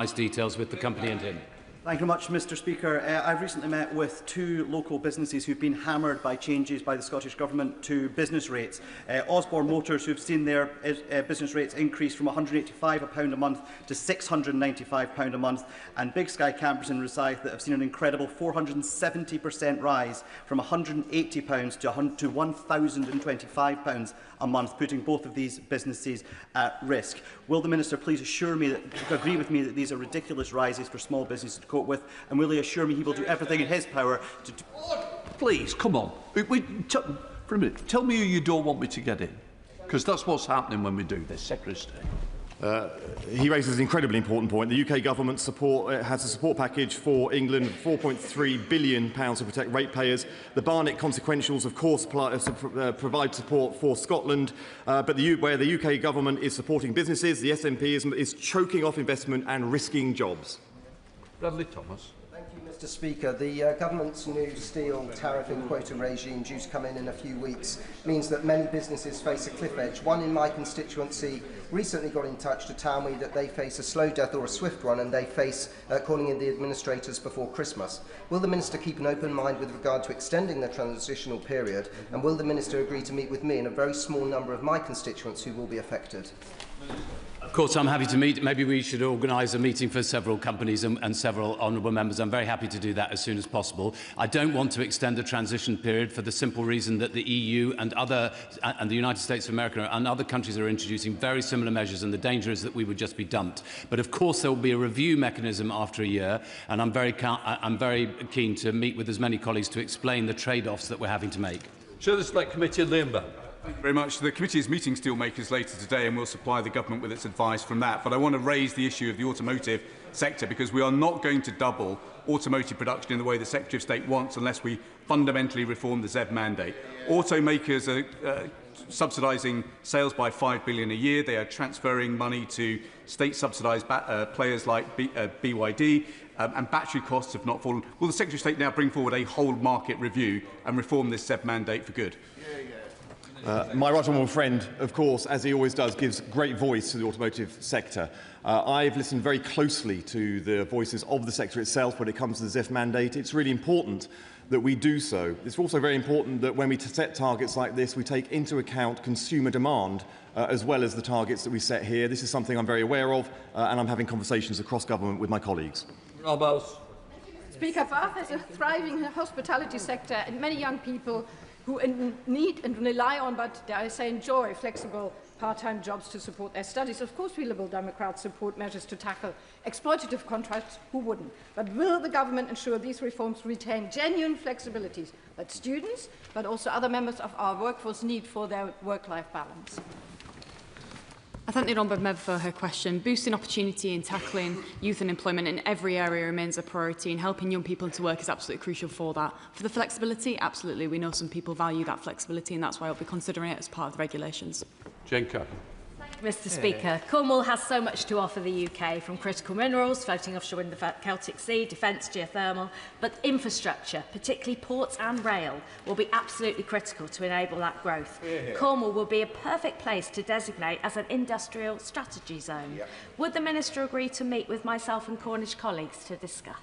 details with the company and him. Thank you very much, Mr Speaker. I've recently met with two local businesses who've been hammered by changes by the Scottish Government to business rates. Osborne Motors, who've seen their business rates increase from £185 a month to £695 a month, and Big Sky Campers in Rosyth that have seen an incredible 470% rise from £180 to £1,025 a month, putting both of these businesses at risk. Will the Minister please agree with me that these are ridiculous rises for small businesses to cope with, and will he assure me he will do everything in his power to... Please, come on. For a minute, tell me who you don't want me to get in, because that's what's happening when we do this. Secretary of State. He raises an incredibly important point. The UK government has a support package for England of £4.3 billion to protect ratepayers. The Barnett consequentials, of course, provide support for Scotland, but where the UK government is supporting businesses, the SNP is choking off investment and risking jobs. Bradley Thomas. Thank you, Mr Speaker. The government's new steel tariff and quota regime due to come in a few weeks means that many businesses face a cliff edge. One in my constituency recently got in touch to tell me that they face a slow death or a swift one, and they face calling in the administrators before Christmas. Will the Minister keep an open mind with regard to extending the transitional period, and will the Minister agree to meet with me and a very small number of my constituents who will be affected? Of course, I'm happy to meet. Maybe we should organise a meeting for several companies and several honourable members. I'm very happy to do that as soon as possible. I don't want to extend the transition period for the simple reason that the EU and the United States of America and other countries are introducing very similar measures, and the danger is that we would just be dumped. But of course, there will be a review mechanism after a year, and I'm very keen to meet with as many colleagues to explain the trade-offs that we're having to make. Chair of the Select Committee, Liam. Thank you very much. The committee is meeting steelmakers later today, and will supply the government with its advice from that. But I want to raise the issue of the automotive sector, because we are not going to double automotive production in the way the Secretary of State wants unless we fundamentally reform the ZEV mandate. Automakers are subsidising sales by £5 billion a year. They are transferring money to state-subsidised players like BYD. And battery costs have not fallen. Will the Secretary of State now bring forward a whole market review and reform this ZEV mandate for good? My right honourable friend, of course, as he always does, gives great voice to the automotive sector. I've listened very closely to the voices of the sector itself when it comes to the ZEV mandate. It's really important that we do so. It's also very important that when we set targets like this, we take into account consumer demand as well as the targets that we set here. This is something I'm very aware of, and I'm having conversations across government with my colleagues. Speaker, Bath has a thriving hospitality sector and many young people who need and rely on, but dare I say enjoy, flexible part-time jobs to support their studies. Of course, we Liberal Democrats support measures to tackle exploitative contracts. Who wouldn't? But will the government ensure these reforms retain genuine flexibilities that students, but also other members of our workforce need for their work-life balance? I thank the honourable member for her question. Boosting opportunity and tackling youth unemployment in every area remains a priority, and helping young people into work is absolutely crucial for that. For the flexibility, absolutely. We know some people value that flexibility, and that's why I'll be considering it as part of the regulations. Jenka. Mr Speaker, Cornwall has so much to offer the UK, from critical minerals, floating offshore in the Celtic Sea, defence, geothermal, but infrastructure, particularly ports and rail, will be absolutely critical to enable that growth. Cornwall will be a perfect place to designate as an industrial strategy zone. Would the Minister agree to meet with myself and Cornish colleagues to discuss?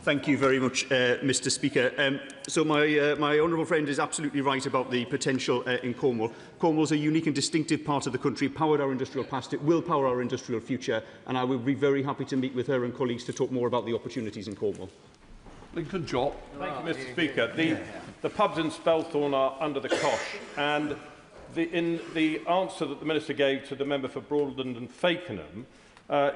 Thank you very much, Mr Speaker. So my honourable friend is absolutely right about the potential in Cornwall. Cornwall is a unique and distinctive part of the country, powered our industrial past, it will power our industrial future, and I will be very happy to meet with her and colleagues to talk more about the opportunities in Cornwall. Lincoln Job. Thank you, Mr Speaker. The pubs in Spelthorne are under the cosh, and in the answer that the Minister gave to the member for Broadland and Fakenham,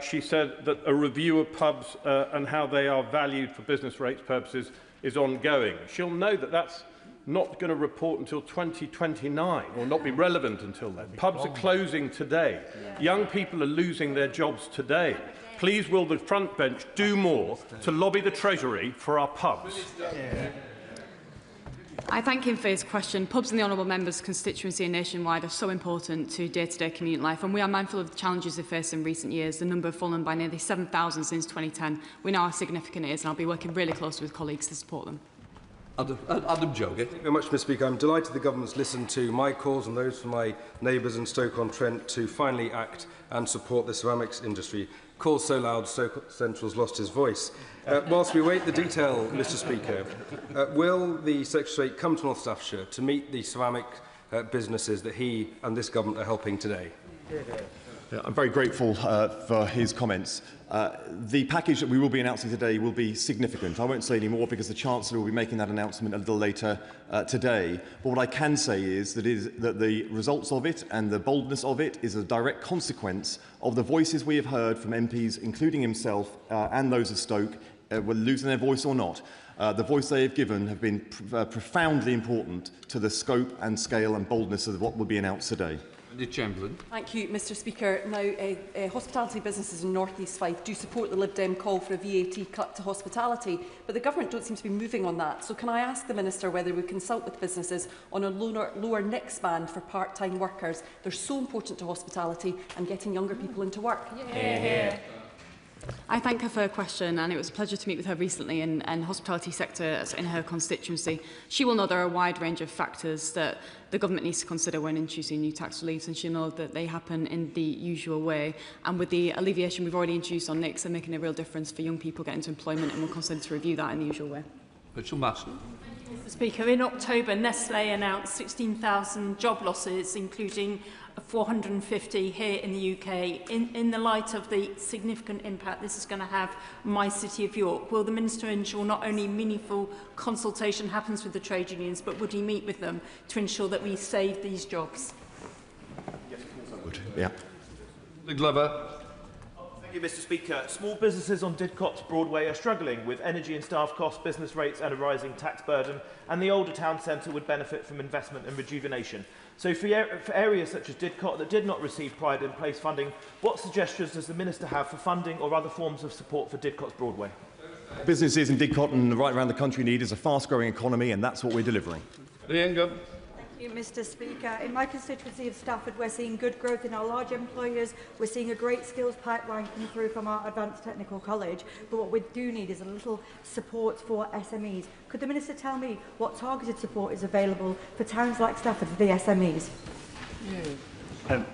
she said that a review of pubs and how they are valued for business rates purposes is ongoing. She'll know that that's not going to report until 2029, or not be relevant until then. Pubs are closing today. Young people are losing their jobs today. Please will the front bench do more to lobby the Treasury for our pubs? I thank him for his question. Pubs in the honourable member's constituency and nationwide are so important to day-to-day community life, and we are mindful of the challenges they face in recent years. The number have fallen by nearly 7,000 since 2010. We know how significant it is, and I'll be working really closely with colleagues to support them. Adam Jogi. Thank you very much, Mr Speaker. I'm delighted the Government's listened to my calls and those from my neighbours in Stoke-on-Trent to finally act and support the ceramics industry. Calls so loud, Stoke Central's lost his voice. Whilst we await the detail, Mr Speaker, will the Secretary of State come to North Staffordshire to meet the ceramic businesses that he and this Government are helping today? Yeah, I'm very grateful for his comments. The package that we will be announcing today will be significant. I won't say any more because the Chancellor will be making that announcement a little later today. But what I can say is that the results of it and the boldness of it is a direct consequence of the voices we have heard from MPs, including himself and those of Stoke, whether losing their voice or not. The voice they have given have been profoundly important to the scope and scale and boldness of what will be announced today. Chamberlain. Thank you, Mr Speaker. Now, hospitality businesses in North East Fife do support the Lib Dem call for a VAT cut to hospitality, but the Government don't seem to be moving on that. So can I ask the Minister whether we consult with businesses on a lower NICS band for part-time workers? They're so important to hospitality and getting younger people into work. Yeah. I thank her for her question, and it was a pleasure to meet with her recently in hospitality sector in her constituency. She will know there are a wide range of factors that the Government needs to consider when introducing new tax reliefs, and she'll know that they happen in the usual way. And with the alleviation we've already introduced on NICS, they're making a real difference for young people getting into employment, and we'll consider to review that in the usual way. Mitchell Masson. Mr Speaker, in October, Nestlé announced 16,000 job losses, including 450 here in the UK. In the light of the significant impact this is going to have on my city of York, will the Minister ensure not only meaningful consultation happens with the trade unions, but would he meet with them to ensure that we save these jobs? Yes, of course I would. Yeah. Glover. Thank you, Mr Speaker. Small businesses on Didcot's Broadway are struggling with energy and staff costs, business rates and a rising tax burden, and the older town centre would benefit from investment and rejuvenation. So for areas such as Didcot that did not receive Pride in Place funding, what suggestions does the Minister have for funding or other forms of support for Didcot's Broadway? Businesses in Didcot and right around the country need is a fast-growing economy, and that's what we're delivering. Thank you, Mr Speaker. In my constituency of Stafford, we're seeing good growth in our large employers. We're seeing a great skills pipeline come through from our Advanced Technical College. But what we do need is a little support for SMEs. Could the Minister tell me what targeted support is available for towns like Stafford for the SMEs?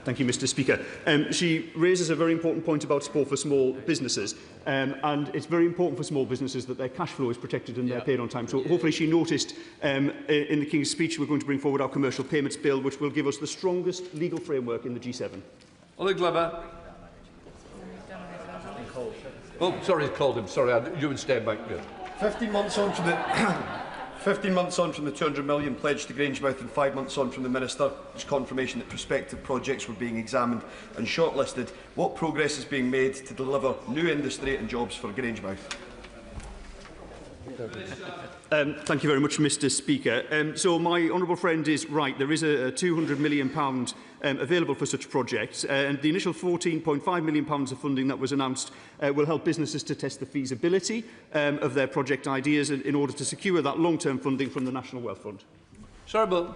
Thank you, Mr Speaker. She raises a very important point about support for small businesses, and it's very important for small businesses that their cash flow is protected and they're paid on time. So hopefully she noticed in the King's speech we're going to bring forward our Commercial Payments Bill, which will give us the strongest legal framework in the G7. Ollie Glover. Oh, sorry, I called him. Sorry, you and stay back there. 15 months on from the 15 months on from the £200 million pledged to Grangemouth and 5 months on from the Minister's confirmation that prospective projects were being examined and shortlisted, what progress is being made to deliver new industry and jobs for Grangemouth? Thank you very much, Mr Speaker. So my honourable friend is right. There is a £200 million available for such projects, and the initial £14.5 million of funding that was announced will help businesses to test the feasibility of their project ideas in order to secure that long-term funding from the National Wealth Fund. Sharble.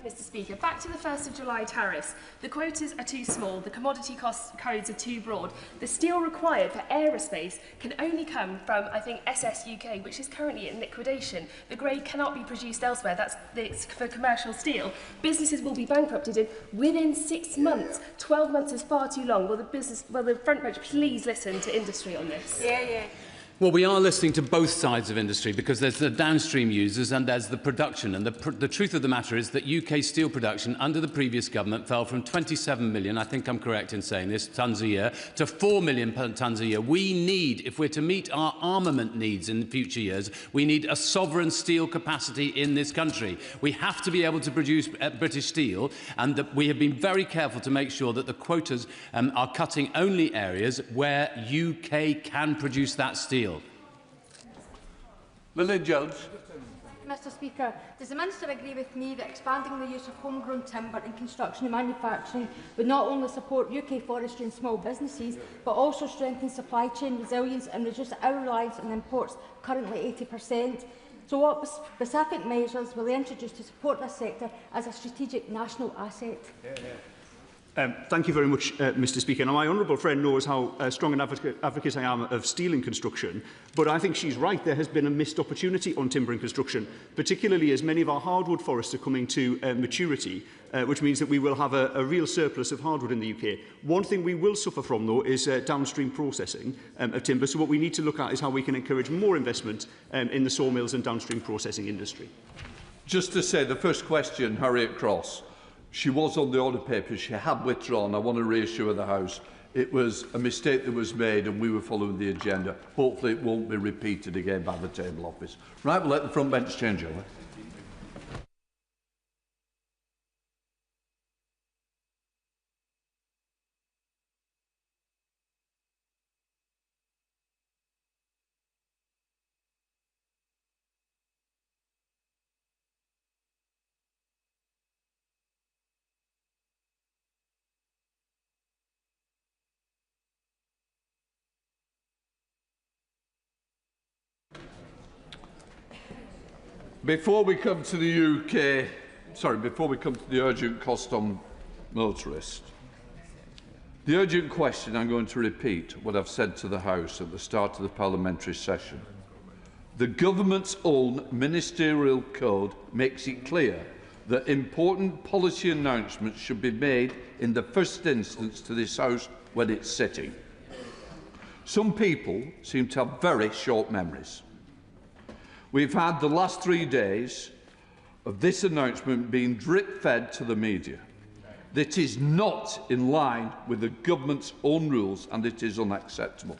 Mr Speaker, back to the 1st of July tariffs. The quotas are too small, the commodity cost codes are too broad. The steel required for aerospace can only come from, I think, SS UK, which is currently in liquidation. The grade cannot be produced elsewhere. It's for commercial steel. Businesses will be bankrupted within 6 months. 12 months is far too long. Will the front bench please listen to industry on this? Yeah. Well, we are listening to both sides of industry because there's the downstream users and there's the production. And the truth of the matter is that UK steel production under the previous government fell from 27 million, I think I'm correct in saying this, tonnes a year, to 4 million tonnes a year. We need, if we're to meet our armament needs in future years, we need a sovereign steel capacity in this country. We have to be able to produce British steel, and we have been very careful to make sure that the quotas are cutting only areas where UK can produce that steel. Lily Jones. Mr Speaker, does the Minister agree with me that expanding the use of homegrown timber in construction and manufacturing would not only support UK forestry and small businesses, but also strengthen supply chain resilience and reduce our reliance on imports, currently 80%? So what specific measures will they introduce to support this sector as a strategic national asset? Thank you very much, Mr Speaker. Now, my honourable friend knows how strong an advocate I am of steel in construction, but I think she's right. There has been a missed opportunity on timber and construction, particularly as many of our hardwood forests are coming to maturity, which means that we will have a real surplus of hardwood in the UK. One thing we will suffer from, though, is downstream processing of timber. So what we need to look at is how we can encourage more investment in the sawmills and downstream processing industry. Just to say, the first question, Harriet Cross, she was on the order paper. She had withdrawn. I want to reassure the House it was a mistake that was made and we were following the agenda. Hopefully it won't be repeated again by the table office. Right, we'll let the front bench change over. Before we come to the urgent cost on motorists, the urgent question, I'm going to repeat what I've said to the House at the start of the parliamentary session. The government's own ministerial code makes it clear that important policy announcements should be made in the first instance to this House when it's sitting. Some people seem to have very short memories. We've had the last 3 days of this announcement being drip-fed to the media. That is not in line with the government's own rules and it is unacceptable.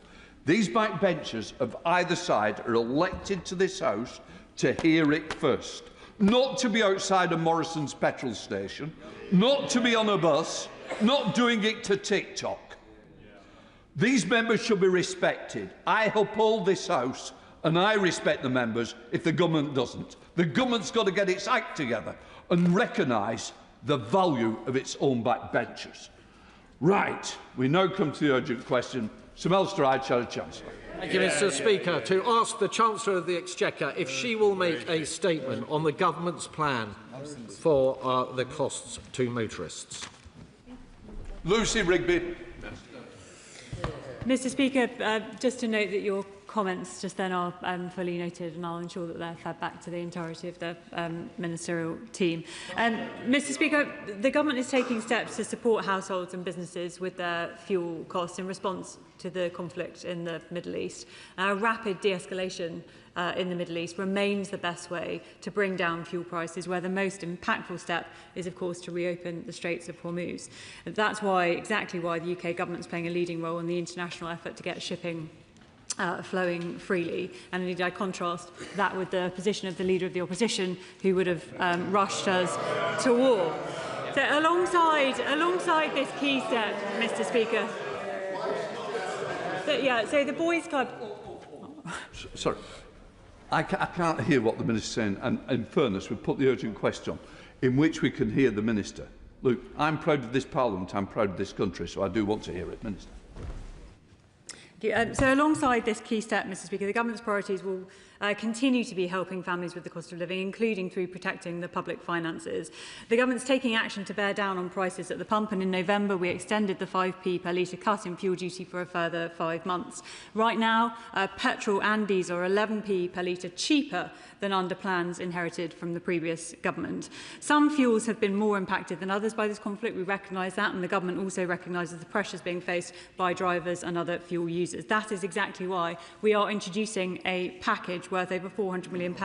These backbenchers of either side are elected to this House to hear it first. Not to be outside of Morrison's petrol station, not to be on a bus, not doing it to TikTok. These members should be respected. I uphold this House and I respect the members if the government doesn't. The government's got to get its act together and recognise the value of its own backbenchers. Right, we now come to the urgent question. Sir Melster, Chancellor. Thank you, Mr Speaker. To ask the Chancellor of the Exchequer if she will make a statement on the government's plan for the costs to motorists. Lucy Rigby. Mr Speaker, just to note that your comments just then are fully noted and I'll ensure that they're fed back to the entirety of the ministerial team. Mr Speaker, the government is taking steps to support households and businesses with their fuel costs in response to the conflict in the Middle East. Rapid de-escalation in the Middle East remains the best way to bring down fuel prices, where the most impactful step is, of course, to reopen the Straits of Hormuz. And that's exactly why the UK government is playing a leading role in the international effort to get shipping flowing freely. And indeed, I contrast that with the position of the Leader of the Opposition, who would have rushed us to war. So alongside this key step, Mr Speaker, so the Boys Club... Sorry, I can't hear what the Minister's saying, and in fairness, we've put the urgent question in which we can hear the Minister. Look, I'm proud of this Parliament, I'm proud of this country, so I do want to hear it, Minister. So alongside this key step, Mr Speaker, the government's priorities will continue to be helping families with the cost of living, including through protecting the public finances. The government's taking action to bear down on prices at the pump, and in November we extended the 5p per litre cut in fuel duty for a further 5 months. Right now, petrol and diesel are 11p per litre cheaper than under plans inherited from the previous government. Some fuels have been more impacted than others by this conflict. We recognise that, and the government also recognises the pressures being faced by drivers and other fuel users. That is exactly why we are introducing a package worth over £400 million,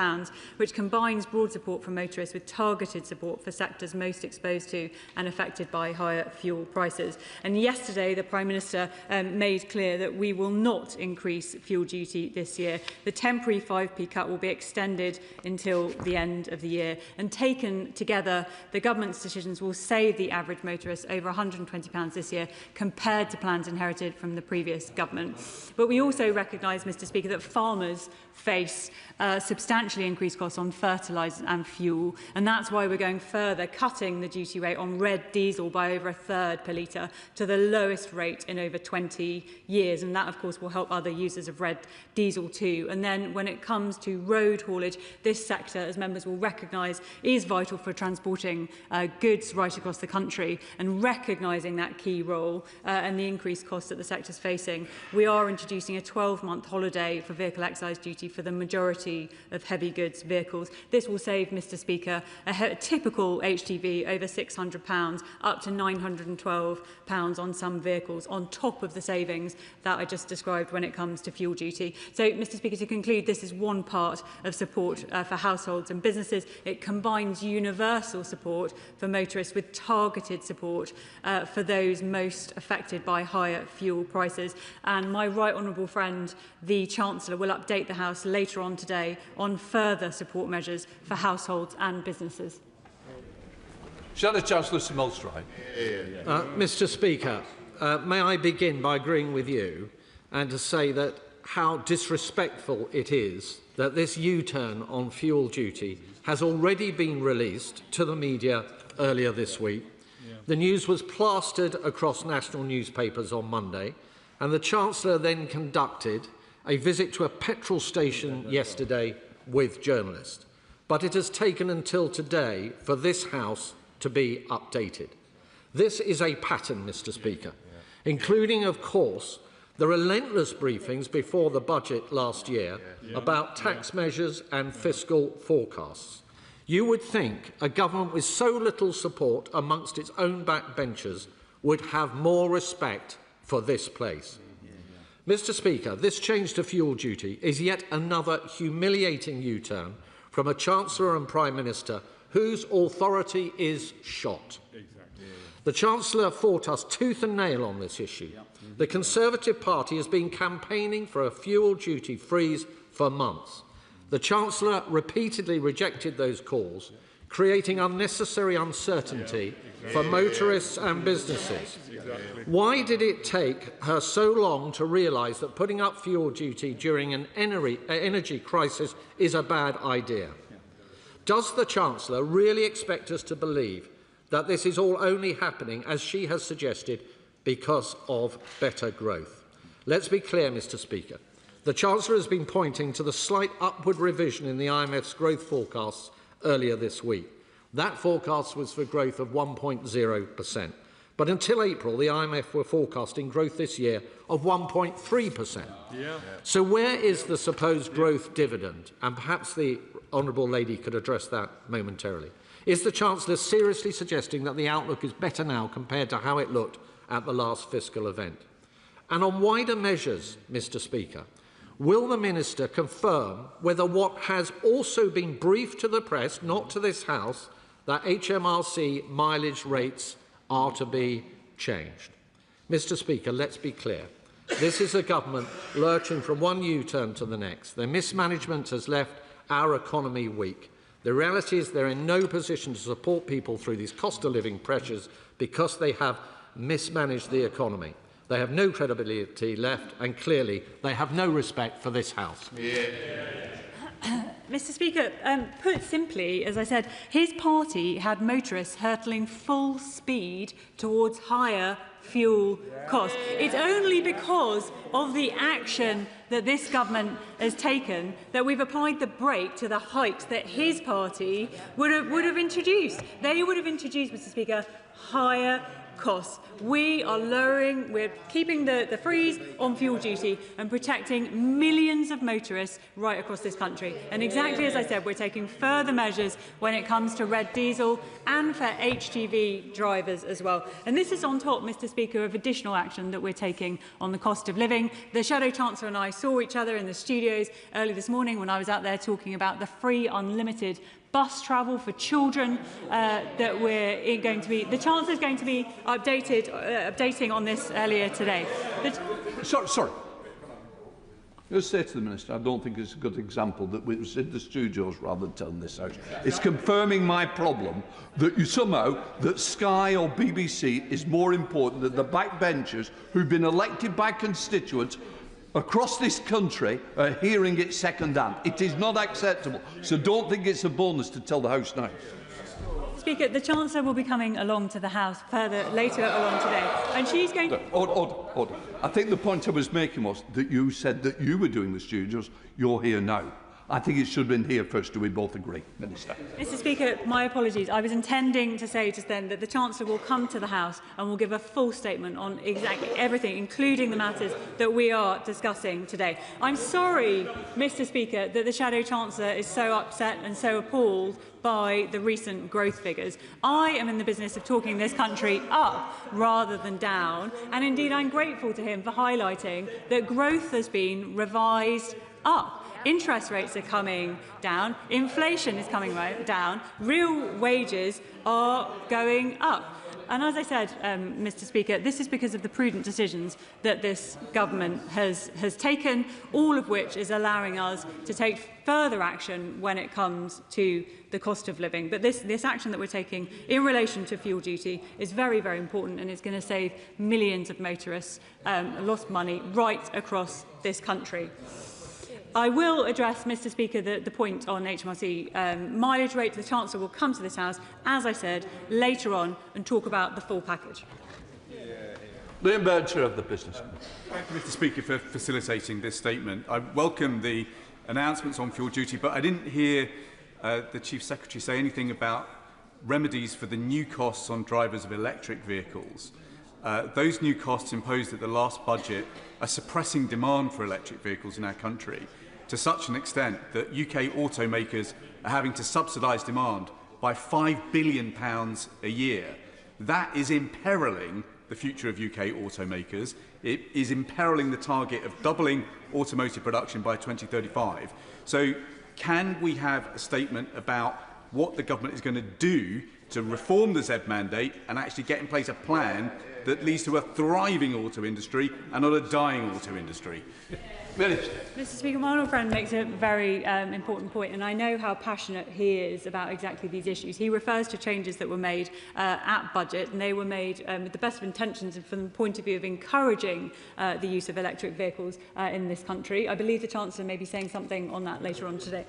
which combines broad support for motorists with targeted support for sectors most exposed to and affected by higher fuel prices. And yesterday, the Prime Minister made clear that we will not increase fuel duty this year. The temporary 5p cut will be extended until the end of the year. And taken together, the government's decisions will save the average motorist over £120 this year compared to plans inherited from the previous government. But we also recognise, Mr Speaker, that farmers face substantially increased costs on fertilisers and fuel, and that's why we're going further, cutting the duty rate on red diesel by over a third per litre to the lowest rate in over 20 years, and that of course will help other users of red diesel too. And then when it comes to road haulage, this sector, as members will recognise, is vital for transporting goods right across the country, and recognising that key role and the increased costs that the sector is facing, we are introducing a 12-month holiday for vehicle excise duty for the majority of heavy goods vehicles. This will save, Mr Speaker, a typical HGV over £600, up to £912 on some vehicles, on top of the savings that I just described when it comes to fuel duty. So, Mr Speaker, to conclude, this is one part of support for households and businesses. It combines universal support for motorists with targeted support for those most affected by higher fuel prices. And my right honourable friend, the Chancellor, will update the House later on today on further support measures for households and businesses. Shadow Chancellor Sir Mulstride. Mr Speaker, may I begin by agreeing with you and to say that how disrespectful it is that this U-turn on fuel duty has already been released to the media earlier this week. The news was plastered across national newspapers on Monday, and the Chancellor then conducted a visit to a petrol station yesterday with journalists. But it has taken until today for this House to be updated. This is a pattern, Mr Speaker, including, of course, the relentless briefings before the budget last year about tax measures and fiscal forecasts. You would think a government with so little support amongst its own backbenchers would have more respect for this place. Mr Speaker, this change to fuel duty is yet another humiliating U-turn from a Chancellor and Prime Minister whose authority is shot. The Chancellor fought us tooth and nail on this issue. The Conservative Party has been campaigning for a fuel duty freeze for months. The Chancellor repeatedly rejected those calls, creating unnecessary uncertainty for motorists and businesses. Why did it take her so long to realise that putting up fuel duty during an energy crisis is a bad idea? Does the Chancellor really expect us to believe that this is all only happening, as she has suggested, because of better growth? Let's be clear, Mr Speaker. The Chancellor has been pointing to the slight upward revision in the IMF's growth forecasts earlier this week. That forecast was for growth of 1.0%. But until April, the IMF were forecasting growth this year of 1.3%. So where is the supposed growth dividend? And perhaps the honourable lady could address that momentarily. Is the Chancellor seriously suggesting that the outlook is better now compared to how it looked at the last fiscal event? And on wider measures, Mr Speaker, will the Minister confirm whether what has also been briefed to the press, not to this House, that HMRC mileage rates are to be changed? Mr Speaker, let's be clear. This is a government lurching from one U-turn to the next. Their mismanagement has left our economy weak. The reality is they're in no position to support people through these cost of living pressures because they have mismanaged the economy. They have no credibility left, and clearly they have no respect for this House. Mr Speaker, put simply, as I said, his party had motorists hurtling full speed towards higher fuel costs. It's only because of the action that this government has taken that we've applied the brake to the hikes that his party would have introduced. They would have introduced, Mr Speaker, higher costs. We are lowering, we're keeping the freeze on fuel duty and protecting millions of motorists right across this country. And exactly as I said, we're taking further measures when it comes to red diesel and for HGV drivers as well. And this is on top, Mr Speaker, of additional action that we're taking on the cost of living. The Shadow Chancellor and I saw each other in the studios early this morning when I was out there talking about the free unlimited bus travel for children that we're going to be. The Chancellor is going to be updating on this earlier today. Sorry. Just say to the Minister, I don't think it's a good example that we was in the studios rather than telling this out. It's confirming my problem that that Sky or BBC is more important than the backbenchers who've been elected by constituents across this country are hearing it second-hand. It is not acceptable. So don't think it's a bonus to tell the House now. Speaker, the Chancellor will be coming along to the House further later along today, and she's going to... Order. I think the point I was making was that you said that you were doing the studios. You're here now. I think it should have been here first. Do we both agree, Minister? Mr. Speaker, my apologies. I was intending to say just then that the Chancellor will come to the House and will give a full statement on exactly everything, including the matters that we are discussing today. I'm sorry, Mr. Speaker, that the Shadow Chancellor is so upset and so appalled by the recent growth figures. I am in the business of talking this country up rather than down, and indeed I'm grateful to him for highlighting that growth has been revised up. Interest rates are coming down, inflation is coming down, real wages are going up. And as I said, Mr. Speaker, this is because of the prudent decisions that this government has taken, all of which is allowing us to take further action when it comes to the cost of living. But this action that we're taking in relation to fuel duty is very, very important, and it's going to save millions of motorists lost money right across this country. I will address, Mr. Speaker, the point on HMRC mileage rate. The Chancellor will come to this House, as I said, later on and talk about the full package. Liam Bircher of the Business. Thank you, Mr. Speaker, for facilitating this statement. I welcome the announcements on fuel duty, but I didn't hear the Chief Secretary say anything about remedies for the new costs on drivers of electric vehicles. Those new costs imposed at the last budget are suppressing demand for electric vehicles in our country to such an extent that UK automakers are having to subsidise demand by £5 billion a year. That is imperiling the future of UK automakers. It is imperiling the target of doubling automotive production by 2035. So can we have a statement about what the government is going to do to reform the ZEV mandate and actually get in place a plan that leads to a thriving auto industry and not a dying auto industry? Mr. Speaker, my honourable friend makes a very important point, and I know how passionate he is about exactly these issues. He refers to changes that were made at budget, and they were made with the best of intentions and from the point of view of encouraging the use of electric vehicles in this country. I believe the Chancellor may be saying something on that later on today.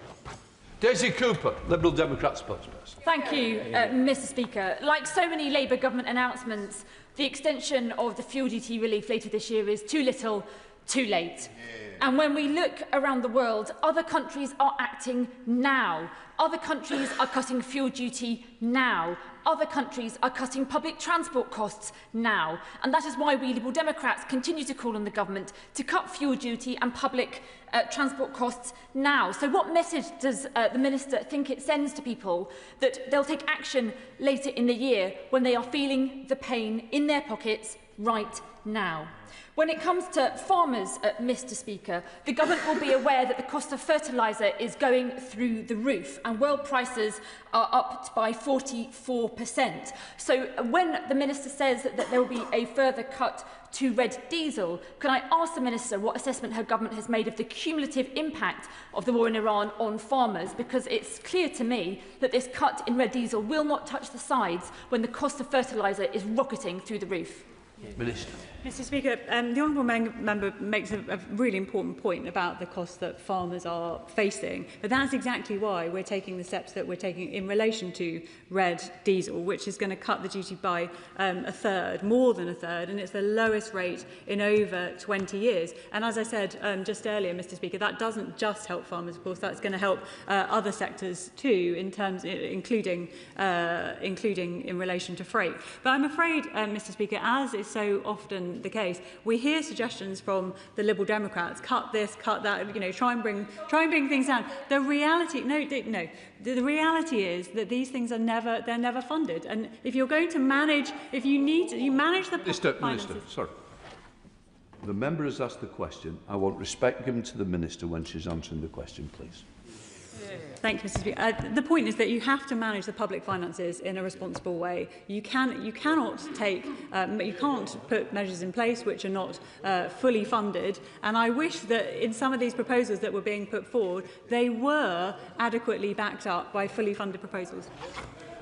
Daisy Cooper, Liberal Democrat spokesperson. Thank you, Mr. Speaker. Like so many Labour government announcements, the extension of the fuel duty relief later this year is too little, too late. And when we look around the world, other countries are acting now. Other countries are cutting fuel duty now. Other countries are cutting public transport costs now. And that is why we Liberal Democrats continue to call on the government to cut fuel duty and public transport costs now. So what message does the Minister think it sends to people that they'll take action later in the year when they are feeling the pain in their pockets right now? When it comes to farmers, Mr. Speaker, the government will be aware that the cost of fertiliser is going through the roof and world prices are up by 44%. So when the Minister says that there will be a further cut to red diesel, can I ask the Minister what assessment her government has made of the cumulative impact of the war in Iran on farmers? Because it's clear to me that this cut in red diesel will not touch the sides when the cost of fertiliser is rocketing through the roof. Minister. Mr. Speaker, the honourable member makes a really important point about the costs that farmers are facing, but that's exactly why we're taking the steps that we're taking in relation to red diesel, which is going to cut the duty by a third, more than a third, and it's the lowest rate in over 20 years. And as I said just earlier, Mr. Speaker, that doesn't just help farmers, of course, that's going to help other sectors too, in terms, including in relation to freight. But I'm afraid, Mr. Speaker, as is so often the case, we hear suggestions from the Liberal Democrats, cut this, cut that, you know, try and bring things down. The reality, the reality is that these things are never funded. And if you're going to manage, you manage the Minister, sorry. The member has asked the question. I want respect given to the Minister when she's answering the question, please. Thank you, Mr. Speaker. The point is that you have to manage the public finances in a responsible way. You can't put measures in place which are not fully funded. And I wish that in some of these proposals that were being put forward, they were adequately backed up by fully funded proposals.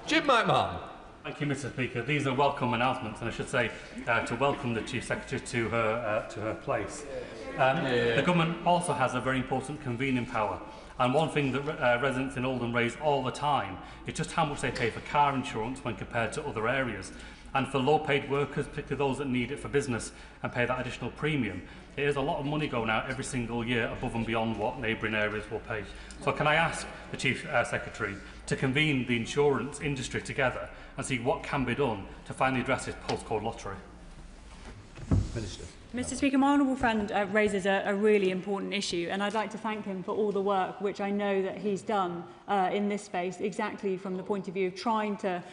Jim McMahon. Thank you, Mr. Speaker. These are welcome announcements, and I should say to welcome the Chief Secretary to her place. The government also has a very important convening power. And one thing that residents in Oldham raise all the time is just how much they pay for car insurance when compared to other areas. And for low-paid workers, particularly those that need it for business and pay that additional premium, it is a lot of money going out every single year above and beyond what neighbouring areas will pay. So can I ask the Chief Secretary to convene the insurance industry together and see what can be done to finally address this postcode lottery? Minister. Mr Speaker, my honourable friend raises a really important issue, and I'd like to thank him for all the work which I know that he's done in this space, exactly from the point of view of trying to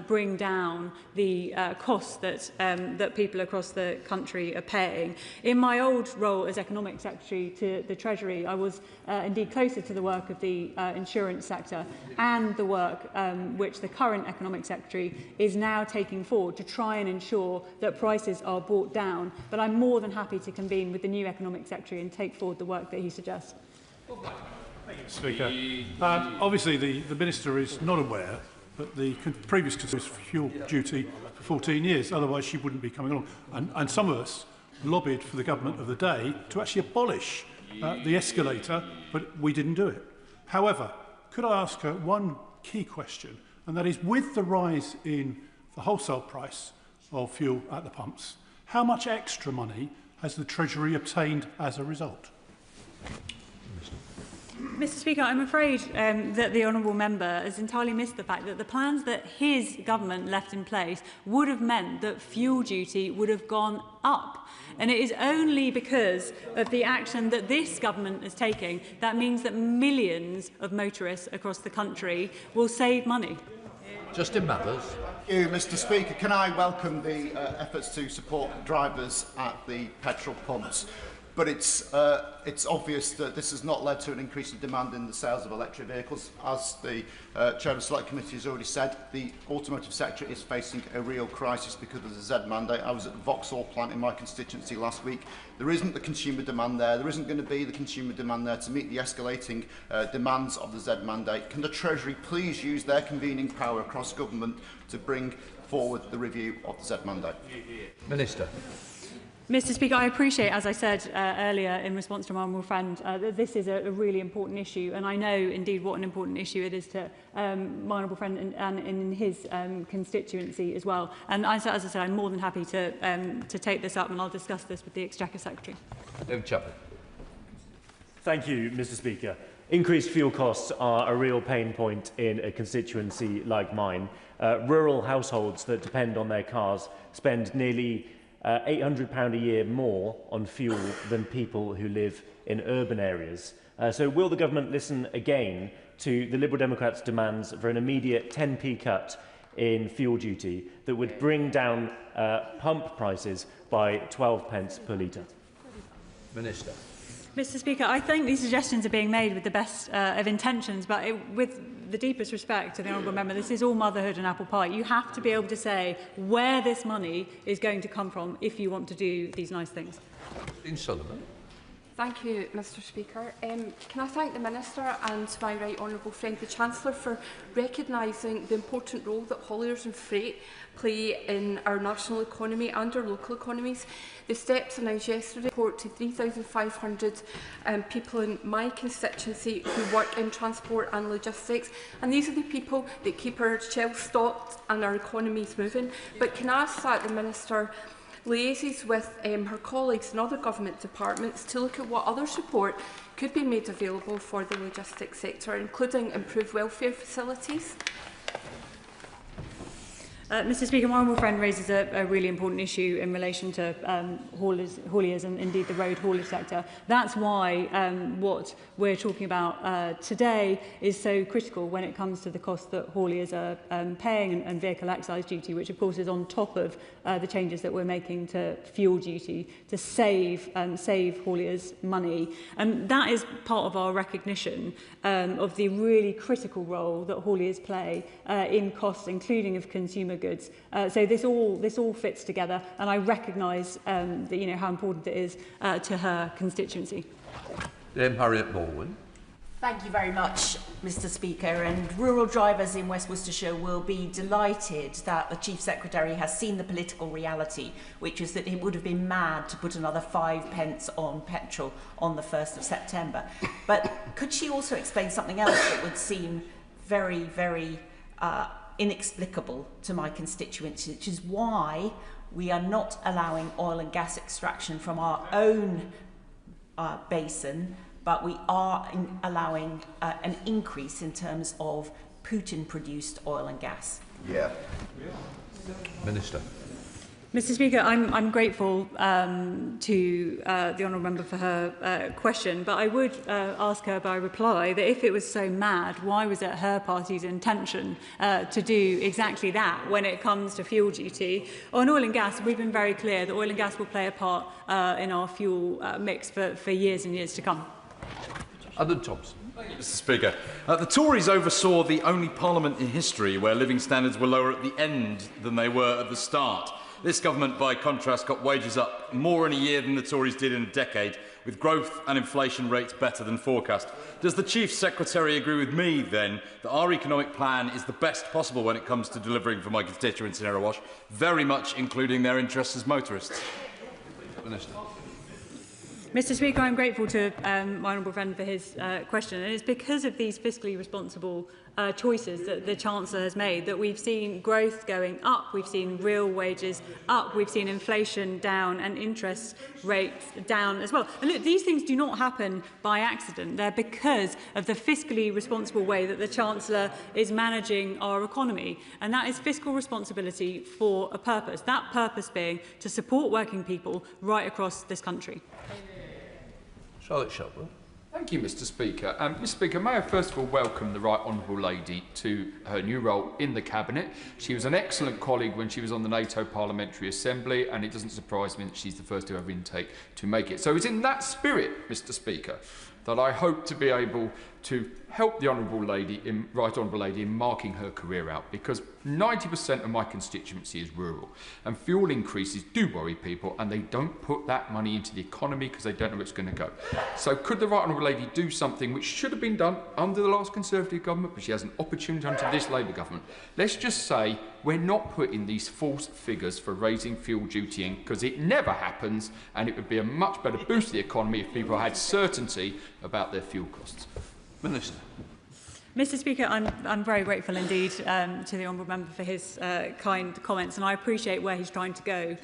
bring down the costs that people across the country are paying. In my old role as Economic Secretary to the Treasury, I was indeed closer to the work of the insurance sector and the work which the current Economic Secretary is now taking forward to try and ensure that prices are brought down. But I'm more than happy to convene with the new Economic Secretary and take forward the work that he suggests. Thank you, Speaker. Obviously, the Minister is not aware that the previous was fuel duty for 14 years, otherwise she wouldn't be coming along. And some of us lobbied for the government of the day to actually abolish the escalator, but we didn't do it. However, could I ask her one key question, and that is, with the rise in the wholesale price of fuel at the pumps, how much extra money has the Treasury obtained as a result? Mr Speaker, I'm afraid that the honourable member has entirely missed the fact that the plans that his government left in place would have meant that fuel duty would have gone up. And it is only because of the action that this government is taking that means that millions of motorists across the country will save money. Justin Mathers. Thank you, Mr Speaker. Can I welcome the efforts to support drivers at the petrol pumps? But it's obvious that this has not led to an increase in demand in the sales of electric vehicles. As the Chair of the Select Committee has already said, the automotive sector is facing a real crisis because of the Z mandate. I was at the Vauxhall plant in my constituency last week. There isn't the consumer demand there. There isn't going to be the consumer demand there to meet the escalating demands of the Z mandate. Can the Treasury please use their convening power across government to bring forward the review of the Z mandate? Minister. Mr Speaker, I appreciate, as I said earlier in response to my honourable friend, that this is a really important issue, and I know indeed what an important issue it is to my honourable friend and in his constituency as well. And as I said, I'm more than happy to take this up, and I'll discuss this with the Exchequer Secretary. David Chapman. Thank you, Mr Speaker. Increased fuel costs are a real pain point in a constituency like mine. Rural households that depend on their cars spend nearly £800 a year more on fuel than people who live in urban areas. So will the government listen again to the Liberal Democrats' demands for an immediate 10p cut in fuel duty that would bring down pump prices by 12 pence per litre? Minister. Mr Speaker, I think these suggestions are being made with the best of intentions, but with the deepest respect to the honourable member, this is all motherhood and apple pie. You have to be able to say where this money is going to come from if you want to do these nice things. Dean Sullivan. Thank you, Mr Speaker. Can I thank the Minister and my right honourable friend, the Chancellor, for recognising the important role that hauliers and freight play in our national economy and our local economies. The steps announced yesterday report to 3,500 people in my constituency who work in transport and logistics, and these are the people that keep our shelves stocked and our economies moving. But can I ask that the Minister liaises with her colleagues in other government departments to look at what other support could be made available for the logistics sector, including improved welfare facilities? Mr Speaker, my honourable friend raises a really important issue in relation to hauliers and indeed the road haulage sector. That's why what we're talking about today is so critical when it comes to the cost that hauliers are paying and vehicle excise duty, which of course is on top of the changes that we're making to fuel duty to save hauliers money. And that is part of our recognition of the really critical role that hauliers play in costs, including of consumer goods. So this all fits together, and I recognise that how important it is to her constituency. Harriet Baldwin. Thank you very much, Mr Speaker. And rural drivers in West Worcestershire will be delighted that the Chief Secretary has seen the political reality, which is that it would have been mad to put another 5 pence on petrol on the 1st of September. But could she also explain something else that would seem very, very inexplicable to my constituents, which is why we are not allowing oil and gas extraction from our own basin, but we are allowing an increase in terms of Putin-produced oil and gas. Yeah. Minister. Mr Speaker, I'm grateful to the honourable member for her question, but I would ask her by reply that if it was so mad, why was it her party's intention to do exactly that when it comes to fuel duty? On oil and gas, we've been very clear that oil and gas will play a part in our fuel mix for years and years to come. Adam Thompson. Mr Speaker, the Tories oversaw the only parliament in history where living standards were lower at the end than they were at the start. This government, by contrast, got wages up more in a year than the Tories did in a decade, with growth and inflation rates better than forecast. Does the Chief Secretary agree with me, then, that our economic plan is the best possible when it comes to delivering for my constituents in Erewash, very much including their interests as motorists? Minister. Mr Speaker, I'm grateful to my honourable friend for his question, and it's because of these fiscally responsible choices that the Chancellor has made that we've seen growth going up, we've seen real wages up, we've seen inflation down and interest rates down as well. And look, these things do not happen by accident. They're because of the fiscally responsible way that the Chancellor is managing our economy, and that is fiscal responsibility for a purpose, that purpose being to support working people right across this country. Charlotte Shelburne. Thank you, Mr Speaker. Mr Speaker, may I first of all welcome the Right Honourable Lady to her new role in the Cabinet. She was an excellent colleague when she was on the NATO Parliamentary Assembly, and it doesn't surprise me that she's the first to ever intake to make it. So it's in that spirit, Mr Speaker, that I hope to be able to help the Right Honourable Lady in marking her career out, because 90% of my constituency is rural, and fuel increases do worry people, and they don't put that money into the economy because they don't know where it's going to go. So could the Right Honourable Lady do something which should have been done under the last Conservative government, but she has an opportunity under this Labour government? Let's just say we're not putting these false figures for raising fuel duty in, because it never happens, and it would be a much better boost to the economy if people had certainty about their fuel costs. Minister. Mr Speaker, I'm very grateful indeed to the honourable member for his kind comments, and I appreciate where he's trying to go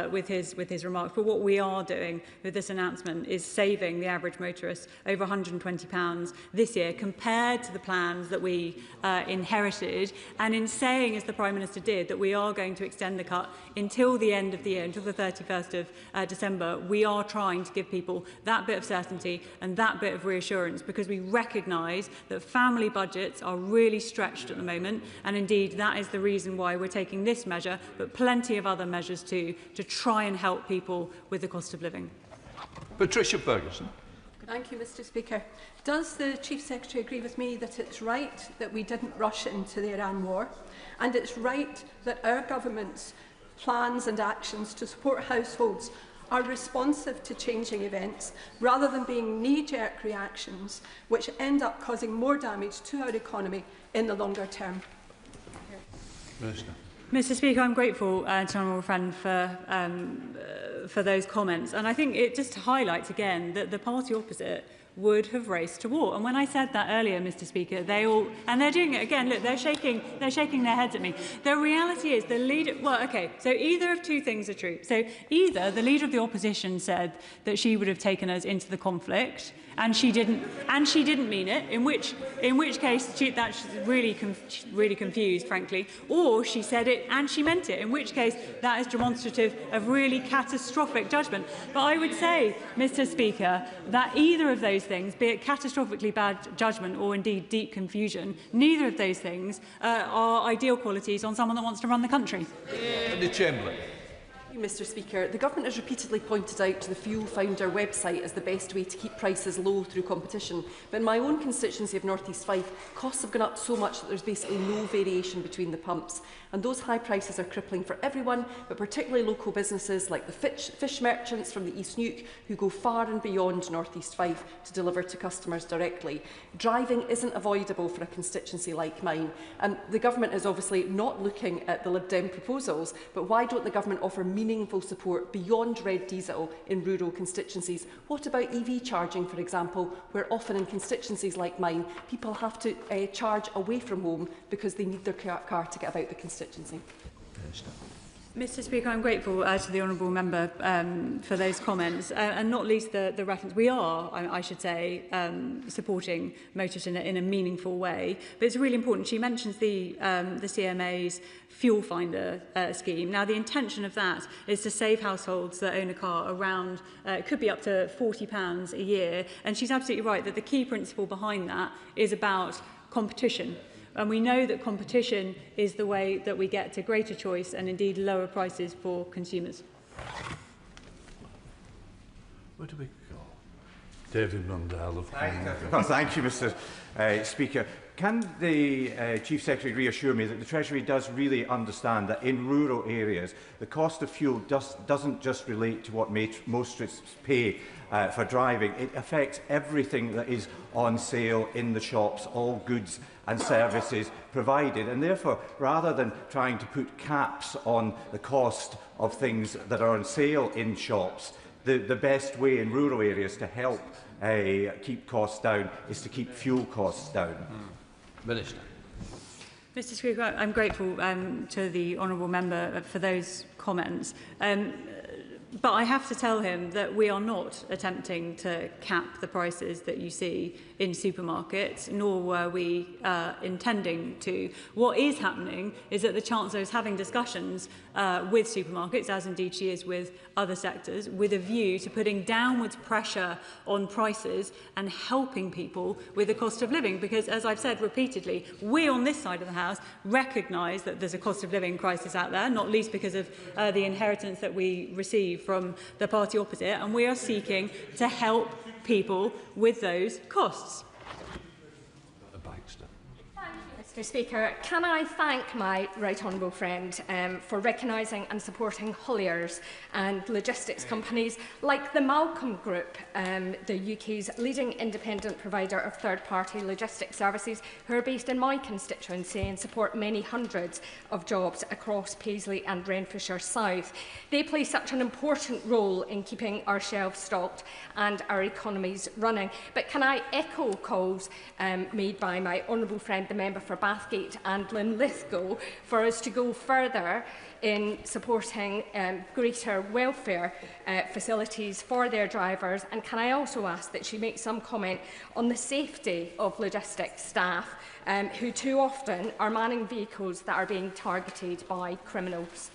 with his remarks. But what we are doing with this announcement is saving the average motorist over £120 this year compared to the plans that we inherited, and in saying, as the Prime Minister did, that we are going to extend the cut until the end of the year, until the 31st of December, we are trying to give people that bit of certainty and that bit of reassurance, because we recognise that family budgets are really stretched at the moment, and indeed that is the reason why we're taking this measure, but plenty of other measures too, to try and help people with the cost of living. Patricia Ferguson. Thank you, Mr Speaker. Does the Chief Secretary agree with me that it's right that we didn't rush into the Iran war, and it's right that our government's plans and actions to support households are responsive to changing events rather than being knee-jerk reactions which end up causing more damage to our economy in the longer term? Minister. Mr Speaker, I'm grateful to honourable friend for those comments, and I think it just highlights again that the party opposite would have raced to war. And when I said that earlier, Mr Speaker, they all, and they're doing it again, look, they're shaking their heads at me. The reality is the leader, well, okay, so either of two things are true. So either the leader of the opposition said that she would have taken us into the conflict, and she didn't mean it, in which case that's really confused, frankly, or she said it and she meant it, in which case that is demonstrative of really catastrophic judgment. But I would say, Mr Speaker, that either of those things, be it catastrophically bad judgment or indeed deep confusion, neither of those things are ideal qualities on someone that wants to run the country. Andy Chamberlain. Mr Speaker. The Government has repeatedly pointed out to the Fuel Finder website as the best way to keep prices low through competition. But in my own constituency of North East Fife, costs have gone up so much that there's basically no variation between the pumps. And those high prices are crippling for everyone, but particularly local businesses like the fish merchants from the East Neuk, who go far and beyond North East Fife to deliver to customers directly. Driving isn't avoidable for a constituency like mine. And the Government is obviously not looking at the Lib Dem proposals, but why don't the Government offer meaningful support beyond red diesel in rural constituencies? What about EV charging, for example, where often in constituencies like mine, people have to charge away from home because they need their car to get about the constituency? Mr Speaker, I'm grateful to the Honourable Member for those comments, and not least the reference. We are, I should say, supporting motorists in a meaningful way. But it's really important. She mentions the CMA's Fuel Finder scheme. Now, the intention of that is to save households that own a car around, it could be up to £40 a year. And she's absolutely right that the key principle behind that is about competition. And we know that competition is the way that we get to greater choice and indeed lower prices for consumers. Where do we go? David Mundell of Thank you, Mr Speaker. Can the Chief Secretary reassure me that the Treasury does really understand that in rural areas the cost of fuel doesn't just relate to what motorists pay for driving? It affects everything that is on sale in the shops, all goods and services provided, and therefore, rather than trying to put caps on the cost of things that are on sale in shops, the best way in rural areas to help keep costs down is to keep fuel costs down. Minister. Mr Speaker, I'm grateful to the Honourable Member for those comments. But I have to tell him that we are not attempting to cap the prices that you see in supermarkets, nor were we intending to. What is happening is that the Chancellor is having discussions with supermarkets, as indeed she is with other sectors, with a view to putting downwards pressure on prices and helping people with the cost of living. Because, as I've said repeatedly, we on this side of the House recognise that there's a cost of living crisis out there, not least because of the inheritance that we receive from the party opposite, and we are seeking to help people with those costs. Mr Speaker, can I thank my right honourable friend for recognising and supporting hauliers and logistics companies like the Malcolm Group, the UK's leading independent provider of third-party logistics services, who are based in my constituency and support many hundreds of jobs across Paisley and Renfrewshire South. They play such an important role in keeping our shelves stocked and our economies running. But can I echo calls made by my honourable friend, the member for Bathgate and Linlithgow, for us to go further in supporting greater welfare facilities for their drivers? And can I also ask that she make some comment on the safety of logistics staff who too often are manning vehicles that are being targeted by criminals?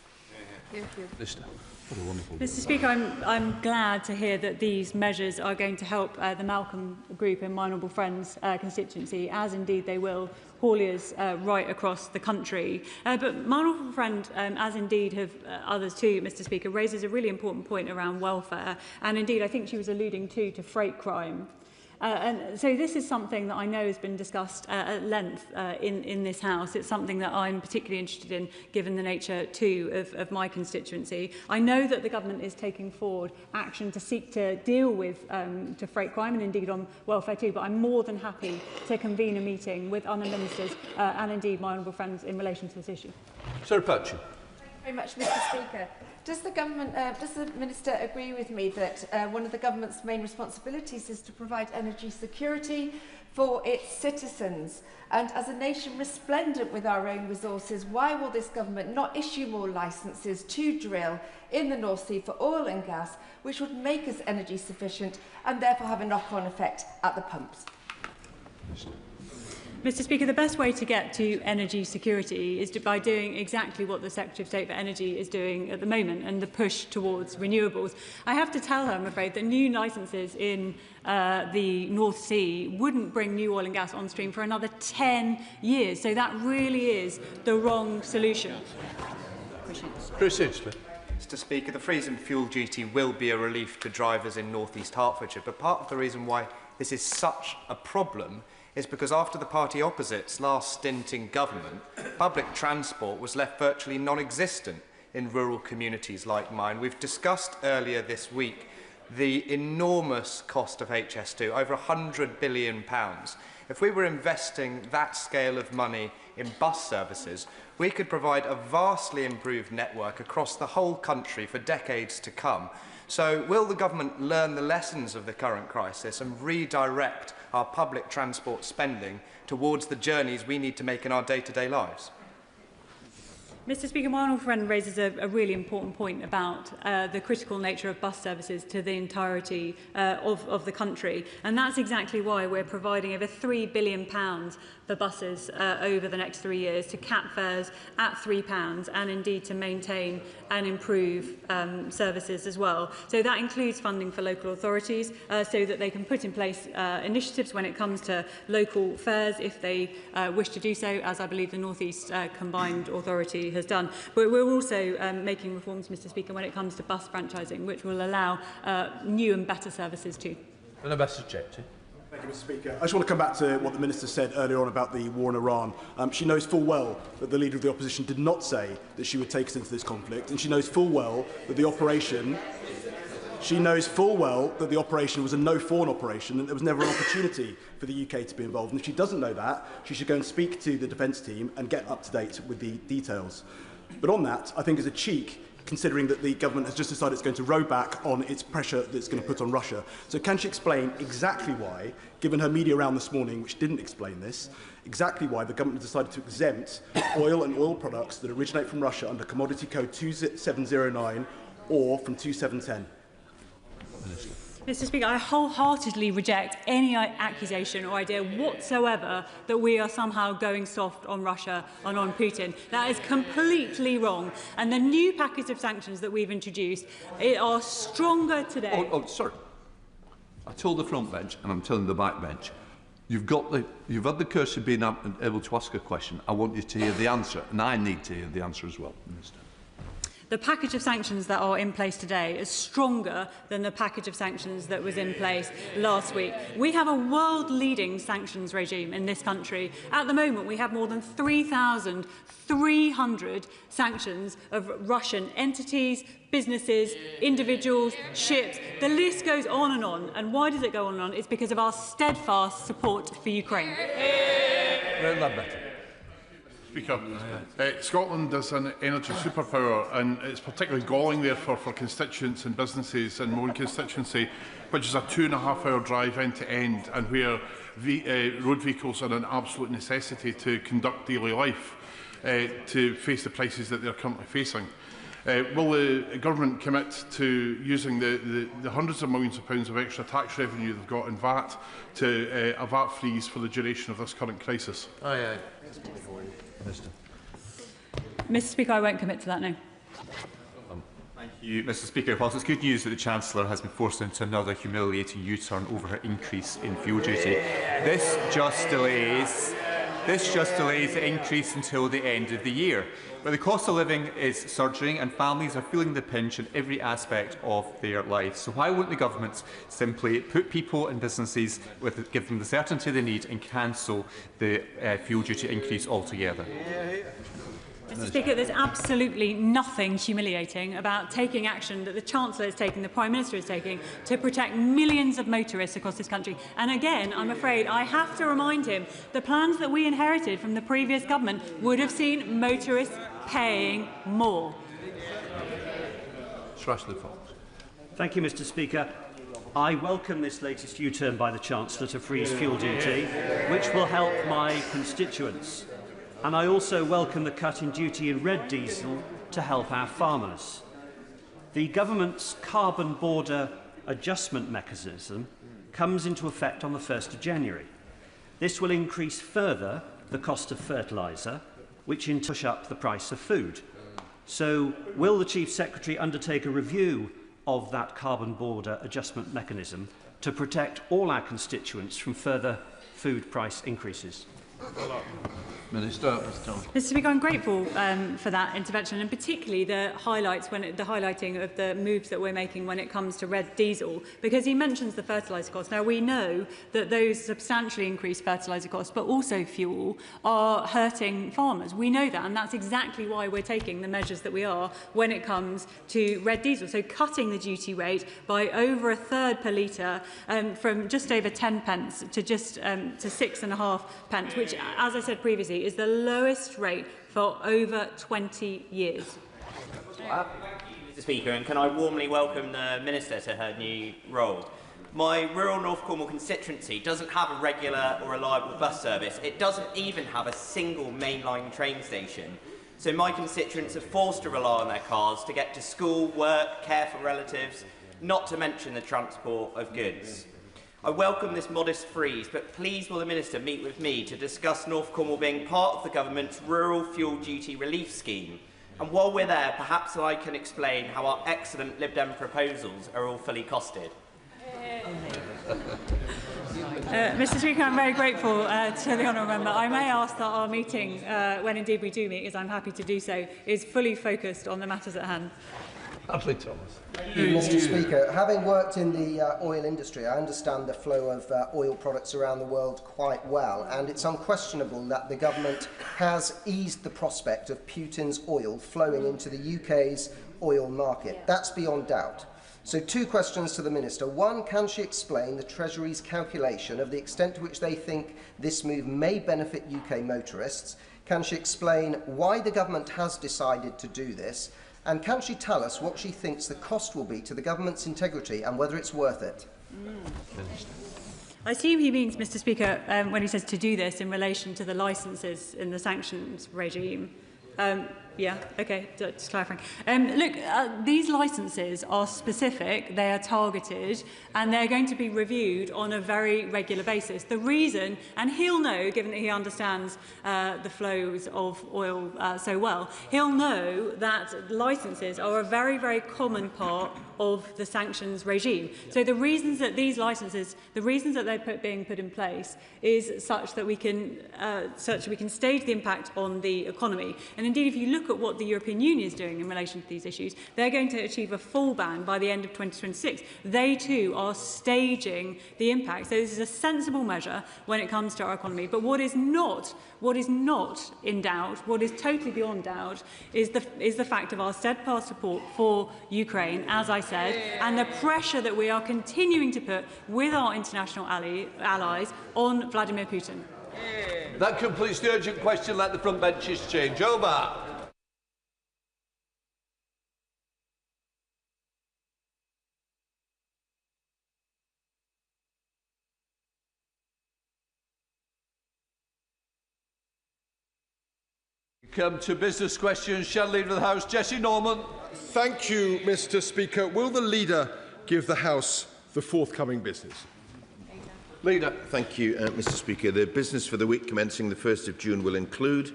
Mr Speaker, I'm glad to hear that these measures are going to help the Malcolm Group in my honourable friend's constituency, as indeed they will hauliers right across the country. But my honourable friend, as indeed have others too, Mr Speaker, raises a really important point around welfare, and indeed I think she was alluding to freight crime. And so this is something that I know has been discussed at length in this House. It's something that I'm particularly interested in, given the nature, too, of my constituency. I know that the Government is taking forward action to seek to deal with to freight crime and indeed on welfare too, but I'm more than happy to convene a meeting with other ministers and indeed my honourable friends in relation to this issue. Sir Patchin. Very much, Mr Speaker. Does the Minister agree with me that one of the Government's main responsibilities is to provide energy security for its citizens? And as a nation resplendent with our own resources, why will this Government not issue more licences to drill in the North Sea for oil and gas, which would make us energy sufficient and therefore have a knock-on effect at the pumps? Mr Speaker, the best way to get to energy security is by doing exactly what the Secretary of State for Energy is doing at the moment, and the push towards renewables. I have to tell her, I'm afraid, that new licences in the North Sea wouldn't bring new oil and gas on stream for another 10 years. So that really is the wrong solution. Chris Hinchcliffe. Mr Speaker, the freeze in fuel duty will be a relief to drivers in North East Hertfordshire, but part of the reason why this is such a problem is because after the party opposite's last stint in government, public transport was left virtually non-existent in rural communities like mine. We've discussed earlier this week the enormous cost of HS2, over £100 billion. If we were investing that scale of money in bus services, we could provide a vastly improved network across the whole country for decades to come. So will the government learn the lessons of the current crisis and redirect our public transport spending towards the journeys we need to make in our day-to-day lives? Mr Speaker, my honourable friend raises a really important point about the critical nature of bus services to the entirety of the country. And that's exactly why we're providing over £3 billion for buses over the next 3 years to cap fares at £3 and indeed to maintain and improve services as well. So that includes funding for local authorities so that they can put in place initiatives when it comes to local fares if they wish to do so, as I believe the North East Combined Authority has done. But we're also making reforms, Mr Speaker, when it comes to bus franchising, which will allow new and better services too. And a best objective. Thank you, Mr Speaker. I just want to come back to what the Minister said earlier on about the war in Iran. She knows full well that the Leader of the Opposition did not say that she would take us into this conflict, and she knows full well that the operation was a no-fawn operation and there was never an opportunity for the UK to be involved. And if she doesn't know that, she should go and speak to the defence team and get up to date with the details. But on that, I think is a cheek, considering that the government has just decided it's going to row back on its pressure that it's going to put on Russia. So can she explain exactly why, given her media round this morning, which didn't explain this, exactly why the government has decided to exempt oil and oil products that originate from Russia under Commodity Code 2709 or from 2710? Mr Speaker, I wholeheartedly reject any accusation or idea whatsoever that we are somehow going soft on Russia and on Putin. That is completely wrong. And the new package of sanctions that we've introduced are stronger today. Sorry. I told the front bench, and I'm telling the back bench, you've had the curse of being able to ask a question. I want you to hear the answer, and I need to hear the answer as well, Minister. The package of sanctions that are in place today is stronger than the package of sanctions that was in place last week. We have a world-leading sanctions regime in this country. At the moment, we have more than 3,300 sanctions of Russian entities, businesses, individuals, ships. The list goes on and on. And why does it go on and on? It's because of our steadfast support for Ukraine. Speaker, Scotland is an energy superpower, and it's particularly galling therefore for constituents and businesses in my own constituency, which is a 2.5-hour drive end to end, and where road vehicles are an absolute necessity to conduct daily life, to face the prices that they're currently facing. Will the government commit to using the hundreds of millions of pounds of extra tax revenue they've got in VAT to a VAT freeze for the duration of this current crisis? Aye. Mr Speaker, I won't commit to that, no. Thank you, Mr Speaker. Whilst it's good news that the Chancellor has been forced into another humiliating U-turn over her increase in fuel duty, this just delays the increase until the end of the year. But the cost of living is surging and families are feeling the pinch in every aspect of their lives. So why won't the government simply put people and businesses, give them the certainty they need and cancel the fuel duty increase altogether? Mr Speaker, there's absolutely nothing humiliating about taking action that the Chancellor is taking, the Prime Minister is taking, to protect millions of motorists across this country. And again, I'm afraid I have to remind him, the plans that we inherited from the previous government would have seen motorists paying more. Thank you, Mr Speaker. I welcome this latest U-turn by the Chancellor to freeze fuel duty, which will help my constituents. And I also welcome the cut in duty in red diesel to help our farmers. The government's carbon border adjustment mechanism comes into effect on the 1st of January. This will increase further the cost of fertiliser, which in turn push up the price of food. So will the Chief Secretary undertake a review of that carbon border adjustment mechanism to protect all our constituents from further food price increases? Minister. Mr. Speaker, I'm grateful for that intervention, and particularly the highlighting of the moves that we're making when it comes to red diesel, because he mentions the fertiliser costs. Now, we know that those substantially increased fertiliser costs, but also fuel, are hurting farmers. We know that, and that's exactly why we're taking the measures that we are when it comes to red diesel. So cutting the duty rate by over a third per litre, from just over 10 pence to just to 6.5 pence, which, as I said previously, is the lowest rate for over 20 years. Mr. Speaker, and can I warmly welcome the Minister to her new role. My rural North Cornwall constituency doesn't have a regular or reliable bus service. It doesn't even have a single mainline train station. So my constituents are forced to rely on their cars to get to school, work, care for relatives, not to mention the transport of goods. I welcome this modest freeze, but please will the Minister meet with me to discuss North Cornwall being part of the Government's Rural Fuel Duty Relief Scheme. And while we're there, perhaps I can explain how our excellent Lib Dem proposals are all fully costed. Mr. Speaker, I'm very grateful to the honourable member. I may ask that our meeting, when indeed we do meet, as I'm happy to do so, is fully focused on the matters at hand. Hadley Thomas. Mr. Speaker, having worked in the oil industry, I understand the flow of oil products around the world quite well, and it's unquestionable that the government has eased the prospect of Putin's oil flowing into the UK's oil market. That's beyond doubt. So 2 questions to the Minister. One, can she explain the Treasury's calculation of the extent to which they think this move may benefit UK motorists? Can she explain why the government has decided to do this? And can she tell us what she thinks the cost will be to the government's integrity and whether it's worth it? I assume he means, Mr. Speaker, when he says to do this in relation to the licences in the sanctions regime. Yeah, okay, just clarifying. Look, these licences are specific, they are targeted, and they're going to be reviewed on a very regular basis. The reason, and he'll know, given that he understands the flows of oil so well, he'll know that licences are a very, very common part of the sanctions regime. So the reasons that these licences, the reasons that they're being put in place is such that we can stage the impact on the economy. And indeed, if you look at what the European Union is doing in relation to these issues, they're going to achieve a full ban by the end of 2026. They too are staging the impact. So this is a sensible measure when it comes to our economy. But what is not in doubt, what is totally beyond doubt, is the fact of our steadfast support for Ukraine, as I said, and the pressure that we are continuing to put with our international allies on Vladimir Putin. That completes the urgent question. Let the front benches change over. Come to business questions. Shadow Leader of the House, Jesse Norman. Thank you, Mr. Speaker. Will the Leader give the House the forthcoming business? Leader. Thank you, Mr. Speaker. The business for the week commencing the 1st of June will include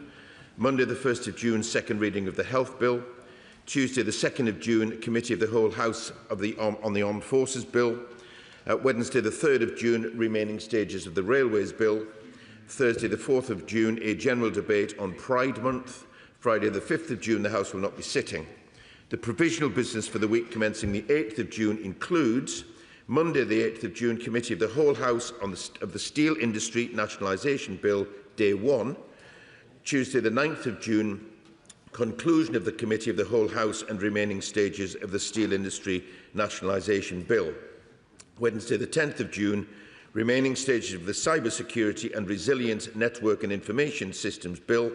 Monday the 1st of June, second reading of the Health Bill, Tuesday the 2nd of June, Committee of the Whole House on the Armed Forces Bill, Wednesday the 3rd of June, remaining stages of the Railways Bill, Thursday the 4th of June, a general debate on Pride Month. Friday the 5th of June, the House will not be sitting. The provisional business for the week commencing the 8th of June includes Monday the 8th of June, Committee of the Whole House of the Steel Industry Nationalisation Bill, Day 1. Tuesday the 9th of June, conclusion of the Committee of the Whole House and remaining stages of the Steel Industry Nationalisation Bill. Wednesday the 10th of June, remaining stages of the Cyber Security and Resilient Network and Information Systems Bill.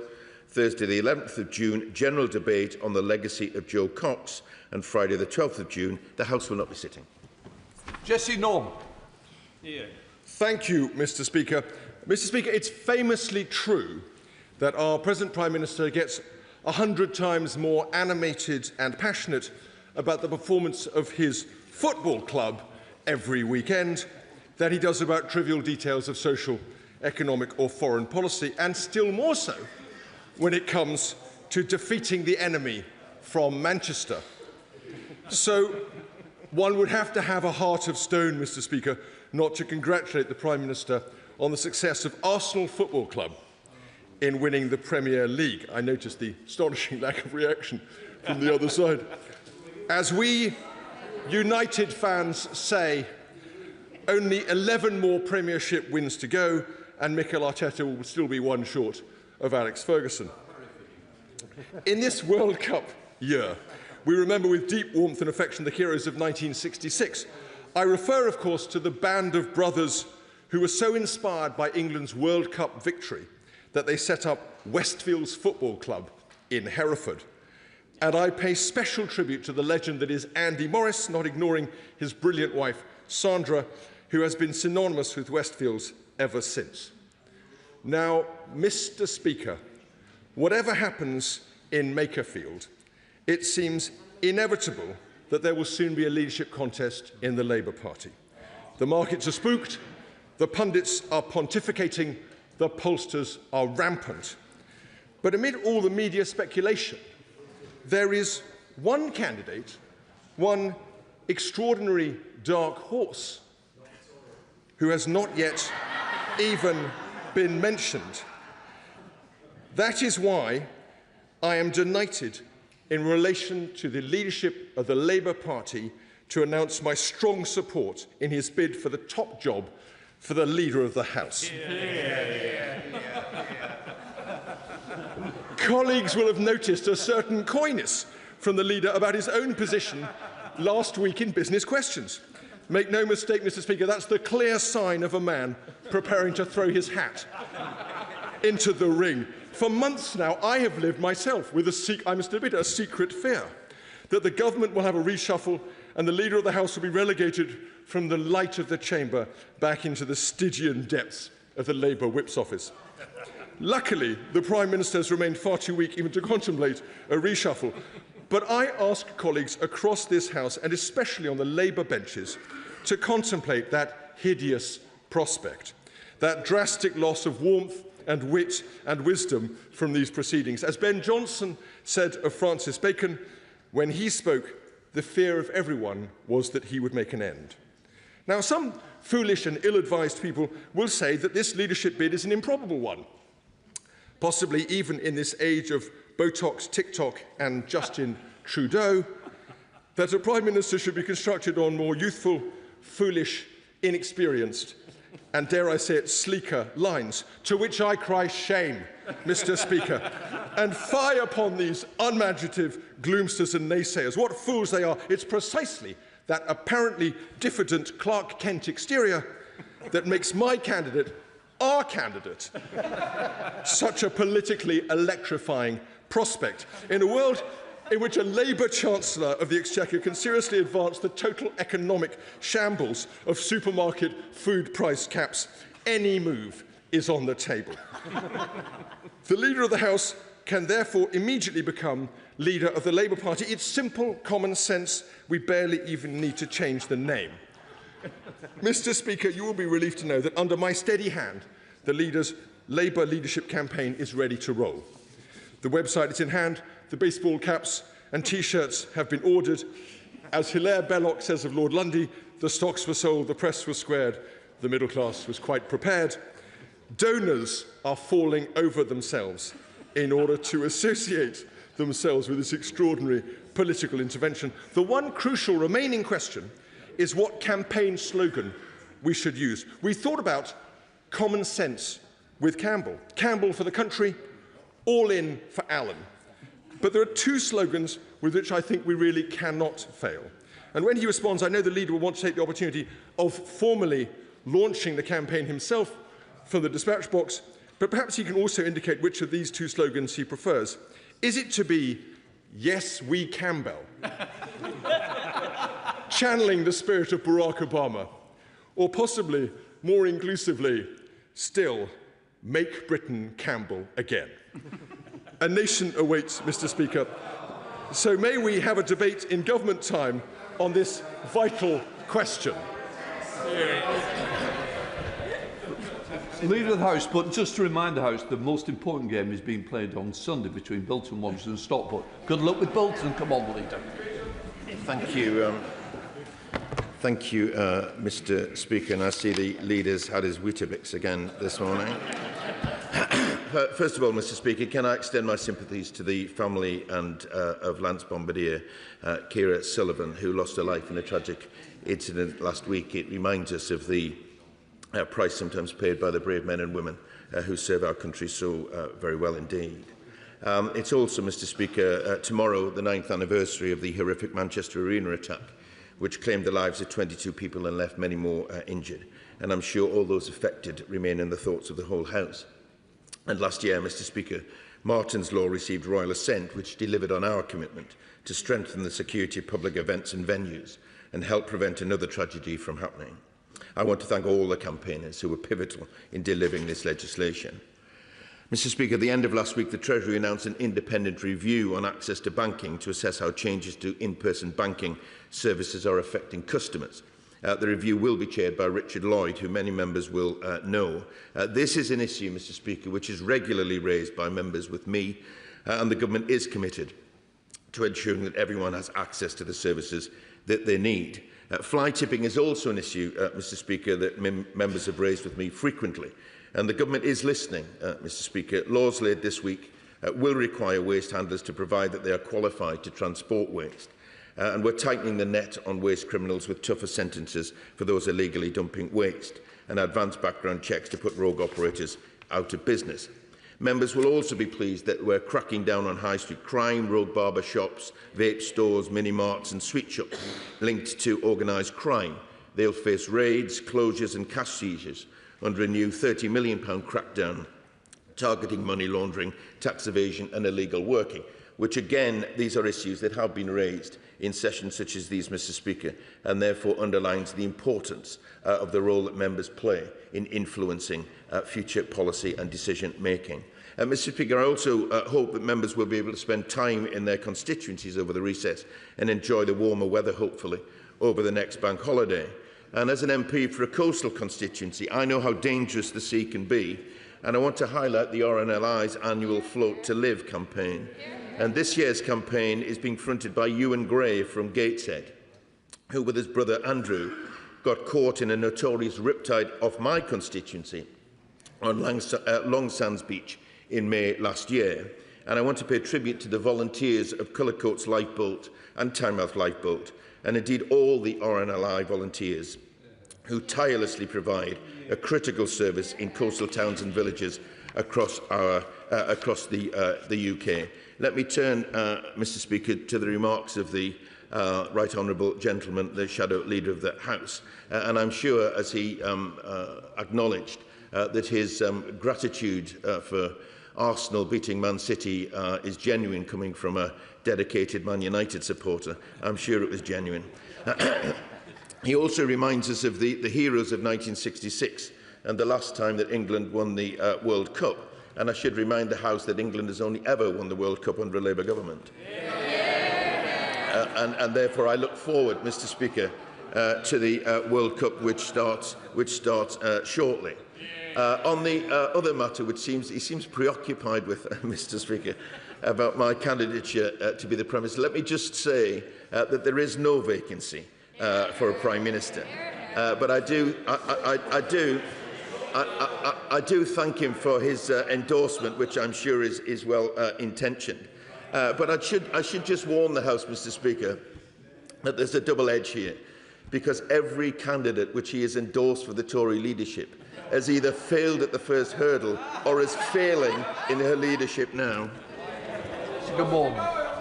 Thursday the 11th of June, general debate on the legacy of Joe Cox. And Friday the 12th of June, the House will not be sitting. Jesse Norman. Thank you, Mr. Speaker. Mr. Speaker, it's famously true that our present Prime Minister gets 100 times more animated and passionate about the performance of his football club every weekend than he does about trivial details of social, economic or foreign policy, and still more so when it comes to defeating the enemy from Manchester. So one would have to have a heart of stone, Mr. Speaker, not to congratulate the Prime Minister on the success of Arsenal Football Club in winning the Premier League. I noticed the astonishing lack of reaction from the other side. As we United fans say, only 11 more Premiership wins to go, and Mikel Arteta will still be one short of Alex Ferguson. In this World Cup year, we remember with deep warmth and affection the heroes of 1966. I refer, of course, to the band of brothers who were so inspired by England's World Cup victory that they set up Westfields Football Club in Hereford. And I pay special tribute to the legend that is Andy Morris, not ignoring his brilliant wife, Sandra, who has been synonymous with Westfields ever since. Now, Mr. Speaker, whatever happens in Makerfield, it seems inevitable that there will soon be a leadership contest in the Labour Party. The markets are spooked, the pundits are pontificating, the pollsters are rampant. But amid all the media speculation, there is one candidate, one extraordinary dark horse, who has not yet even been mentioned. That is why I am delighted in relation to the leadership of the Labour Party to announce my strong support in his bid for the top job for the Leader of the House. Colleagues will have noticed a certain coyness from the leader about his own position last week in Business Questions. Make no mistake, Mr. Speaker, that's the clear sign of a man preparing to throw his hat into the ring. For months now, I have lived myself with I must admit, a secret fear that the government will have a reshuffle and the Leader of the House will be relegated from the light of the chamber back into the Stygian depths of the Labour Whip's office. Luckily, the Prime Minister has remained far too weak even to contemplate a reshuffle. But I ask colleagues across this House, and especially on the Labour benches, to contemplate that hideous prospect, that drastic loss of warmth and wit and wisdom from these proceedings. As Ben Jonson said of Francis Bacon, when he spoke, the fear of everyone was that he would make an end. Now, some foolish and ill-advised people will say that this leadership bid is an improbable one, possibly even in this age of Botox, TikTok and Justin Trudeau, that a Prime Minister should be constructed on more youthful, foolish, inexperienced, and dare I say it, sleeker lines, to which I cry shame, Mr. Speaker, and fie upon these unimaginative gloomsters and naysayers. What fools they are. It's precisely that apparently diffident Clark Kent exterior that makes my candidate, our candidate, such a politically electrifying prospect in a world in which a Labour Chancellor of the Exchequer can seriously advance the total economic shambles of supermarket food price caps. Any move is on the table. The Leader of the House can therefore immediately become Leader of the Labour Party. It's simple common sense. We barely even need to change the name. Mr. Speaker, you will be relieved to know that under my steady hand, the leader's Labour leadership campaign is ready to roll. The website is in hand, the baseball caps and T-shirts have been ordered. As Hilaire Belloc says of Lord Lundy, the stocks were sold, the press was squared, the middle class was quite prepared. Donors are falling over themselves in order to associate themselves with this extraordinary political intervention. The one crucial remaining question is what campaign slogan we should use. We thought about common sense with Campbell. Campbell for the country, all in for Allen. But there are two slogans with which I think we really cannot fail. And when he responds, I know the leader will want to take the opportunity of formally launching the campaign himself from the dispatch box, but perhaps he can also indicate which of these two slogans he prefers. Is it to be, yes, we Campbell, channeling the spirit of Barack Obama, or possibly, more inclusively, still, make Britain Campbell again? A nation awaits, Mr. Speaker. So may we have a debate in government time on this vital question. Leader of the House, but just to remind the House, the most important game is being played on Sunday between Bolton Wanderers and Stockport. Good luck with Bolton. Come on, Leader. Thank you. Thank you, Mr. Speaker. And I see the leader's had his Weetabix again this morning. First of all, Mr Speaker, can I extend my sympathies to the family and of Lance Bombardier, Ciara Sullivan, who lost her life in a tragic incident last week. It reminds us of the price sometimes paid by the brave men and women who serve our country so very well indeed. It's also, Mr Speaker, tomorrow the 9th anniversary of the horrific Manchester Arena attack, which claimed the lives of 22 people and left many more injured. And I'm sure all those affected remain in the thoughts of the whole House. And last year, Mr Speaker, Martin's Law received royal assent, which delivered on our commitment to strengthen the security of public events and venues and help prevent another tragedy from happening. I want to thank all the campaigners who were pivotal in delivering this legislation. Mr Speaker, at the end of last week, the Treasury announced an independent review on access to banking to assess how changes to in-person banking services are affecting customers. The review will be chaired by Richard Lloyd, who many members will know. This is an issue, Mr Speaker, which is regularly raised by members with me, and the Government is committed to ensuring that everyone has access to the services that they need. Fly tipping is also an issue, Mr Speaker, that members have raised with me frequently, and the Government is listening, Mr Speaker. Laws laid this week will require waste handlers to provide that they are qualified to transport waste. And we're tightening the net on waste criminals with tougher sentences for those illegally dumping waste and advanced background checks to put rogue operators out of business. Members will also be pleased that we're cracking down on high street crime, rogue barber shops, vape stores, mini-marts and sweet shops linked to organised crime. They'll face raids, closures and cash seizures under a new £30 million crackdown targeting money laundering, tax evasion and illegal working, which again, these are issues that have been raised in sessions such as these, Mr Speaker, and therefore underlines the importance of the role that members play in influencing future policy and decision-making. Mr Speaker, I also hope that members will be able to spend time in their constituencies over the recess and enjoy the warmer weather, hopefully, over the next bank holiday. And as an MP for a coastal constituency, I know how dangerous the sea can be, and I want to highlight the RNLI's annual Float to Live campaign. And this year's campaign is being fronted by Ewan Gray from Gateshead, who, with his brother Andrew, got caught in a notorious riptide off my constituency on Long Sands Beach in May last year. And I want to pay tribute to the volunteers of Cullercoats Lifeboat and Tynemouth Lifeboat, and indeed all the RNLI volunteers who tirelessly provide a critical service in coastal towns and villages across the UK. Let me turn, Mr Speaker, to the remarks of the Right Honourable Gentleman, the Shadow Leader of the House. And I'm sure, as he acknowledged, that his gratitude for Arsenal beating Man City is genuine, coming from a dedicated Man United supporter. I'm sure it was genuine. He also reminds us of the heroes of 1966 and the last time that England won the World Cup. And I should remind the House that England has only ever won the World Cup under a Labour government. And therefore I look forward, Mr Speaker, to the World Cup which starts shortly. On the other matter, he seems preoccupied with, Mr Speaker, about my candidature to be the Prime Minister. Let me just say that there is no vacancy for a Prime Minister. But I do thank him for his endorsement, which I'm sure is well intentioned. But I should just warn the House, Mr Speaker, that there's a double edge here, because every candidate which he has endorsed for the Tory leadership has either failed at the first hurdle or is failing in her leadership now. Good morning.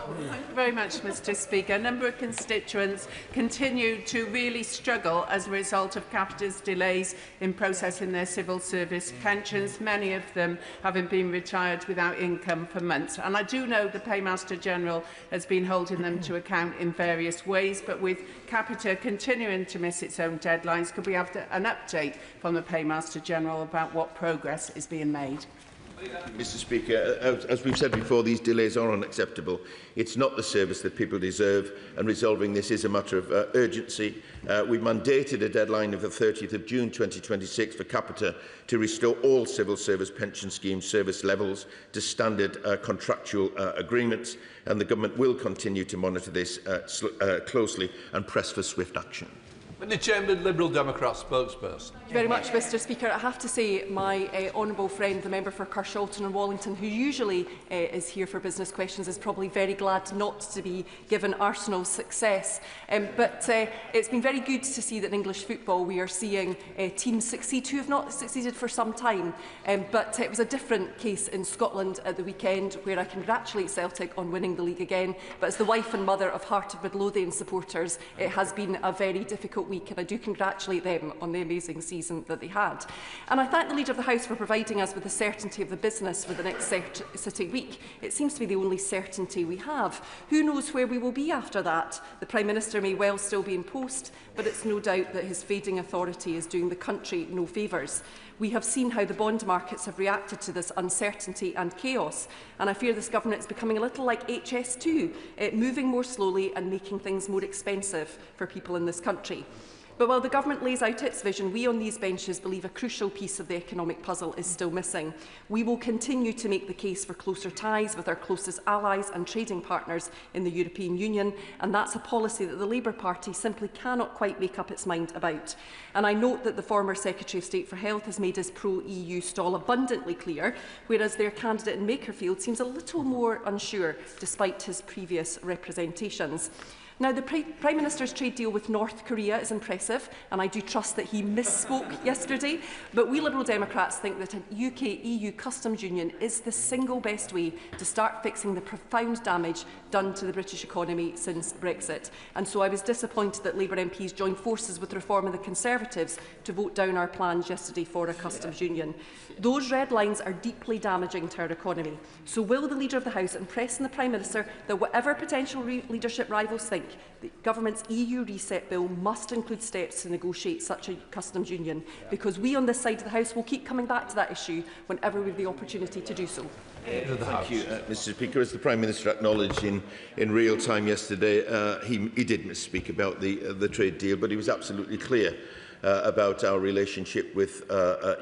Thank you very much, Mr Speaker. A number of constituents continue to really struggle as a result of Capita's delays in processing their civil service pensions, many of them having been retired without income for months. And I do know the Paymaster General has been holding them to account in various ways, but with Capita continuing to miss its own deadlines, could we have an update from the Paymaster General about what progress is being made? Mr Speaker, as we've said before, these delays are unacceptable. It's not the service that people deserve, and resolving this is a matter of urgency. We've mandated a deadline of the 30th of June 2026 for Capita to restore all civil service pension scheme service levels to standard contractual agreements, and the Government will continue to monitor this closely and press for swift action. The Chamberlain Liberal Democrat spokesperson. Thank you very much, Mr Speaker. I have to say my honourable friend, the member for Carshalton and Wallington, who usually is here for business questions, is probably very glad not to be given Arsenal's success. But it's been very good to see that in English football we are seeing teams succeed who have not succeeded for some time. But it was a different case in Scotland at the weekend, where I congratulate Celtic on winning the league again. But as the wife and mother of Heart of Midlothian supporters, it has been a very difficult week, and I do congratulate them on the amazing season that they had. And I thank the Leader of the House for providing us with the certainty of the business for the next sitting week. It seems to be the only certainty we have. Who knows where we will be after that? The Prime Minister may well still be in post, but it's no doubt that his fading authority is doing the country no favours. We have seen how the bond markets have reacted to this uncertainty and chaos, and I fear this government is becoming a little like HS2, moving more slowly and making things more expensive for people in this country. But while the government lays out its vision, we on these benches believe a crucial piece of the economic puzzle is still missing. We will continue to make the case for closer ties with our closest allies and trading partners in the European Union, and that's a policy that the Labour Party simply cannot quite make up its mind about. And I note that the former Secretary of State for Health has made his pro-EU stall abundantly clear, whereas their candidate in Makerfield seems a little more unsure, despite his previous representations. Now, the Prime Minister's trade deal with North Korea is impressive, and I do trust that he misspoke yesterday, but we Liberal Democrats think that an UK-EU customs union is the single best way to start fixing the profound damage done to the British economy since Brexit. And so I was disappointed that Labour MPs joined forces with Reform and the Conservatives to vote down our plans yesterday for a customs union. Those red lines are deeply damaging to our economy. So will the Leader of the House impress on the Prime Minister that whatever potential leadership rivals think, the government's EU reset bill must include steps to negotiate such a customs union, because we on this side of the House will keep coming back to that issue whenever we have the opportunity to do so. Thank you, Mr Speaker. As the Prime Minister acknowledged in real time yesterday, he did misspeak about the trade deal, but he was absolutely clear about our relationship with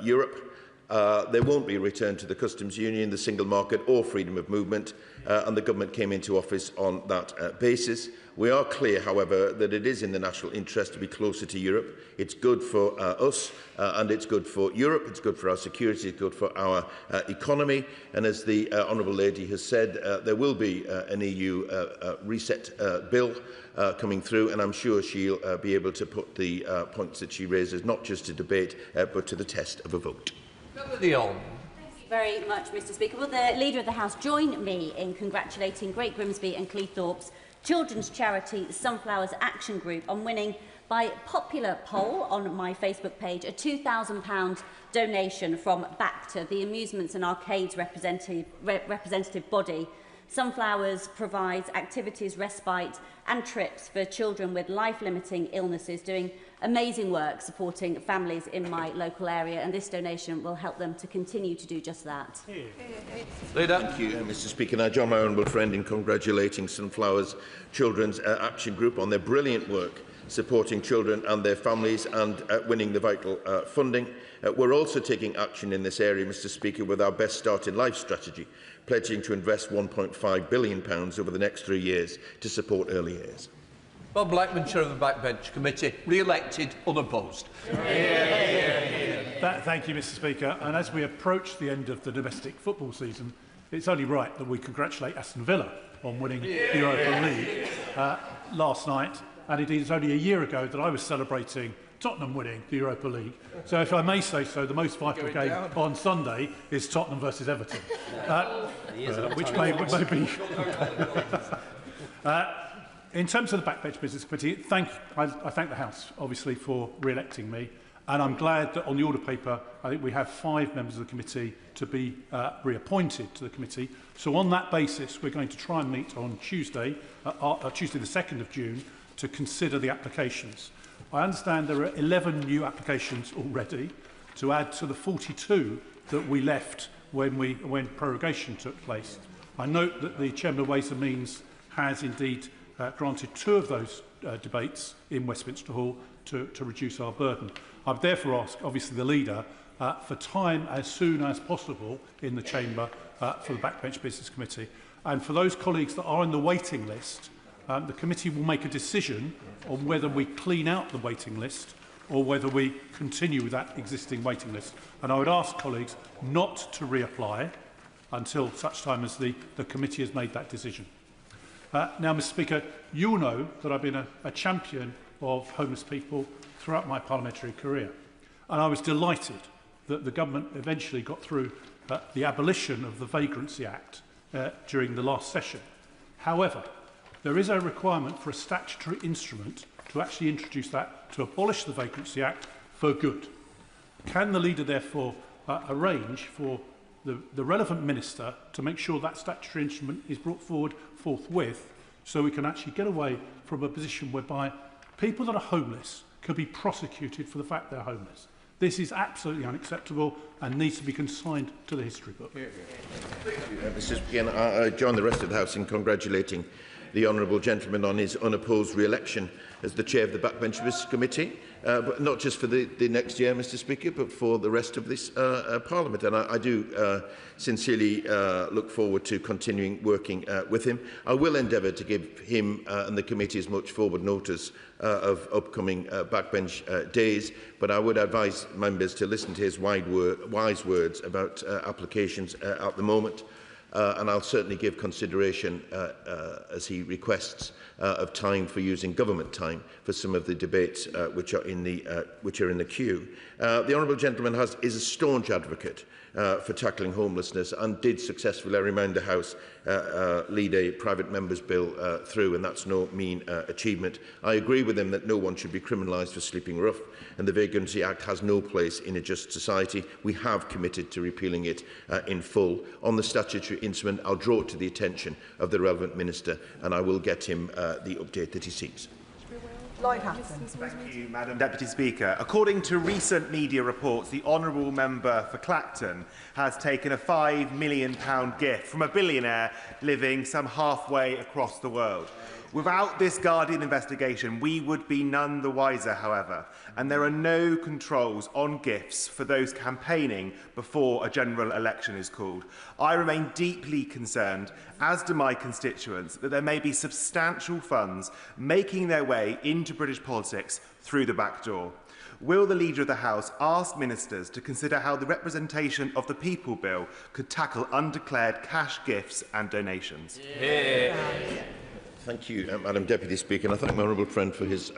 Europe. There won't be a return to the customs union, the single market or freedom of movement, and the government came into office on that basis. We are clear, however, that it is in the national interest to be closer to Europe. It's good for us and it's good for Europe, it's good for our security, it's good for our economy. And as the Honourable Lady has said, there will be an EU reset bill coming through, and I'm sure she'll be able to put the points that she raises not just to debate but to the test of a vote. Thank you very much, Mr Speaker. Will the Leader of the House join me in congratulating Great Grimsby and Cleethorpes children's charity Sunflowers Action Group on winning, by popular poll on my Facebook page, a £2,000 donation from BACTA, the Amusements and Arcades representative body. Sunflowers provides activities, respite and trips for children with life-limiting illnesses, doing amazing work supporting families in my local area, and this donation will help them to continue to do just that. Leader. Thank you, Mr Speaker. I join my honourable friend in congratulating Sunflowers Children's Action Group on their brilliant work supporting children and their families and winning the vital funding. We're also taking action in this area, Mr Speaker, with our Best Start in Life strategy, pledging to invest £1.5 billion over the next 3 years to support early years. Bob Blackman, Chair of the Backbench Committee, re-elected unopposed. Thank you, Mr Speaker. And as we approach the end of the domestic football season, it's only right that we congratulate Aston Villa on winning the Europa League last night. And indeed, it's only a year ago that I was celebrating Tottenham winning the Europa League. So if I may say so, the most vital game on Sunday is Tottenham versus Everton, which may be... in terms of the Backbench Business Committee, I thank the House, obviously, for re-electing me. And I'm glad that on the order paper, I think we have 5 members of the committee to be reappointed to the committee. So on that basis, we're going to try and meet on Tuesday, Tuesday the 2nd of June, to consider the applications. I understand there are 11 new applications already to add to the 42 that we left when prorogation took place. I note that the Chairman of Ways and Means has indeed granted 2 of those debates in Westminster Hall to reduce our burden. I would therefore ask, obviously, the Leader for time as soon as possible in the Chamber for the Backbench Business Committee. And for those colleagues that are on the waiting list, the committee will make a decision on whether we clean out the waiting list or whether we continue with that existing waiting list. And I would ask colleagues not to reapply until such time as the committee has made that decision. Now, Mr Speaker, you'll know that I've been a champion of homeless people throughout my parliamentary career. And I was delighted that the government eventually got through the abolition of the Vagrancy Act during the last session. However, there is a requirement for a statutory instrument to actually introduce that, to abolish the Vagrancy Act for good. Can the leader therefore arrange for the relevant minister to make sure that statutory instrument is brought forward forthwith, so we can actually get away from a position whereby people that are homeless can be prosecuted for the fact they're homeless? This is absolutely unacceptable and needs to be consigned to the history book. Mr. Speaker, I join the rest of the House in congratulating the honourable gentleman on his unopposed re-election as the chair of the Backbenchers Committee, but not just for the next year, Mr. Speaker, but for the rest of this Parliament. And I do sincerely look forward to continuing working with him. I will endeavour to give him and the committee as much forward notice of upcoming backbench days, but I would advise members to listen to his wise words about applications at the moment. And I'll certainly give consideration, as he requests, of time for using government time for some of the debates which are in the queue. The honourable gentleman is a staunch advocate for tackling homelessness and did successfully, I remind the House, lead a private member's bill through, and that's no mean achievement. I agree with him that no one should be criminalised for sleeping rough, and the Vagrancy Act has no place in a just society. We have committed to repealing it in full. On the statutory instrument, I'll draw it to the attention of the relevant minister, and I will get him the update that he seeks. Thank you, Madam Deputy Speaker. According to recent media reports, the honourable member for Clacton has taken a £5 million gift from a billionaire living some halfway across the world. Without this Guardian investigation, we would be none the wiser, however, and there are no controls on gifts for those campaigning before a general election is called. I remain deeply concerned, as do my constituents, that there may be substantial funds making their way into British politics through the back door. Will the Leader of the House ask ministers to consider how the Representation of the People Bill could tackle undeclared cash gifts and donations? Thank you, Madam Deputy Speaker, and I thank my honourable friend for his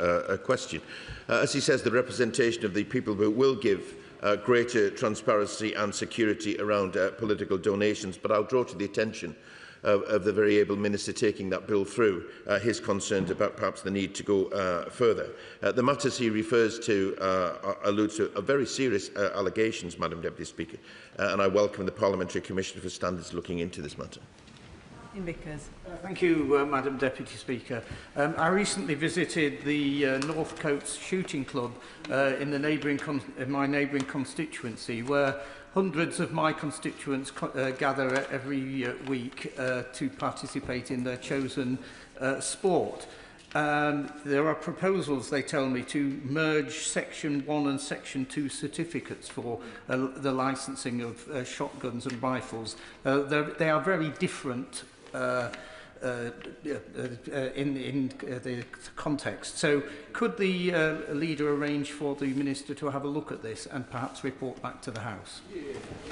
question. As he says, the Representation of the People Bill will give greater transparency and security around political donations, but I'll draw to the attention of the very able minister taking that bill through his concerns about perhaps the need to go further. The matters he refers to allude to very serious allegations, Madam Deputy Speaker, and I welcome the Parliamentary Commissioner for Standards looking into this matter. Thank you, Madam Deputy Speaker. I recently visited the North Coats Shooting Club in my neighbouring constituency, where hundreds of my constituents gather every week to participate in their chosen sport. There are proposals, they tell me, to merge Section 1 and Section 2 certificates for the licensing of shotguns and rifles. They are very different in the context. So could the leader arrange for the minister to have a look at this and perhaps report back to the House?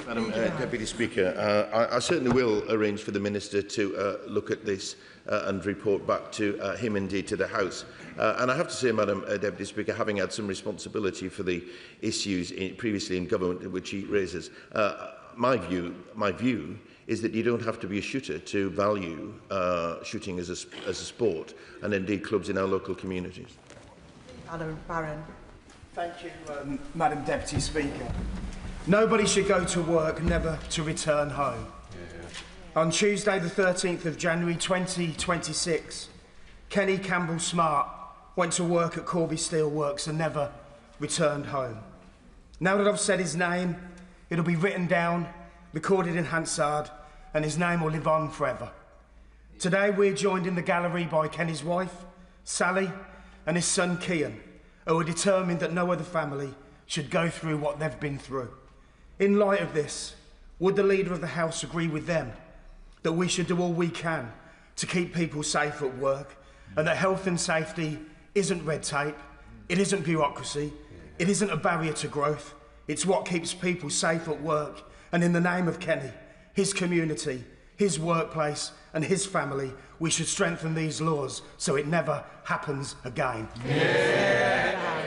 Madam Deputy Speaker, I certainly will arrange for the minister to look at this and report back to him, indeed to the House. And I have to say, Madam Deputy Speaker, having had some responsibility for the issues previously in government which he raises, my view is that you don't have to be a shooter to value shooting as a sport, and indeed clubs in our local communities. Alan Barron. Thank you, Madam Deputy Speaker. Nobody should go to work never to return home. On Tuesday the 13th of January 2026, Kenny Campbell Smart went to work at Corby Steelworks and never returned home. Now that I've said his name, it'll be written down, recorded in Hansard, and his name will live on forever. Today we're joined in the gallery by Kenny's wife, Sally, and his son, Kian, who are determined that no other family should go through what they've been through. In light of this, would the Leader of the House agree with them that we should do all we can to keep people safe at work and that health and safety isn't red tape, it isn't bureaucracy, it isn't a barrier to growth, it's what keeps people safe at work. And in the name of Kenny, his community, his workplace and his family, we should strengthen these laws so it never happens again.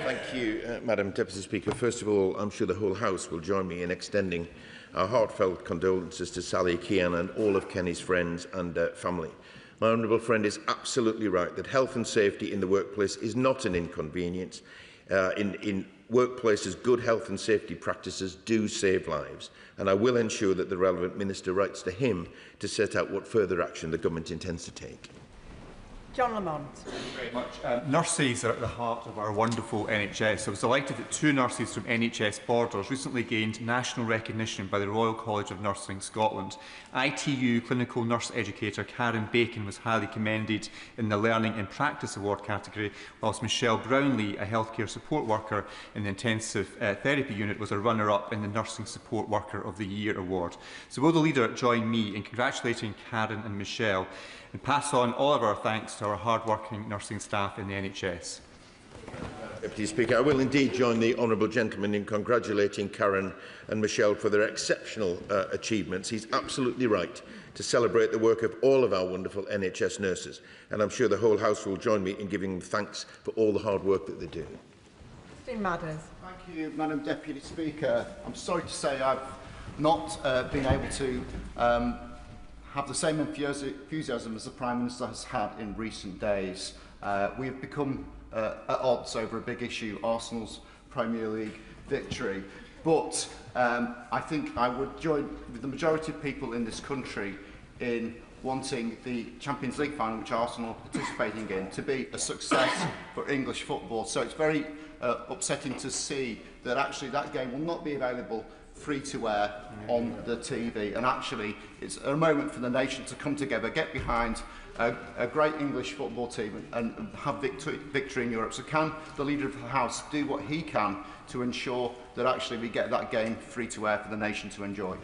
Thank you, Madam Deputy Speaker. First of all, I'm sure the whole House will join me in extending our heartfelt condolences to Sally Kean and all of Kenny's friends and family. My honourable friend is absolutely right that health and safety in the workplace is not an inconvenience. In workplaces, good health and safety practices do save lives, and I will ensure that the relevant minister writes to him to set out what further action the government intends to take. John Lamont. Thank you very much. Nurses are at the heart of our wonderful NHS. I was delighted that 2 nurses from NHS Borders recently gained national recognition by the Royal College of Nursing Scotland. ITU clinical nurse educator Karen Bacon was highly commended in the Learning in Practice Award category, whilst Michelle Brownlee, a healthcare support worker in the intensive therapy unit, was a runner-up in the Nursing Support Worker of the Year award. So will the leader join me in congratulating Karen and Michelle and pass on all of our thanks to our hard-working nursing staff in the NHS? Deputy Speaker, I will indeed join the honourable gentleman in congratulating Karen and Michelle for their exceptional achievements. He's absolutely right to celebrate the work of all of our wonderful NHS nurses, and I'm sure the whole House will join me in giving them thanks for all the hard work that they do. Matters. Thank you, Madam Deputy Speaker. I'm sorry to say I've not been able to have the same enthusiasm as the Prime Minister has had in recent days. We have become at odds over a big issue, Arsenal's Premier League victory. But I think I would join with the majority of people in this country in wanting the Champions League final, which Arsenal are participating in, to be a success for English football. So it's very upsetting to see that actually that game will not be available free-to-air on the TV, and actually it's a moment for the nation to come together, get behind a great English football team and have victory in Europe. So can the Leader of the House do what he can to ensure that actually we get that game free-to-air for the nation to enjoy?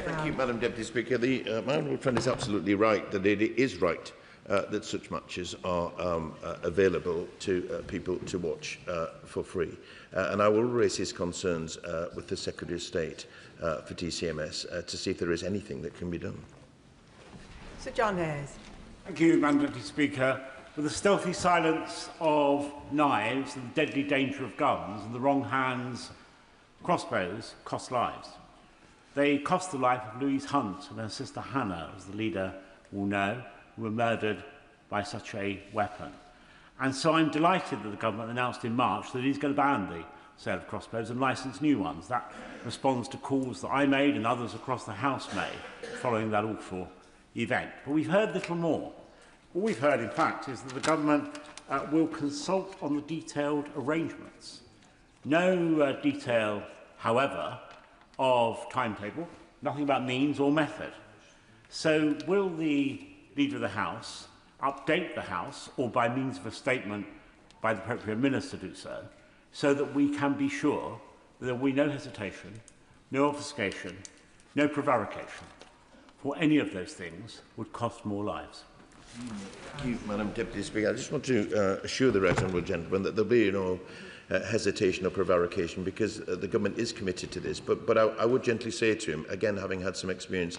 Thank you, Madam Deputy Speaker. My honourable friend is absolutely right that it is right that such matches are available to people to watch for free. And I will raise his concerns with the Secretary of State for TCMS to see if there is anything that can be done. Sir John Hayes. Thank you, Madam Deputy Speaker. With the stealthy silence of knives and the deadly danger of guns in the wrong hands, crossbows cost lives. They cost the life of Louise Hunt and her sister Hannah, as the leader will know, who were murdered by such a weapon. And so I'm delighted that the government announced in March that it is going to ban the sale of crossbows and licence new ones. That responds to calls that I made and others across the House made following that awful event. But we've heard little more. All we've heard, in fact, is that the government will consult on the detailed arrangements. No detail, however, of timetable, nothing about means or method. So will the Leader of the House update the House, or by means of a statement by the appropriate minister do so that we can be sure that there will be no hesitation, no obfuscation, no prevarication, for any of those things would cost more lives? Thank you, Madam Deputy Speaker. I just want to assure the right honourable gentleman that there will be no hesitation or prevarication, because the government is committed to this. But I would gently say to him, again, having had some experience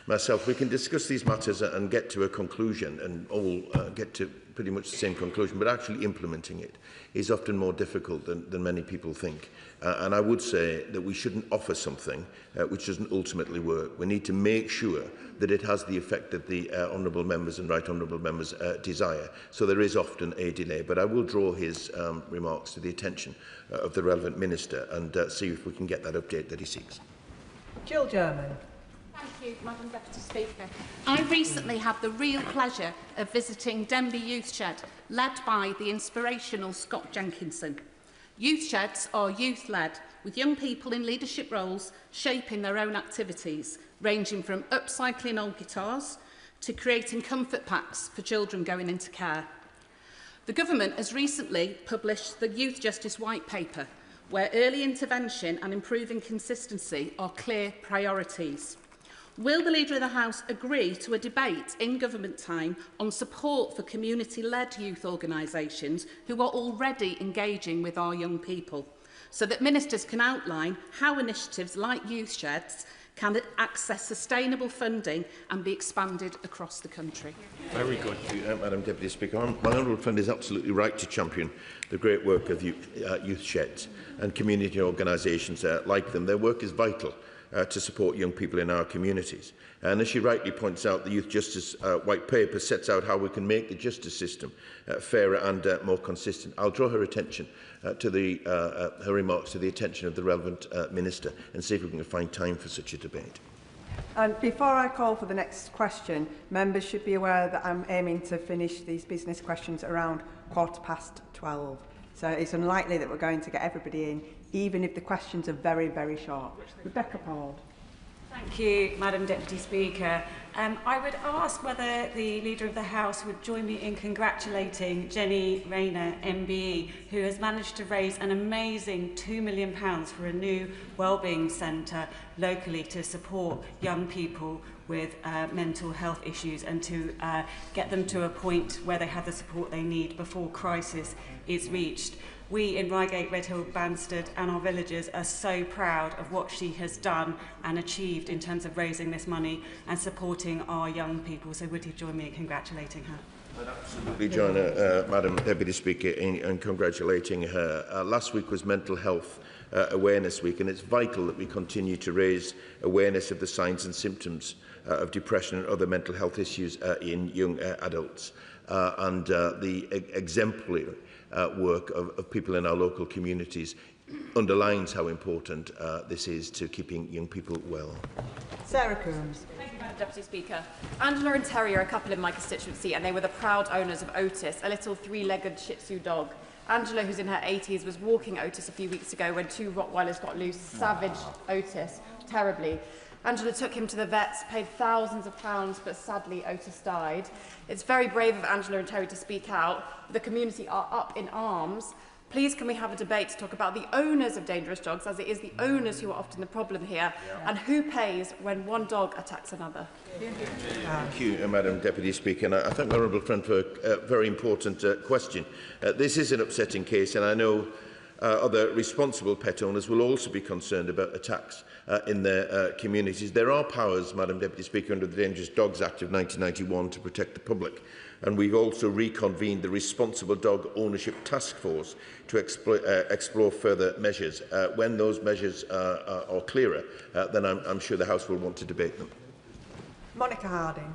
myself, we can discuss these matters and get to a conclusion and all get to pretty much the same conclusion, but actually implementing it is often more difficult than many people think. And I would say that we shouldn't offer something which doesn't ultimately work. We need to make sure that it has the effect that the honourable members and right honourable members desire. So there is often a delay, but I will draw his remarks to the attention of the relevant minister and see if we can get that update that he seeks. Jill German. Thank you, Madam Deputy Speaker. I recently had the real pleasure of visiting Denby Youth Shed, led by the inspirational Scott Jenkinson. Youth sheds are youth-led, with young people in leadership roles shaping their own activities, ranging from upcycling old guitars to creating comfort packs for children going into care. The government has recently published the Youth Justice White Paper, where early intervention and improving consistency are clear priorities. Will the Leader of the House agree to a debate in government time on support for community-led youth organisations who are already engaging with our young people, so that ministers can outline how initiatives like youth sheds can access sustainable funding and be expanded across the country? Very good. Madam Deputy Speaker. My honourable friend is absolutely right to champion the great work of youth sheds and community organisations like them. Their work is vital to support young people in our communities. And as she rightly points out, the Youth Justice White Paper sets out how we can make the justice system fairer and more consistent. I'll draw her attention her remarks to the attention of the relevant Minister and see if we can find time for such a debate. And before I call for the next question, members should be aware that I'm aiming to finish these business questions around 12:15. So it's unlikely that we're going to get everybody in, even if the questions are very, very short. Rebecca Paul. Thank you, Madam Deputy Speaker. I would ask whether the Leader of the House would join me in congratulating Jenny Rayner, MBE, who has managed to raise an amazing £2 million for a new wellbeing centre locally to support young people with mental health issues and to get them to a point where they have the support they need before crisis is reached. We in Reigate, Redhill, Banstead and our villagers are so proud of what she has done and achieved in terms of raising this money and supporting our young people. So would you join me in congratulating her? I'd absolutely join Madam Deputy Speaker in congratulating her. Last week was Mental Health Awareness Week, and it's vital that we continue to raise awareness of the signs and symptoms of depression and other mental health issues in young adults and the exemplary work of people in our local communities underlines how important this is to keeping young people well. Sarah Coombs. Thank you, Madam Deputy Speaker. Angela and Terry are a couple in my constituency and they were the proud owners of Otis, a little three-legged Shih Tzu dog. Angela, who's in her 80s, was walking Otis a few weeks ago when two Rottweilers got loose, savaged Otis terribly. Angela took him to the vets, paid thousands of pounds, but sadly Otis died. It's very brave of Angela and Terry to speak out. The community are up in arms. Please can we have a debate to talk about the owners of dangerous dogs, as it is the owners who are often the problem here, and who pays when one dog attacks another? Thank you, Madam Deputy Speaker. And I thank my honourable friend for a very important question. This is an upsetting case, and I know other responsible pet owners will also be concerned about attacks in their communities. There are powers, Madam Deputy Speaker, under the Dangerous Dogs Act of 1991 to protect the public, and we've also reconvened the Responsible Dog Ownership Task Force to explore further measures. When those measures are clearer, then I'm sure the House will want to debate them. Monica Harding.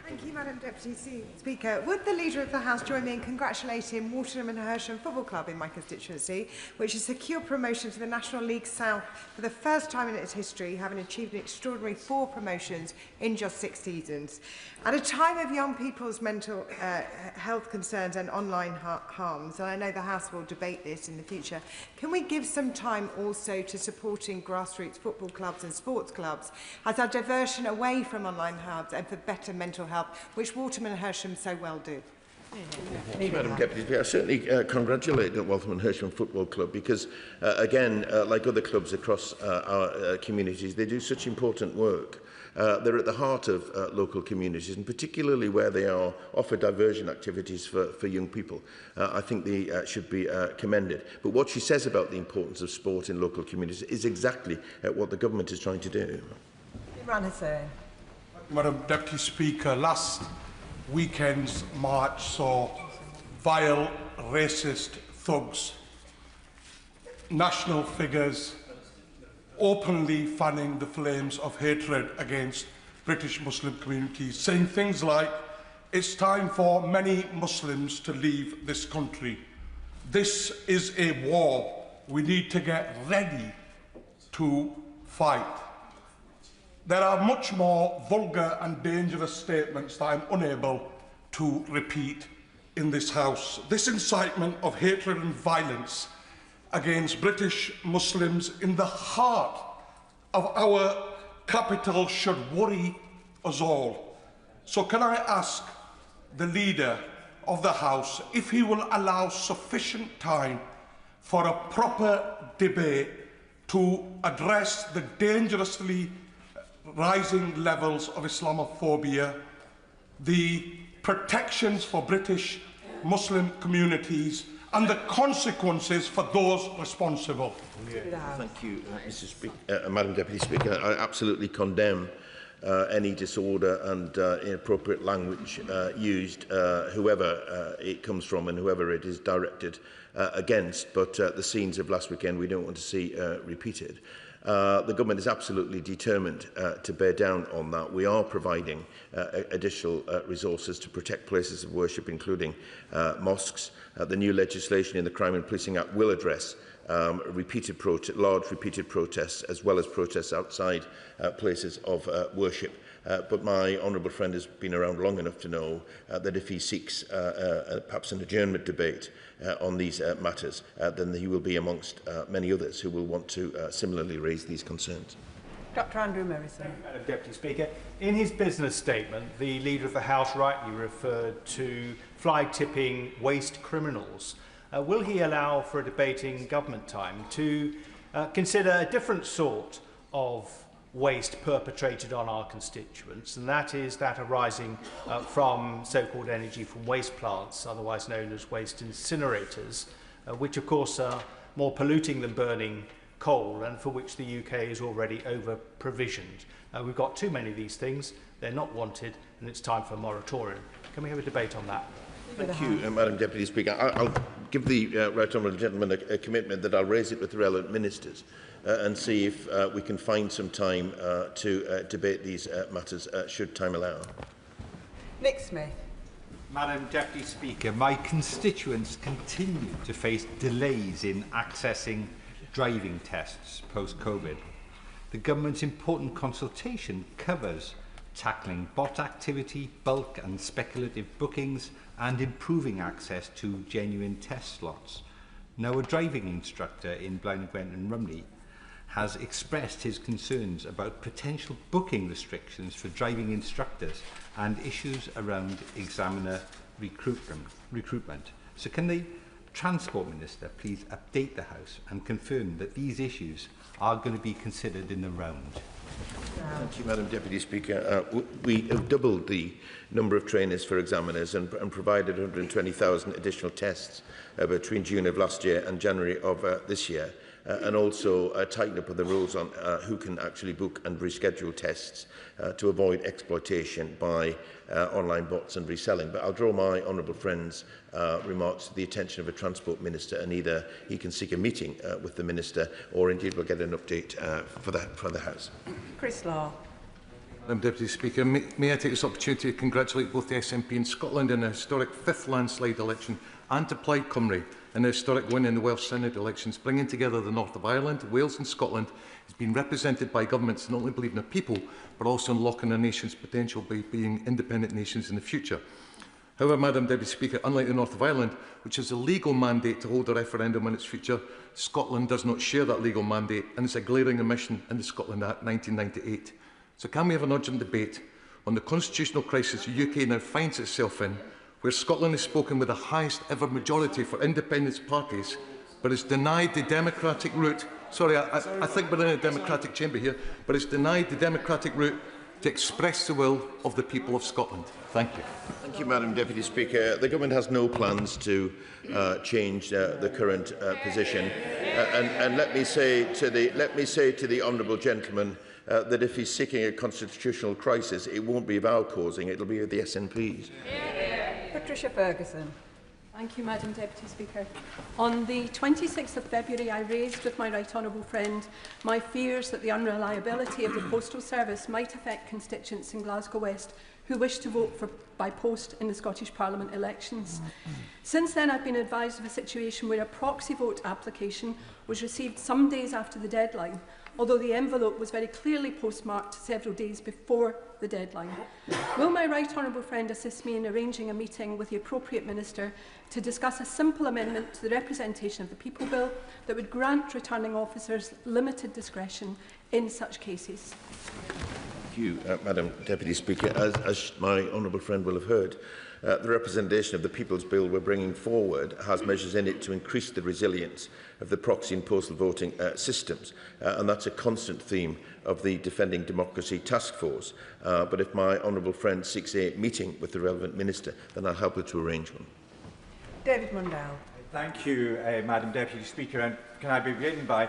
Thank you, Madam Deputy Speaker. Would the Leader of the House join me in congratulating Waterham and Hersham Football Club in my constituency, which has secured promotion to the National League South for the first time in its history, having achieved an extraordinary 4 promotions in just 6 seasons. At a time of young people's mental health concerns and online harms, and I know the House will debate this in the future, can we give some time also to supporting grassroots football clubs and sports clubs as a diversion away from online harms and for better mental health, which Waterham and Hersham so well do? Thank you, Madam Deputy Speaker. I certainly congratulate the Waltham and Hersham Football Club because, again, like other clubs across our communities, they do such important work. They're at the heart of local communities, and particularly where they offer diversion activities for young people. I think they should be commended. But what she says about the importance of sport in local communities is exactly what the government is trying to do. Imran Hussain. Madam Deputy Speaker, last weekend's march saw vile, racist thugs, national figures, openly fanning the flames of hatred against British Muslim communities, saying things like, "It's time for many Muslims to leave this country. This is a war. We need to get ready to fight." There are much more vulgar and dangerous statements that I'm unable to repeat in this House. This incitement of hatred and violence against British Muslims in the heart of our capital should worry us all. So can I ask the Leader of the House if he will allow sufficient time for a proper debate to address the dangerously rising levels of Islamophobia, the protections for British Muslim communities and the consequences for those responsible. Thank you, Madam Deputy Speaker. I absolutely condemn any disorder and inappropriate language used, whoever it comes from and whoever it is directed against. But the scenes of last weekend we don't want to see repeated. The government is absolutely determined to bear down on that. We are providing additional resources to protect places of worship, including mosques. The new legislation in the Crime and Policing Act will address large repeated protests, as well as protests outside places of worship. But my honourable friend has been around long enough to know that if he seeks perhaps an adjournment debate on these matters, then he will be amongst many others who will want to similarly raise these concerns. Dr Andrew Merrison. Madam Deputy Speaker, in his business statement, the Leader of the House rightly referred to fly-tipping waste criminals. Will he allow for a debate in government time to consider a different sort of waste perpetrated on our constituents, and that is that arising from so-called energy from waste plants, otherwise known as waste incinerators, which of course are more polluting than burning coal and for which the UK is already over-provisioned. We've got too many of these things, they're not wanted, and it's time for a moratorium. Can we have a debate on that? Thank you, Madam Deputy Speaker. I'll give the Right Honourable Gentleman a commitment that I'll raise it with the relevant ministers and see if we can find some time to debate these matters, should time allow. Nick Smith. Madam Deputy Speaker, my constituents continue to face delays in accessing driving tests post-COVID. The government's important consultation covers tackling bot activity, bulk and speculative bookings, and improving access to genuine test slots. Now, a driving instructor in Blaenau Gwent and Rumney has expressed his concerns about potential booking restrictions for driving instructors and issues around examiner recruitment. So can the Transport Minister please update the House and confirm that these issues are going to be considered in the round? Thank you, Madam Deputy Speaker. We have doubled the number of trainers for examiners and provided 120,000 additional tests between June of last year and January of this year, and also tightened up the rules on who can actually book and reschedule tests to avoid exploitation by online bots and reselling. But I'll draw my honourable friend's remarks to the attention of a Transport Minister, and either he can seek a meeting with the Minister or indeed we'll get an update for the House. Chris Law. Madam Deputy Speaker, may I take this opportunity to congratulate both the SNP in Scotland in a historic 5th landslide election and to Plaid Cymru in a historic win in the Welsh Senate elections. Bringing together the north of Ireland, Wales and Scotland has been represented by governments that not only believe in the people but also unlocking a nation's potential by being independent nations in the future. However, Madam Deputy Speaker, unlike the north of Ireland, which has a legal mandate to hold a referendum on its future, Scotland does not share that legal mandate, and it's a glaring omission in the Scotland Act 1998. So can we have an urgent debate on the constitutional crisis the UK now finds itself in, where Scotland has spoken with the highest ever majority for independence parties, but is denied the democratic route. Sorry, I think we're in a democratic chamber here, but it's denied the democratic route to express the will of the people of Scotland. Thank you. Thank you, Madam Deputy Speaker. The government has no plans to change the current position, and let me say to the honourable gentleman that if he's seeking a constitutional crisis, it won't be of our causing; it'll be of the SNP's. Patricia Ferguson. Thank you, Madam Deputy Speaker. On the 26th of February, I raised with my right honourable friend my fears that the unreliability of the postal service might affect constituents in Glasgow West who wish to vote by post in the Scottish Parliament elections. Since then, I've been advised of a situation where a proxy vote application was received some days after the deadline, although the envelope was very clearly postmarked several days before the deadline. Will my right honourable friend assist me in arranging a meeting with the appropriate minister to discuss a simple amendment to the Representation of the People Bill that would grant returning officers limited discretion in such cases? Thank you, Madam Deputy Speaker. As my honourable friend will have heard, the representation of the People's Bill we're bringing forward has measures in it to increase the resilience of the proxy and postal voting systems, and that's a constant theme of the Defending Democracy Task Force. But if my honourable friend seeks a meeting with the relevant minister, then I'll help her to arrange one. David Mundell. Thank you, Madam Deputy Speaker. And can I begin by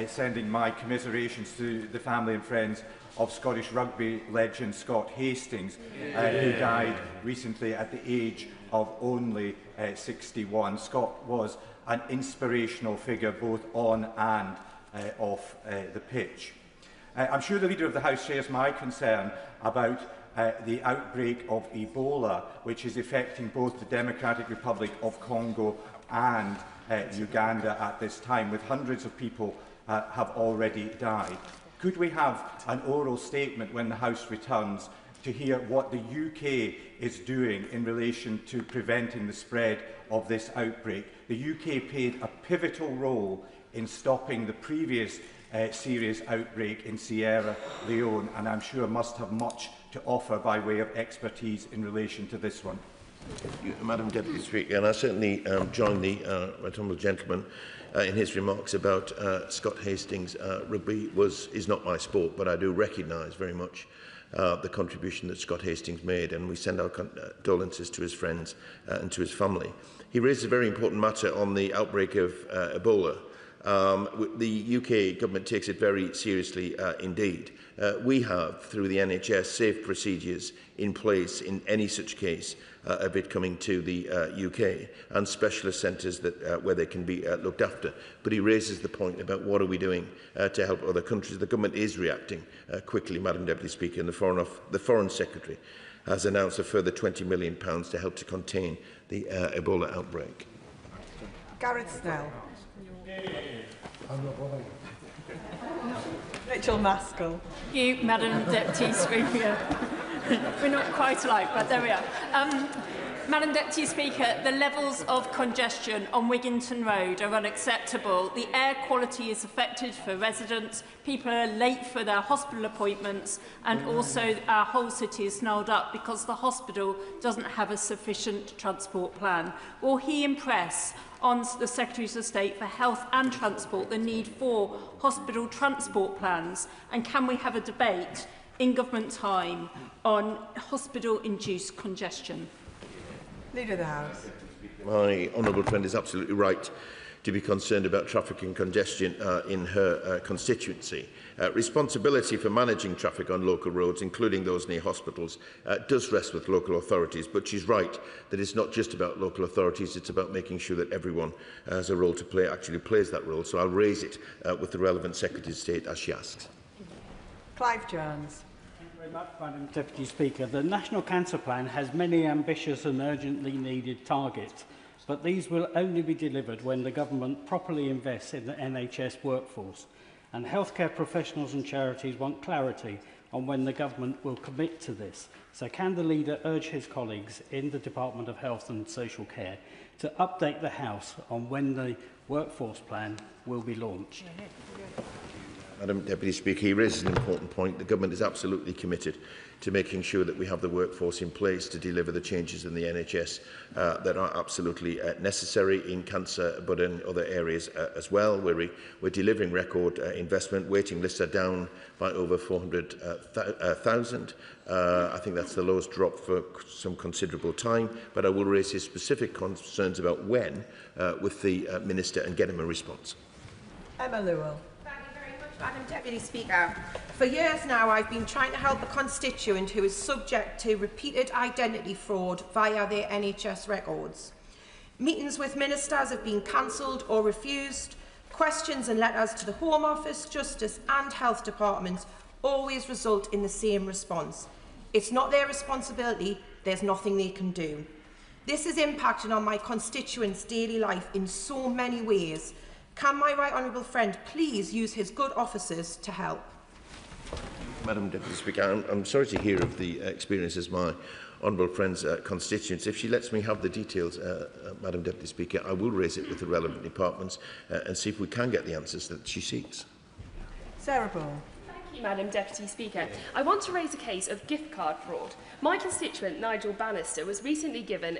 sending my commiserations to the family and friends of Scottish rugby legend Scott Hastings, who died recently at the age of only 61. Scott was an inspirational figure both on and off the pitch. I'm sure the Leader of the House shares my concern about the outbreak of Ebola, which is affecting both the Democratic Republic of Congo and Uganda at this time, with hundreds of people have already died. Could we have an oral statement when the House returns to hear what the UK is doing in relation to preventing the spread of this outbreak? The UK played a pivotal role in stopping the previous serious outbreak in Sierra Leone, and I'm sure must have much to offer by way of expertise in relation to this one. Madam Deputy Speaker, and I certainly join the right honourable gentleman in his remarks about Scott Hastings. Rugby is not my sport, but I do recognise very much the contribution that Scott Hastings made, and we send our condolences to his friends and to his family. He raised a very important matter on the outbreak of Ebola. The UK government takes it very seriously indeed. We have, through the NHS, safe procedures in place in any such case of it coming to the UK, and specialist centres that where they can be looked after. But he raises the point about what are we doing to help other countries. The government is reacting quickly, Madam Deputy Speaker, and the Foreign Secretary has announced a further £20 million to help to contain the Ebola outbreak. Gareth Snell. Rachel Maskell. Thank you, Madam Deputy Speaker. We're not quite alike, but there we are. Madam Deputy Speaker, the levels of congestion on Wigginton Road are unacceptable. The air quality is affected for residents, people are late for their hospital appointments, and also our whole city is snarled up because the hospital doesn't have a sufficient transport plan. Will he impress on the Secretaries of State for Health and Transport the need for hospital transport plans, and can we have a debate in government time on hospital-induced congestion? Leader of the House. My honourable friend is absolutely right to be concerned about traffic and congestion in her constituency. Responsibility for managing traffic on local roads, including those near hospitals, does rest with local authorities, but she's right that it's not just about local authorities, it's about making sure that everyone has a role to play, actually plays that role. So I'll raise it with the relevant Secretary of State as she asks. Clive Jones. Very much, Madam Deputy Speaker. The National Cancer Plan has many ambitious and urgently needed targets, but these will only be delivered when the government properly invests in the NHS workforce. And healthcare professionals and charities want clarity on when the government will commit to this. So can the leader urge his colleagues in the Department of Health and Social Care to update the House on when the workforce plan will be launched? Madam Deputy Speaker, he raises an important point. The government is absolutely committed to making sure that we have the workforce in place to deliver the changes in the NHS that are absolutely necessary in cancer, but in other areas as well, where we're delivering record investment. Waiting lists are down by over 400,000. I think that's the lowest drop for some considerable time, but I will raise his specific concerns about when with the Minister and get him a response. Emma Lewell. Madam Deputy Speaker, for years now I've been trying to help a constituent who is subject to repeated identity fraud via their NHS records. Meetings with ministers have been cancelled or refused. Questions and letters to the Home Office, Justice and Health Departments always result in the same response. It's not their responsibility, there's nothing they can do. This is impacting on my constituents' daily life in so many ways. Can my right honourable friend please use his good offices to help? Madam Deputy Speaker, I'm sorry to hear of the experiences my honourable friend's constituents. If she lets me have the details, Madam Deputy Speaker, I will raise it with the relevant departments and see if we can get the answers that she seeks. Sarah Ball. Thank Thank you, Madam Deputy Speaker. I want to raise a case of gift card fraud. My constituent, Nigel Bannister, was recently given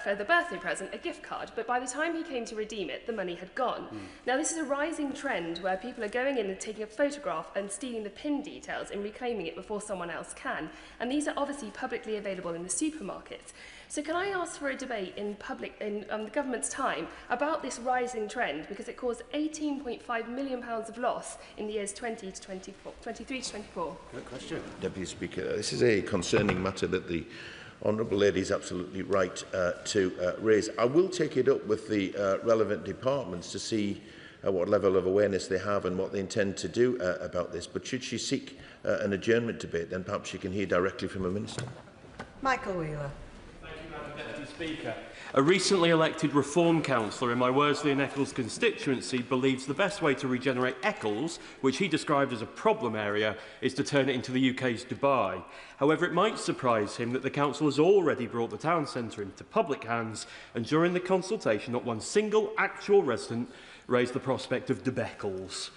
for the birthday present a gift card, but by the time he came to redeem it, the money had gone. Now, this is a rising trend where people are going in and taking a photograph and stealing the PIN details and reclaiming it before someone else can. And these are obviously publicly available in the supermarkets. So can I ask for a debate in the government's time about this rising trend, because it caused £18.5 million of loss in the years 23 to 24? Good question. Deputy Speaker, this is a concerning matter that the Honourable Lady is absolutely right to raise. I will take it up with the relevant departments to see what level of awareness they have and what they intend to do about this. But should she seek an adjournment debate, then perhaps she can hear directly from a minister. Michael Wheeler. Deputy Speaker. A recently elected Reform councillor in my Worsley and Eccles constituency believes the best way to regenerate Eccles, which he described as a problem area, is to turn it into the UK's Dubai. However, it might surprise him that the council has already brought the town centre into public hands, and during the consultation not one single actual resident raised the prospect of debacles.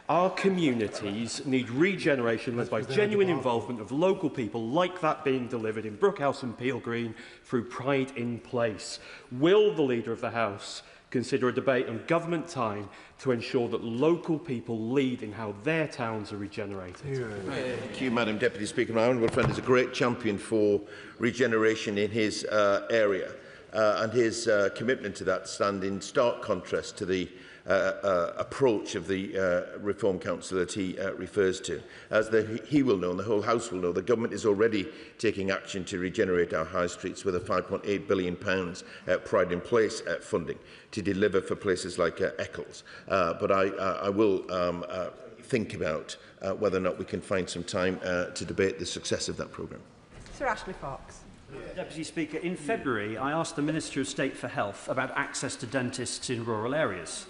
Our communities need regeneration led by genuine involvement of local people, like that being delivered in Brookhouse and Peel Green through Pride in Place. Will the Leader of the House consider a debate on government time to ensure that local people lead in how their towns are regenerated? Thank you, Madam Deputy Speaker. My honourable friend is a great champion for regeneration in his area, and his commitment to that stand in stark contrast to the approach of the Reform Council that he refers to. As he will know and the whole House will know, the Government is already taking action to regenerate our high streets with a £5.8 billion Pride in Place funding to deliver for places like Eccles. But I will think about whether or not we can find some time to debate the success of that programme. Sir Ashley Fox. Deputy Speaker, in February I asked the Minister of State for Health about access to dentists in rural areas.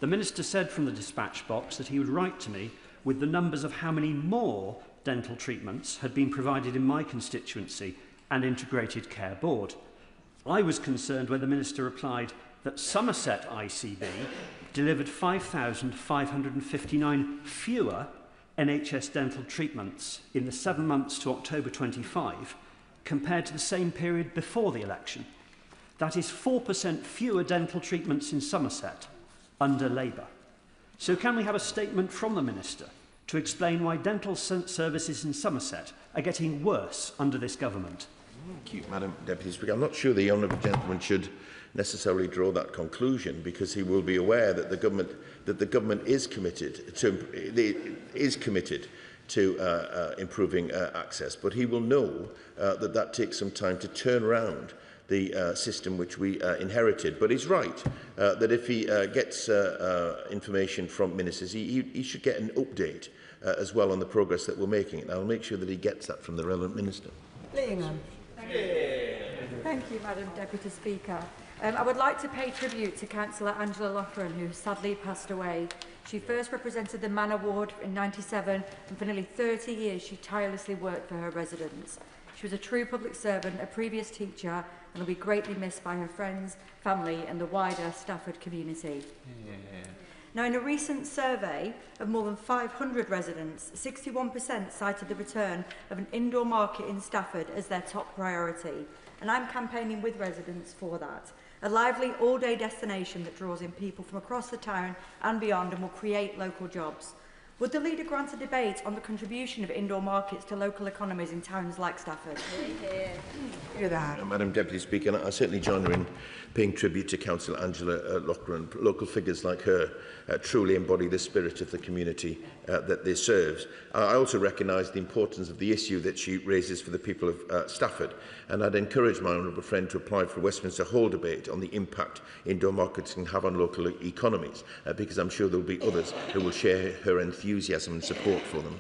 The Minister said from the dispatch box that he would write to me with the numbers of how many more dental treatments had been provided in my constituency and Integrated Care Board. I was concerned when the Minister replied that Somerset ICB delivered 5,559 fewer NHS dental treatments in the 7 months to October 25 compared to the same period before the election. That is 4% fewer dental treatments in Somerset under Labour. So can we have a statement from the Minister to explain why dental services in Somerset are getting worse under this government? Thank you, Madam Deputy Speaker. I'm not sure the honourable gentleman should necessarily draw that conclusion, because he will be aware that the government is committed to improving access, but he will know that takes some time to turn around the system which we inherited. But he's right that if he gets information from ministers, he should get an update as well on the progress that we're making. And I'll make sure that he gets that from the relevant minister. Leanham. Thank you, Madam Deputy Speaker. I would like to pay tribute to Councillor Angela Loughran, who sadly passed away. She first represented the Manor Ward in '97, and for nearly 30 years she tirelessly worked for her residents. She was a true public servant, a previous teacher, and will be greatly missed by her friends, family and the wider Stafford community. Now, in a recent survey of more than 500 residents, 61% cited the return of an indoor market in Stafford as their top priority. And I'm campaigning with residents for that. A lively all-day destination that draws in people from across the town and beyond and will create local jobs. Would the Leader grant a debate on the contribution of indoor markets to local economies in towns like Stafford? Madam Deputy Speaker, I certainly join her in paying tribute to Councillor Angela Loughran. Local figures like her truly embody the spirit of the community that they serve. I also recognise the importance of the issue that she raises for the people of Stafford, and I'd encourage my honourable friend to apply for a Westminster Hall debate on the impact indoor markets can have on local economies, because I'm sure there will be others who will share her enthusiasm and support for them.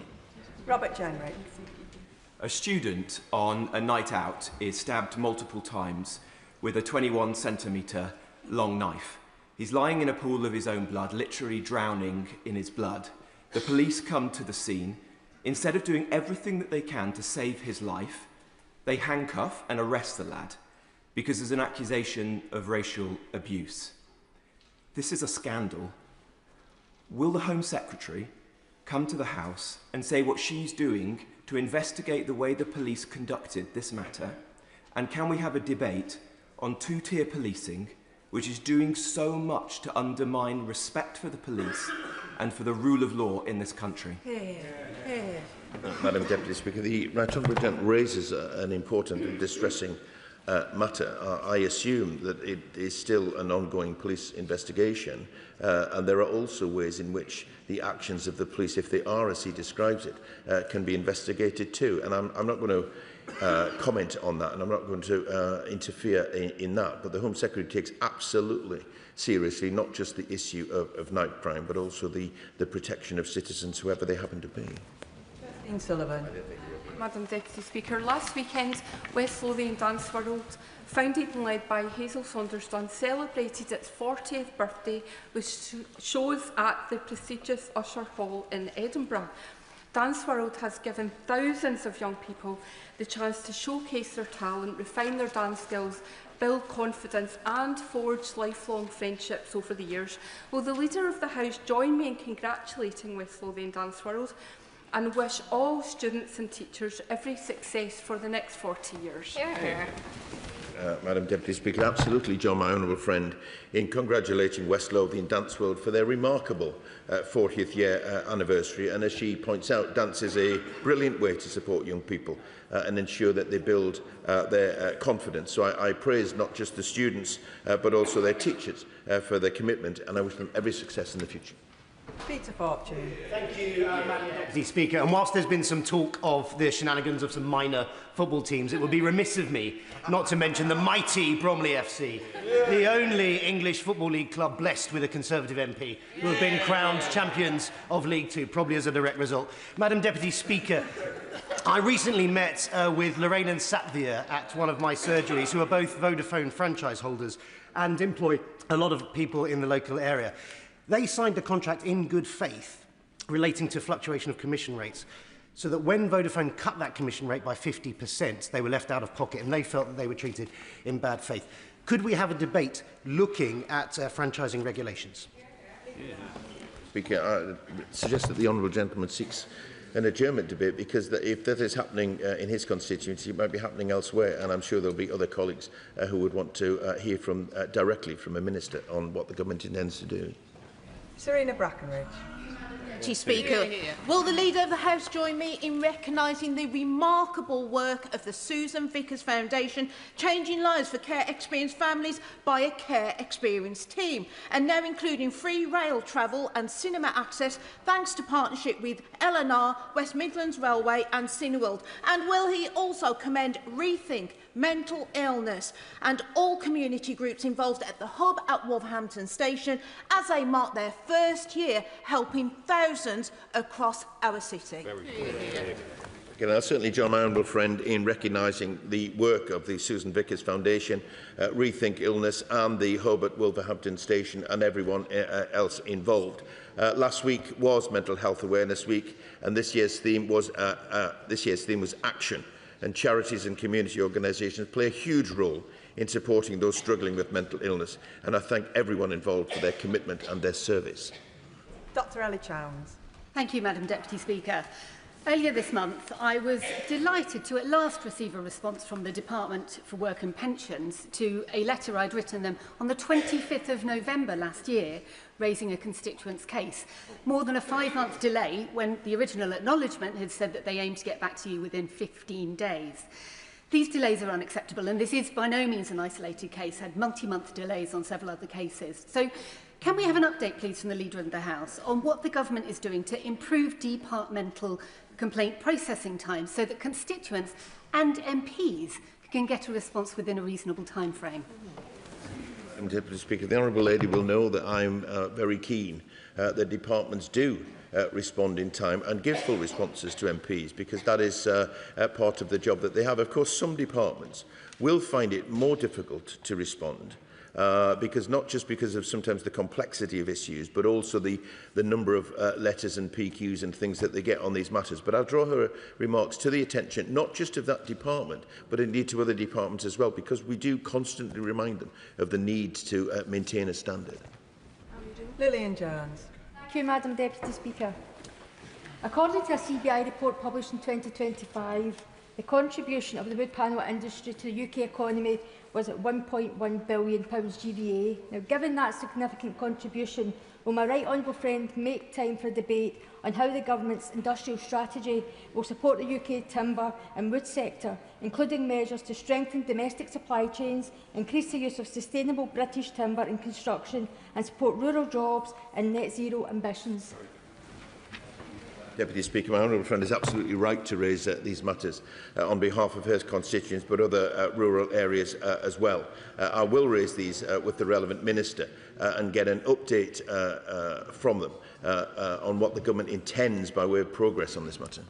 Robert Jenrick. A student on a night out is stabbed multiple times with a 21-centimetre long knife. He's lying in a pool of his own blood, literally drowning in his blood. The police come to the scene. Instead of doing everything that they can to save his life, they handcuff and arrest the lad because there's an accusation of racial abuse. This is a scandal. Will the Home Secretary come to the House and say what she's doing to investigate the way the police conducted this matter? And can we have a debate on two-tier policing, which is doing so much to undermine respect for the police and for the rule of law in this country? Madam Deputy Speaker, the Right Honourable Gentleman raises an important and distressing matter. I assume that it is still an ongoing police investigation, and there are also ways in which the actions of the police, if they are as he describes it, can be investigated too. And I'm not going to comment on that, and I'm not going to interfere in that. But the Home Secretary takes absolutely seriously not just the issue of night crime, but also the protection of citizens, whoever they happen to be. Sullivan. Madam Deputy Speaker, last weekend, West Lothian Dance World, founded and led by Hazel Saunders-Dunn, celebrated its 40th birthday with shows at the prestigious Usher Hall in Edinburgh. Dance World has given thousands of young people the chance to showcase their talent, refine their dance skills, build confidence and forge lifelong friendships over the years. Will the Leader of the House join me in congratulating West Lothian Dance World and wish all students and teachers every success for the next 40 years? Madam Deputy Speaker, absolutely join my honourable friend in congratulating West Lothian Dance World for their remarkable 40th year anniversary. And as she points out, dance is a brilliant way to support young people and ensure that they build their confidence. So I praise not just the students but also their teachers for their commitment, and I wish them every success in the future. Peter Fortune. Thank you, Madam Deputy Speaker. And whilst there's been some talk of the shenanigans of some minor football teams, it would be remiss of me not to mention the mighty Bromley FC, the only English Football League club blessed with a Conservative MP, who have been crowned champions of League Two, probably as a direct result. Madam Deputy Speaker, I recently met with Lorraine and Sapvia at one of my surgeries, who are both Vodafone franchise holders and employ a lot of people in the local area. They signed a contract in good faith relating to fluctuation of commission rates, so that when Vodafone cut that commission rate by 50%, they were left out of pocket, and they felt that they were treated in bad faith. Could we have a debate looking at franchising regulations? Speaker, I suggest that the honourable gentleman seeks an adjournment debate, because if that is happening in his constituency, it might be happening elsewhere, and I'm sure there will be other colleagues who would want to hear from, directly from a minister on what the government intends to do. Serena Brackenridge. Speaker, will the Leader of the House join me in recognising the remarkable work of the Susan Vickers Foundation, changing lives for care experienced families by a care experienced team, and now including free rail travel and cinema access thanks to partnership with L&R, West Midlands Railway and Cineworld? And will he also commend Rethink Mental Illness and all community groups involved at the hub at Wolverhampton Station as they mark their first year helping thousands across our city? Again, I'll certainly join my honourable friend in recognising the work of the Susan Vickers Foundation, Rethink Illness and the hub at Wolverhampton Station and everyone else involved. Last week was Mental Health Awareness Week, and this year's theme was action. And charities and community organisations play a huge role in supporting those struggling with mental illness, and I thank everyone involved for their commitment and their service. Dr Ellie Chowns. Thank you, Madam Deputy Speaker. Earlier this month, I was delighted to at last receive a response from the Department for Work and Pensions to a letter I'd written them on the 25th of November last year, raising a constituent's case. More than a 5-month delay when the original acknowledgement had said that they aimed to get back to you within 15 days. These delays are unacceptable, and this is by no means an isolated case, had multi-month delays on several other cases. So, can we have an update, please, from the Leader of the House on what the government is doing to improve departmental complaint processing times so that constituents and MPs can get a response within a reasonable time frame? Madam Deputy Speaker, the Honourable Lady will know that I'm very keen that departments do respond in time and give full responses to MPs, because that is part of the job that they have. Of course, some departments will find it more difficult to respond, because not just because of sometimes the complexity of issues, but also the number of letters and PQs and things that they get on these matters. But I'll draw her remarks to the attention, not just of that department, but indeed to other departments as well, because we do constantly remind them of the need to maintain a standard. Lillian Jones. Thank you, Madam Deputy Speaker. According to a CBI report published in 2025, the contribution of the wood panel industry to the UK economy was at £1.1 billion GVA. Now, given that significant contribution, will my right honourable friend make time for debate on how the government's industrial strategy will support the UK timber and wood sector, including measures to strengthen domestic supply chains, increase the use of sustainable British timber in construction and support rural jobs and net zero ambitions? Deputy Speaker, my honourable friend is absolutely right to raise these matters on behalf of her constituents, but other rural areas as well. I will raise these with the relevant minister and get an update from them on what the government intends by way of progress on this matter.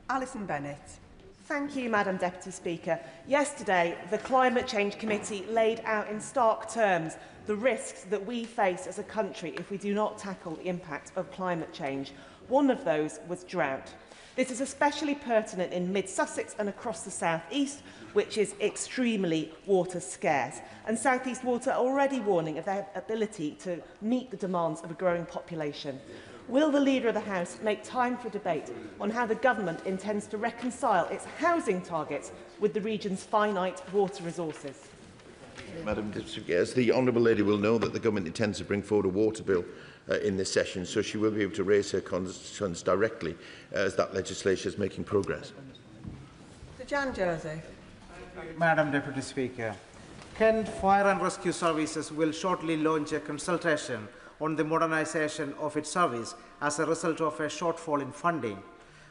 Alison Bennett. Thank you, Madam Deputy Speaker. Yesterday, the Climate Change Committee laid out in stark terms the risks that we face as a country if we do not tackle the impact of climate change. One of those was drought. This is especially pertinent in mid-Sussex and across the South East, which is extremely water scarce. And South East Water are already warning of their ability to meet the demands of a growing population. Will the Leader of the House make time for debate on how the government intends to reconcile its housing targets with the region's finite water resources? Madam Deputy Speaker, as the Honourable Lady will know, that the government intends to bring forward a water bill in this session, so she will be able to raise her concerns directly as that legislation is making progress. Sir Jan Joseph. Madam Deputy Speaker, Kent Fire and Rescue Services will shortly launch a consultation on the modernisation of its service as a result of a shortfall in funding.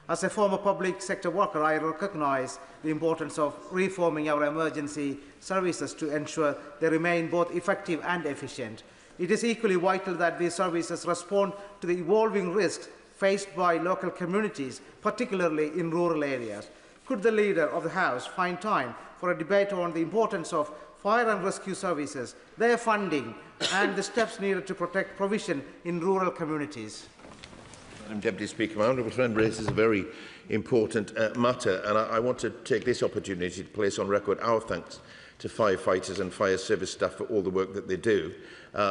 As a former public sector worker, I recognise the importance of reforming our emergency services to ensure they remain both effective and efficient. It is equally vital that these services respond to the evolving risks faced by local communities, particularly in rural areas. Could the Leader of the House find time for a debate on the importance of fire and rescue services, their funding and the steps needed to protect provision in rural communities? Madam Deputy Speaker, my honourable friend raises a very important matter, and I want to take this opportunity to place on record our thanks to firefighters and fire service staff for all the work that they do.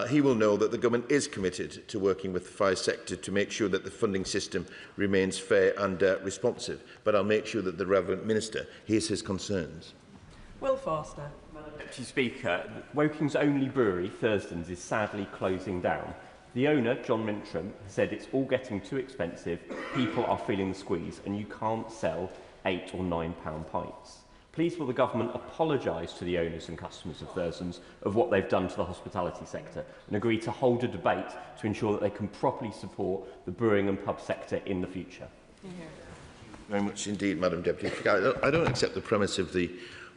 He will know that the government is committed to working with the fire sector to make sure that the funding system remains fair and responsive, but I'll make sure that the relevant minister hears his concerns. Will Forster. Madam Deputy Speaker, Woking's only brewery, Thurston's, is sadly closing down. The owner, John Mintram, said it's all getting too expensive, people are feeling the squeeze, and you can't sell £8 or £9 pints. Please will the government apologise to the owners and customers of Thurston's of what they've done to the hospitality sector and agree to hold a debate to ensure that they can properly support the brewing and pub sector in the future? Very much indeed, Madam Deputy Speaker. I don't accept the premise of the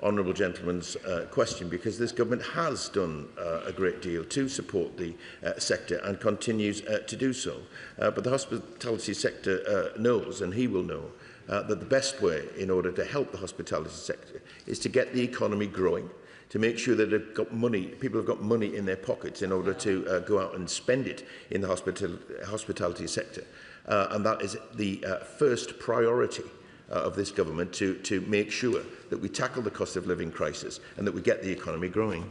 honourable gentleman's question, because this government has done a great deal to support the sector and continues to do so. But the hospitality sector knows, and he will know, that the best way in order to help the hospitality sector is to get the economy growing, to make sure that they've got money, people have got money in their pockets in order to go out and spend it in the hospitality sector. And that is the first priority of this government, to make sure that we tackle the cost of living crisis and that we get the economy growing.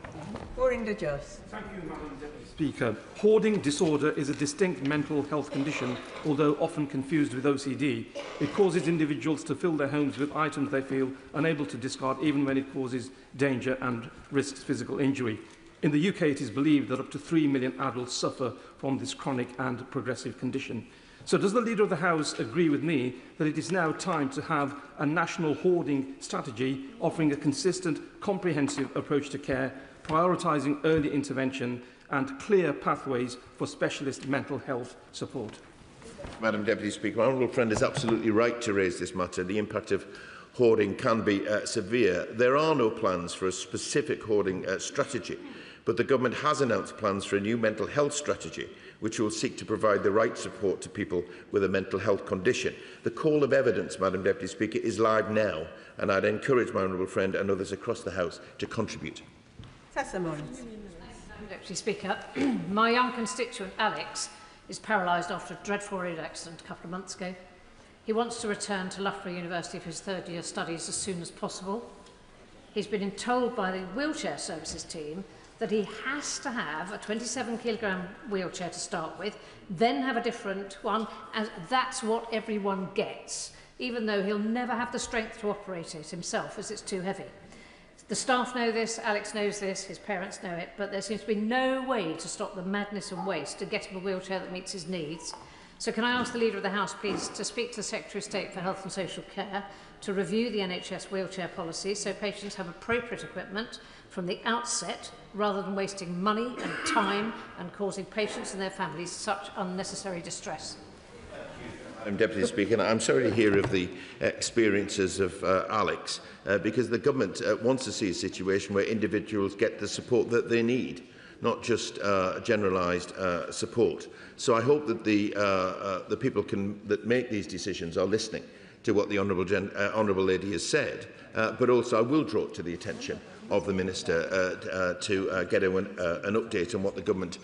Gorinder Joss. Thank you, Madam Deputy Speaker. Hoarding disorder is a distinct mental health condition, although often confused with OCD. It causes individuals to fill their homes with items they feel unable to discard, even when it causes danger and risks physical injury. In the UK, it is believed that up to 3 million adults suffer from this chronic and progressive condition. So does the Leader of the House agree with me that it is now time to have a national hoarding strategy offering a consistent, comprehensive approach to care, prioritising early intervention and clear pathways for specialist mental health support? Madam Deputy Speaker, my honourable friend is absolutely right to raise this matter. The impact of hoarding can be severe. There are no plans for a specific hoarding strategy, but the government has announced plans for a new mental health strategy, which will seek to provide the right support to people with a mental health condition. The call of evidence, Madam Deputy Speaker, is live now, and I'd encourage my honourable friend and others across the House to contribute. Tessa Mullins. Deputy Speaker, my young constituent Alex is paralysed after a dreadful road accident a couple of months ago. He wants to return to Loughborough University for his third-year studies as soon as possible. He's been told by the wheelchair services team that he has to have a 27-kilogram wheelchair to start with, then have a different one, and that's what everyone gets, even though he'll never have the strength to operate it himself as it's too heavy. The staff know this, Alex knows this, his parents know it, but there seems to be no way to stop the madness and waste to get him a wheelchair that meets his needs. So can I ask the Leader of the House, please, to speak to the Secretary of State for Health and Social Care to review the NHS wheelchair policy so patients have appropriate equipment from the outset, rather than wasting money and time and causing patients and their families such unnecessary distress. Madam Deputy Speaker, I'm sorry to hear of the experiences of Alex, because the government wants to see a situation where individuals get the support that they need, not just generalised support. So I hope that the people that make these decisions are listening to what the Honourable Lady has said, but also I will draw it to the attention of the Minister to get an update on what the government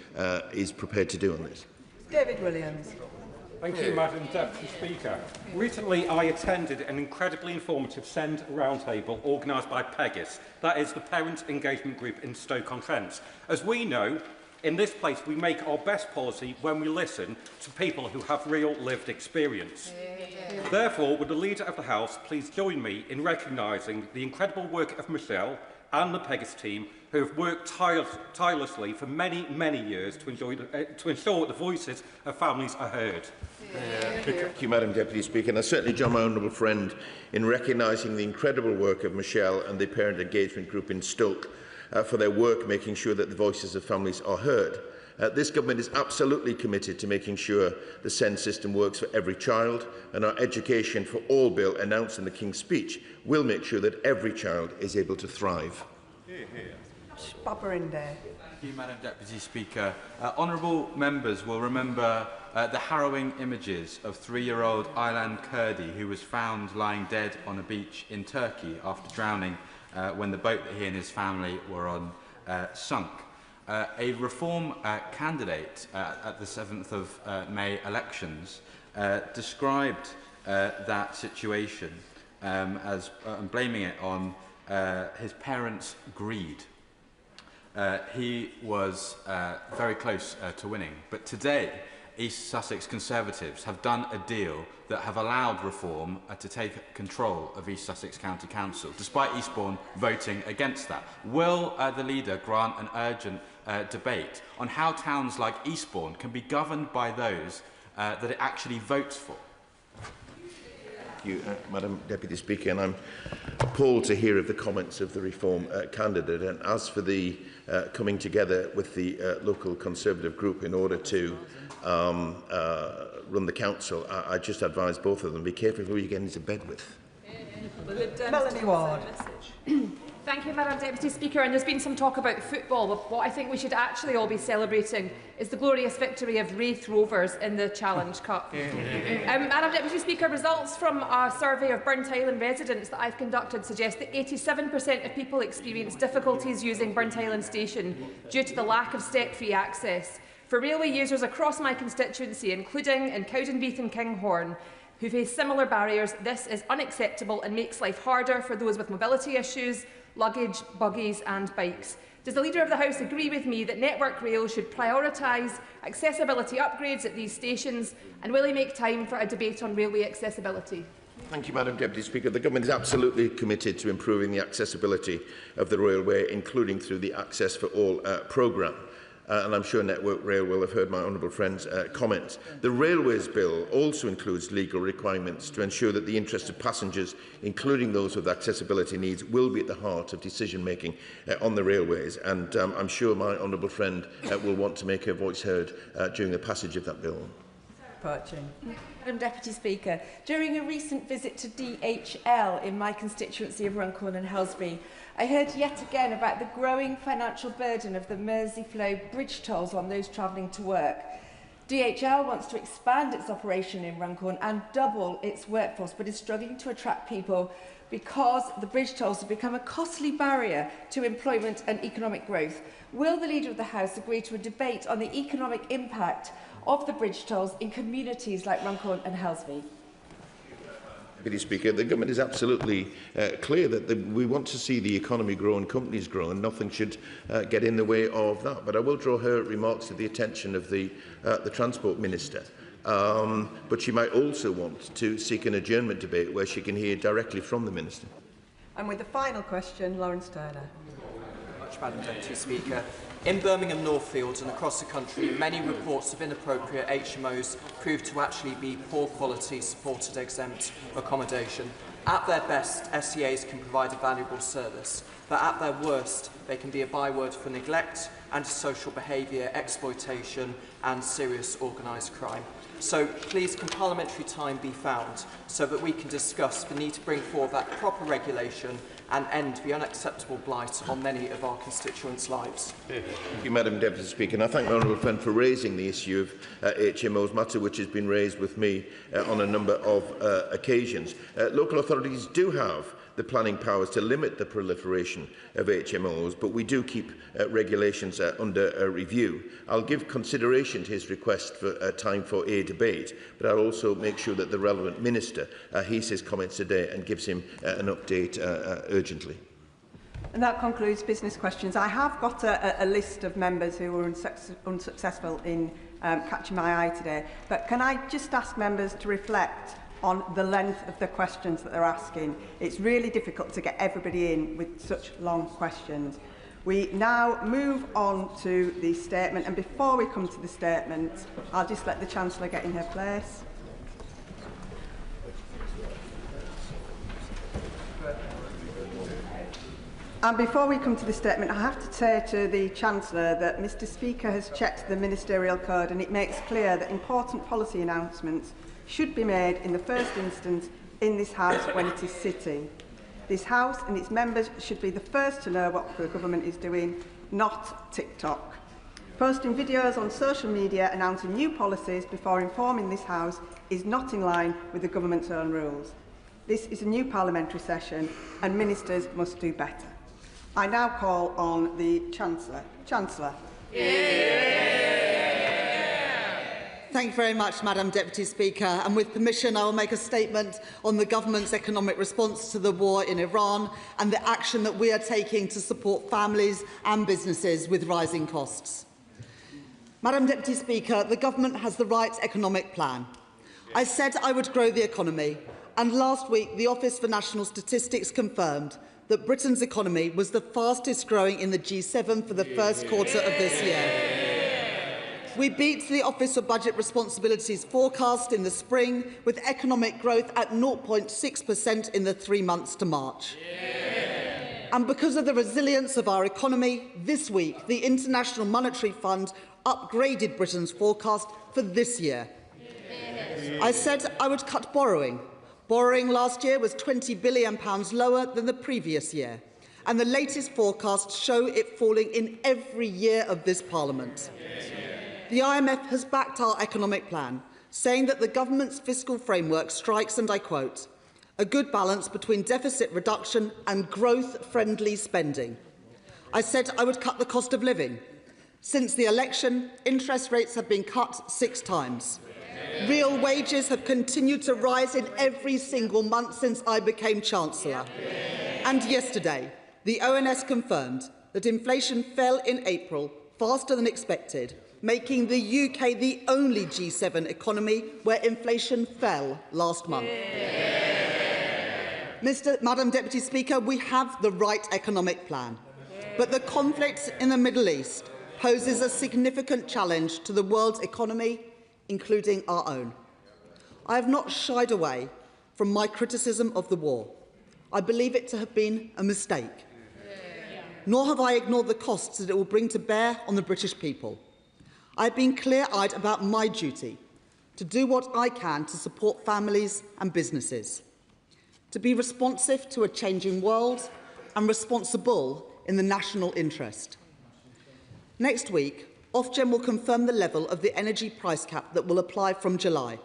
is prepared to do on this. David Williams. Thank you, Madam Deputy Speaker. Recently, I attended an incredibly informative SEND roundtable organised by PEGIS, that is the Parent Engagement Group in Stoke-on-Trent. As we know, in this place, we make our best policy when we listen to people who have real lived experience. Therefore, would the Leader of the House please join me in recognising the incredible work of Michelle and the PEGIS team, who have worked tirelessly for many, many years to ensure the voices of families are heard. Thank you, Madam Deputy Speaker. And I certainly join my honourable friend in recognising the incredible work of Michelle and the Parent Engagement Group in Stoke for their work making sure that the voices of families are heard. This government is absolutely committed to making sure the SEND system works for every child, and our Education for All bill announced in the King's Speech will make sure that every child is able to thrive. Thank you, Madam Deputy Speaker. Honourable members will remember the harrowing images of 3-year-old Aylan Kurdi, who was found lying dead on a beach in Turkey after drowning when the boat that he and his family were on sunk. A Reform candidate at the 7th of May elections described that situation as blaming it on his parents' greed. He was very close to winning, but today East Sussex Conservatives have done a deal that have allowed Reform to take control of East Sussex County Council, despite Eastbourne voting against that. Will the Leader grant an urgent debate on how towns like Eastbourne can be governed by those that it actually votes for? Thank you, Madam Deputy Speaker, and I'm appalled to hear of the comments of the Reform candidate. And as for the coming together with the local Conservative group in order to run the council, I just advise both of them, be careful who you get into bed with. Melanie Ward. Thank you, Madam Deputy Speaker. And there's been some talk about football, but what I think we should actually all be celebrating is the glorious victory of Wraith Rovers in the Challenge Cup. Madam Deputy Speaker, results from a survey of Burnt Island residents that I've conducted suggest that 87% of people experience difficulties using Burnt Island Station due to the lack of step-free access. For railway users across my constituency, including in Cowdenbeath and Kinghorn, who face similar barriers, this is unacceptable and makes life harder for those with mobility issues, luggage, buggies and bikes. Does the Leader of the House agree with me that Network Rail should prioritise accessibility upgrades at these stations, and will he make time for a debate on railway accessibility? Thank you, Madam Deputy Speaker. The Government is absolutely committed to improving the accessibility of the railway, including through the Access for All programme. And I'm sure Network Rail will have heard my honourable friend's comments. The Railways Bill also includes legal requirements to ensure that the interests of passengers, including those with accessibility needs, will be at the heart of decision-making on the railways. And I'm sure my honourable friend will want to make her voice heard during the passage of that bill. Madam Deputy Speaker, during a recent visit to DHL in my constituency of Runcorn and Helsby, I heard yet again about the growing financial burden of the Merseyflow bridge tolls on those travelling to work. DHL wants to expand its operation in Runcorn and double its workforce, but is struggling to attract people because the bridge tolls have become a costly barrier to employment and economic growth. Will the Leader of the House agree to a debate on the economic impact of the bridge tolls in communities like Runcorn and Helsby? Deputy Speaker. The government is absolutely clear that we want to see the economy grow and companies grow, and nothing should get in the way of that. But I will draw her remarks to the attention of the Transport Minister. But she might also want to seek an adjournment debate where she can hear directly from the Minister. And with the final question, Lawrence Turner. Thank you very much, Madam Deputy Speaker. In Birmingham Northfields and across the country, many reports of inappropriate HMOs prove to actually be poor quality supported exempt accommodation. At their best, SEAs can provide a valuable service, but at their worst, they can be a byword for neglect, antisocial behaviour, exploitation and serious organised crime. So please, can parliamentary time be found so that we can discuss the need to bring forward that proper regulation and end the unacceptable blight on many of our constituents' lives? Thank you, Madam Deputy Speaker. And I thank the honourable friend for raising the issue of HMOs, matter which has been raised with me on a number of occasions. Local authorities do have the planning powers to limit the proliferation of HMOs, but we do keep regulations under review. I'll give consideration to his request for time for a debate, but I'll also make sure that the relevant minister hears his comments today and gives him an update urgently. And that concludes business questions. I have got a list of members who were unsuccessful in catching my eye today, but can I just ask members to reflect on the length of the questions that they're asking? It's really difficult to get everybody in with such long questions. We now move on to the statement, and before we come to the statement, I'll just let the Chancellor get in her place. And before we come to the statement, I have to say to the Chancellor that Mr Speaker has checked the ministerial code, and it makes clear that important policy announcements should be made in the first instance in this House when it is sitting. This House and its members should be the first to know what the government is doing, not TikTok. Posting videos on social media announcing new policies before informing this House is not in line with the government's own rules. This is a new parliamentary session and ministers must do better. I now call on the Chancellor. Chancellor. Thank you very much, Madam Deputy Speaker. And with permission, I will make a statement on the government's economic response to the war in Iran and the action that we are taking to support families and businesses with rising costs. Madam Deputy Speaker, the government has the right economic plan. I said I would grow the economy, and last week the Office for National Statistics confirmed that Britain's economy was the fastest growing in the G7 for the first quarter of this year. We beat the Office for Budget Responsibility's forecast in the spring, with economic growth at 0.6% in the 3 months to March. And because of the resilience of our economy, this week the International Monetary Fund upgraded Britain's forecast for this year. I said I would cut borrowing. Borrowing last year was £20 billion lower than the previous year, and the latest forecasts show it falling in every year of this Parliament. The IMF has backed our economic plan, saying that the government's fiscal framework strikes, and I quote, a good balance between deficit reduction and growth-friendly spending. I said I would cut the cost of living. Since the election, interest rates have been cut 6 times. Real wages have continued to rise in every single month since I became Chancellor. And yesterday, the ONS confirmed that inflation fell in April faster than expected, making the UK the only G7 economy where inflation fell last month. Madam Deputy Speaker, we have the right economic plan, but the conflict in the Middle East poses a significant challenge to the world's economy, including our own. I have not shied away from my criticism of the war. I believe it to have been a mistake. Nor have I ignored the costs that it will bring to bear on the British people. I have been clear-eyed about my duty to do what I can to support families and businesses, to be responsive to a changing world and responsible in the national interest. Next week, Ofgem will confirm the level of the energy price cap that will apply from July.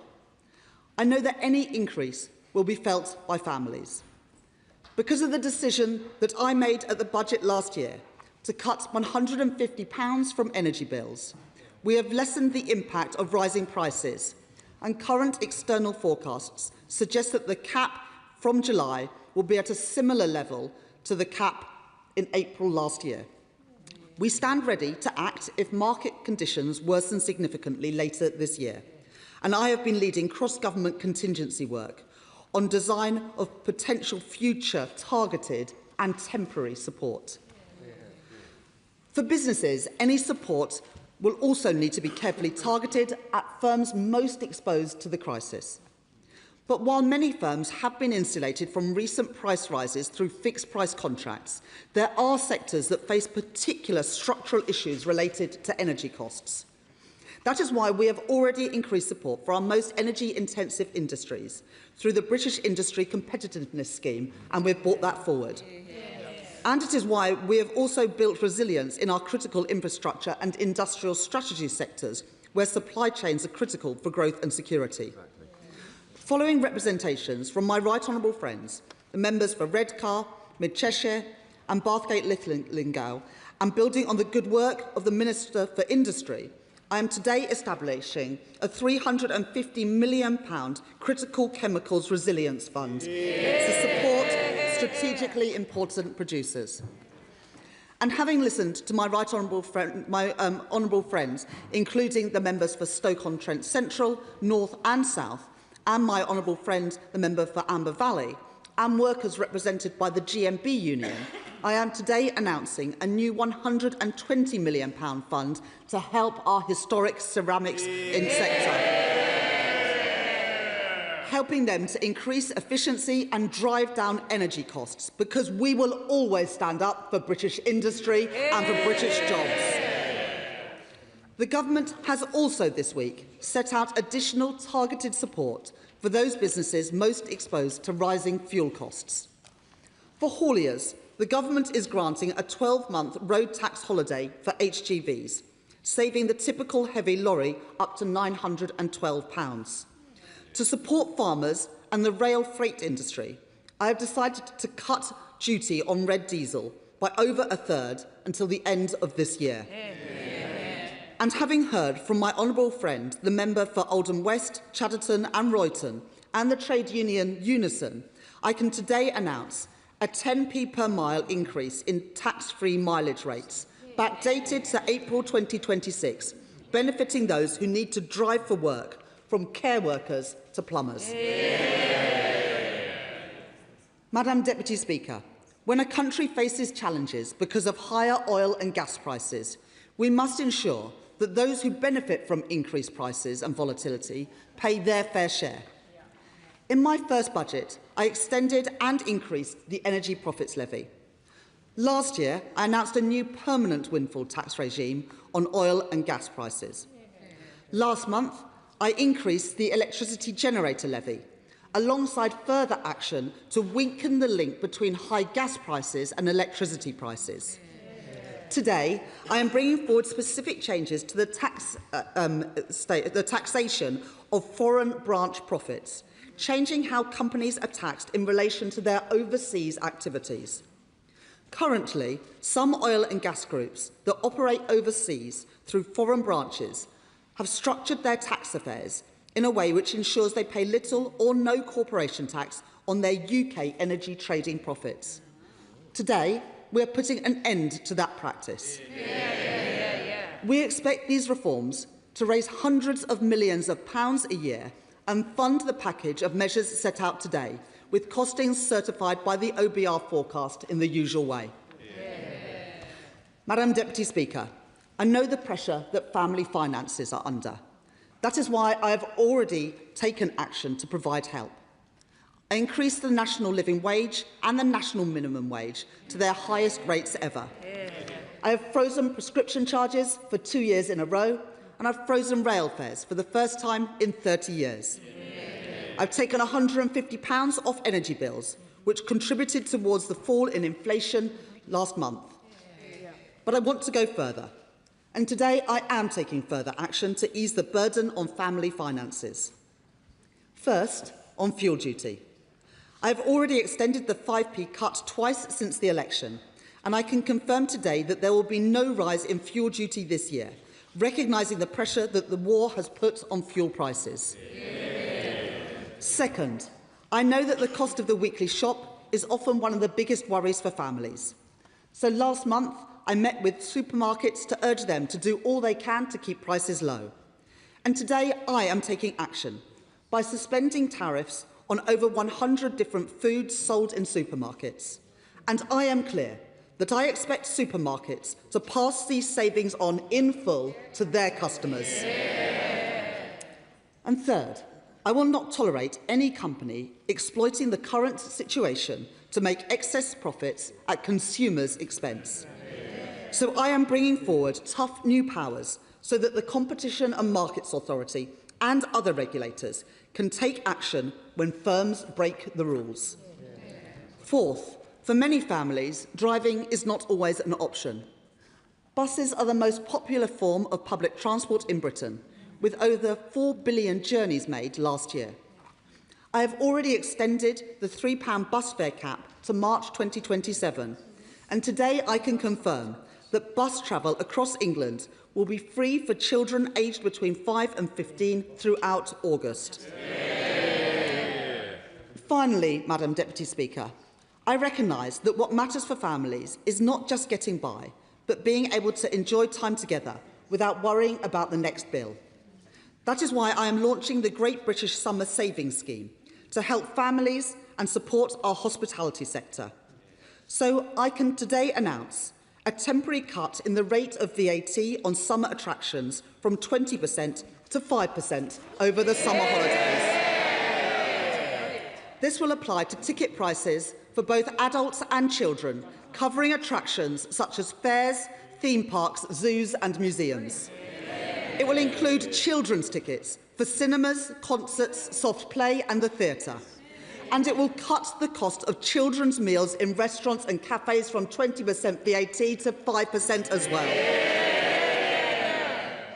I know that any increase will be felt by families. Because of the decision that I made at the budget last year to cut £150 from energy bills, we have lessened the impact of rising prices, and current external forecasts suggest that the cap from July will be at a similar level to the cap in April last year. We stand ready to act if market conditions worsen significantly later this year, and I have been leading cross-government contingency work on design of potential future targeted and temporary support. For businesses, any support will also need to be carefully targeted at firms most exposed to the crisis. But while many firms have been insulated from recent price rises through fixed-price contracts, there are sectors that face particular structural issues related to energy costs. That is why we have already increased support for our most energy-intensive industries through the British Industry Competitiveness Scheme, and we've brought that forward. And it is why we have also built resilience in our critical infrastructure and industrial strategy sectors, where supply chains are critical for growth and security. Following representations from my right honourable friends, the members for Redcar, Mid Cheshire and Bathgate Linlithgow, and building on the good work of the Minister for Industry, I am today establishing a £350 million Critical Chemicals Resilience Fund to support strategically important producers. And having listened to my right honourable honourable friends, including the members for Stoke-on-Trent Central, North and South, and my honourable friend, the member for Amber Valley, and workers represented by the GMB Union, I am today announcing a new £120 million fund to help our historic ceramics sector, helping them to increase efficiency and drive down energy costs, because we will always stand up for British industry and for British jobs. The Government has also this week set out additional targeted support for those businesses most exposed to rising fuel costs. For hauliers, the Government is granting a 12-month road tax holiday for HGVs, saving the typical heavy lorry up to £912. To support farmers and the rail freight industry, I have decided to cut duty on red diesel by over a third until the end of this year. And having heard from my honourable friend, the member for Oldham West, Chadderton and Royton, and the trade union Unison, I can today announce a 10p per mile increase in tax-free mileage rates, backdated to April 2026, benefiting those who need to drive for work, from care workers to plumbers. Madam Deputy Speaker, when a country faces challenges because of higher oil and gas prices, we must ensure that those who benefit from increased prices and volatility pay their fair share. In my first budget, I extended and increased the Energy Profits Levy. Last year, I announced a new permanent windfall tax regime on oil and gas prices. Last month, I increased the Electricity Generator Levy, alongside further action to weaken the link between high gas prices and electricity prices. Today, I am bringing forward specific changes to the taxation of foreign branch profits, changing how companies are taxed in relation to their overseas activities. Currently, some oil and gas groups that operate overseas through foreign branches have structured their tax affairs in a way which ensures they pay little or no corporation tax on their UK energy trading profits. Today, we are putting an end to that practice. We expect these reforms to raise hundreds of millions of pounds a year and fund the package of measures set out today, with costings certified by the OBR forecast in the usual way. Madam Deputy Speaker, I know the pressure that family finances are under. That is why I have already taken action to provide help. I increased the national living wage and the national minimum wage to their highest rates ever. I have frozen prescription charges for 2 years in a row, and I've frozen rail fares for the first time in 30 years. I've taken £150 off energy bills, which contributed towards the fall in inflation last month. But I want to go further, and today I am taking further action to ease the burden on family finances. First, on fuel duty. I have already extended the 5p cut twice since the election, and I can confirm today that there will be no rise in fuel duty this year, recognising the pressure that the war has put on fuel prices. Second, I know that the cost of the weekly shop is often one of the biggest worries for families. So last month, I met with supermarkets to urge them to do all they can to keep prices low. And today, I am taking action by suspending tariffs on over 100 different foods sold in supermarkets. And I am clear that I expect supermarkets to pass these savings on in full to their customers. And third, I will not tolerate any company exploiting the current situation to make excess profits at consumers' expense. So I am bringing forward tough new powers so that the Competition and Markets Authority and other regulators can take action when firms break the rules. Fourth, for many families, driving is not always an option. Buses are the most popular form of public transport in Britain, with over 4 billion journeys made last year. I have already extended the £3 bus fare cap to March 2027, and today I can confirm that bus travel across England will be free for children aged between 5 and 15 throughout August. Finally, Madam Deputy Speaker, I recognise that what matters for families is not just getting by, but being able to enjoy time together without worrying about the next bill. That is why I am launching the Great British Summer Savings Scheme to help families and support our hospitality sector. So I can today announce a temporary cut in the rate of VAT on summer attractions from 20% to 5% over the summer holidays. This will apply to ticket prices for both adults and children, covering attractions such as fairs, theme parks, zoos and museums. It will include children's tickets for cinemas, concerts, soft play and the theatre. And it will cut the cost of children's meals in restaurants and cafes from 20% VAT to 5% as well.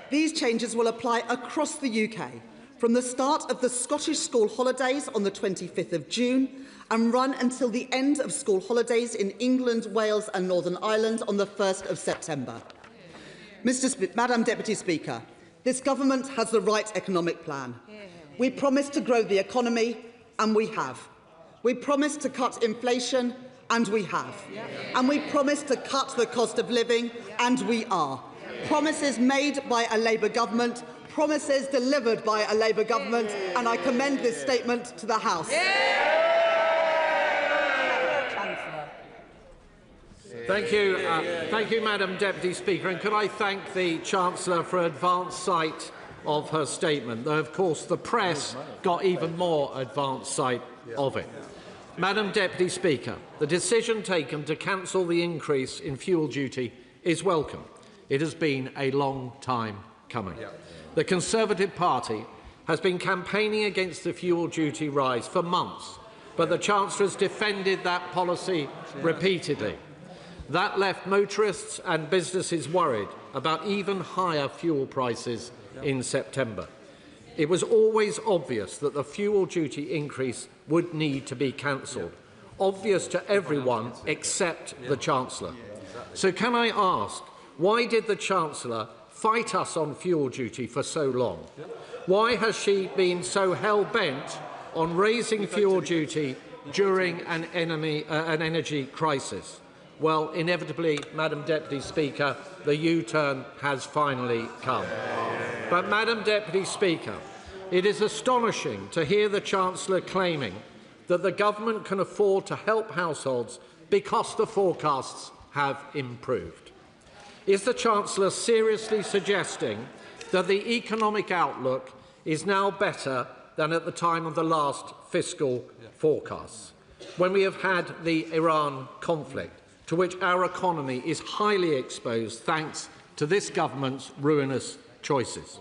These changes will apply across the UK, from the start of the Scottish school holidays on the 25th of June and run until the end of school holidays in England, Wales and Northern Ireland on the 1st of September. Madam Deputy Speaker, this government has the right economic plan. We promised to grow the economy, and we have. We promised to cut inflation, and we have. And we promised to cut the cost of living, and we are. Promises made by a Labour government, promises delivered by a Labour government, and I commend this statement to the House. Thank you, Madam Deputy Speaker. And could I thank the Chancellor for advance sight of her statement, though, of course, the press got even more advance sight of it. Madam Deputy Speaker, the decision taken to cancel the increase in fuel duty is welcome. It has been a long time coming. The Conservative Party has been campaigning against the fuel duty rise for months, but the Chancellor has defended that policy repeatedly. That left motorists and businesses worried about even higher fuel prices in September. It was always obvious that the fuel duty increase would need to be cancelled, obvious to everyone except the Chancellor. So can I ask, why did the Chancellor fight us on fuel duty for so long? Why has she been so hell-bent on raising fuel duty during an energy crisis? Well, inevitably, Madam Deputy Speaker, the U-turn has finally come. But, Madam Deputy Speaker, it is astonishing to hear the Chancellor claiming that the government can afford to help households because the forecasts have improved. Is the Chancellor seriously suggesting that the economic outlook is now better than at the time of the last fiscal forecasts, when we have had the Iran conflict, to which our economy is highly exposed thanks to this government's ruinous choices?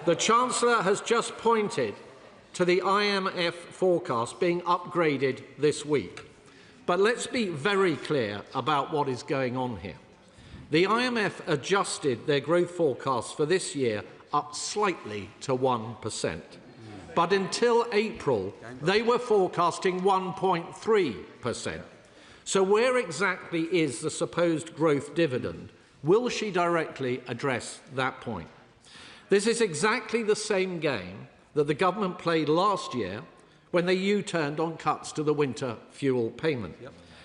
The Chancellor has just pointed to the IMF forecast being upgraded this week. But let's be very clear about what is going on here. The IMF adjusted their growth forecasts for this year up slightly to 1%. But until April, they were forecasting 1.3%. So where exactly is the supposed growth dividend? Will she directly address that point? This is exactly the same game that the government played last year when they U-turned on cuts to the winter fuel payment.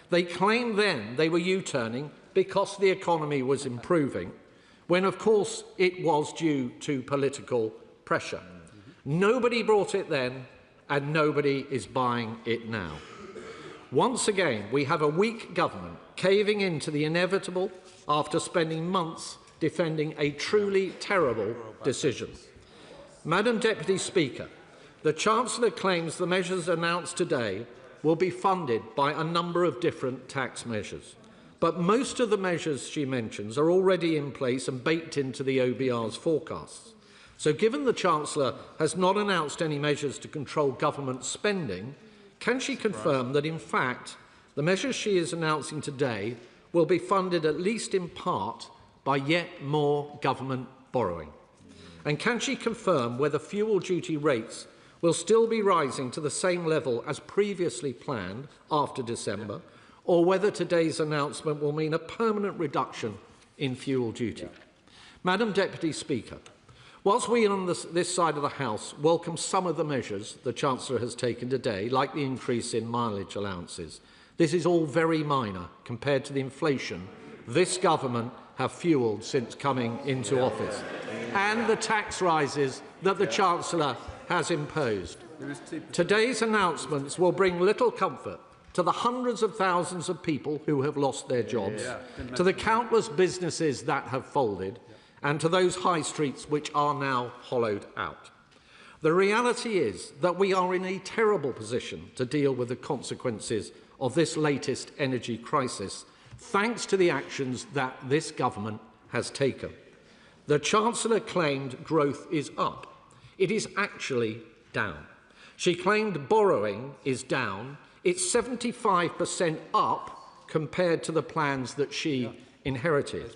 They claimed then they were U-turning because the economy was improving, when of course it was due to political pressure. Nobody brought it then, and nobody is buying it now. Once again, we have a weak government caving into the inevitable after spending months defending a truly terrible decision. Madam Deputy Speaker, the Chancellor claims the measures announced today will be funded by a number of different tax measures. But most of the measures she mentions are already in place and baked into the OBR's forecasts. So given the Chancellor has not announced any measures to control government spending, can she confirm that in fact the measures she is announcing today will be funded at least in part by yet more government borrowing? And can she confirm whether fuel duty rates will still be rising to the same level as previously planned after December, or whether today's announcement will mean a permanent reduction in fuel duty? Madam Deputy Speaker, whilst we on this side of the House welcome some of the measures the Chancellor has taken today, like the increase in mileage allowances, this is all very minor compared to the inflation this government have fuelled since coming into office, and the tax rises that the Chancellor has imposed. Today's announcements will bring little comfort to the hundreds of thousands of people who have lost their jobs, to the countless businesses that have folded, and to those high streets which are now hollowed out. The reality is that we are in a terrible position to deal with the consequences of this latest energy crisis, thanks to the actions that this government has taken. The Chancellor claimed growth is up. It is actually down. She claimed borrowing is down. It's 75% up compared to the plans that she inherited.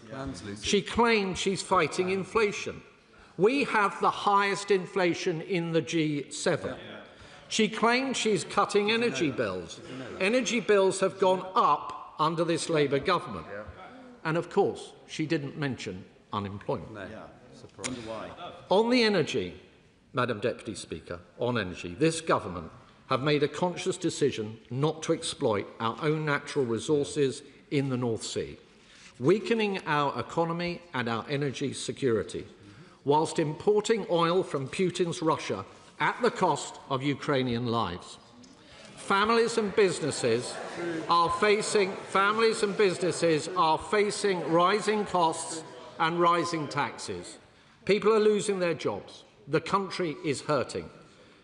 She claimed she's fighting inflation. We have the highest inflation in the G7. She claimed she's cutting energy bills. Energy bills have gone up under this Labour government. And of course, she didn't mention unemployment. On the energy, Madam Deputy Speaker, on energy, this government have made a conscious decision not to exploit our own natural resources in the North Sea, weakening our economy and our energy security, whilst importing oil from Putin's Russia at the cost of Ukrainian lives. Families and businesses are facing rising costs and rising taxes. People are losing their jobs. The country is hurting.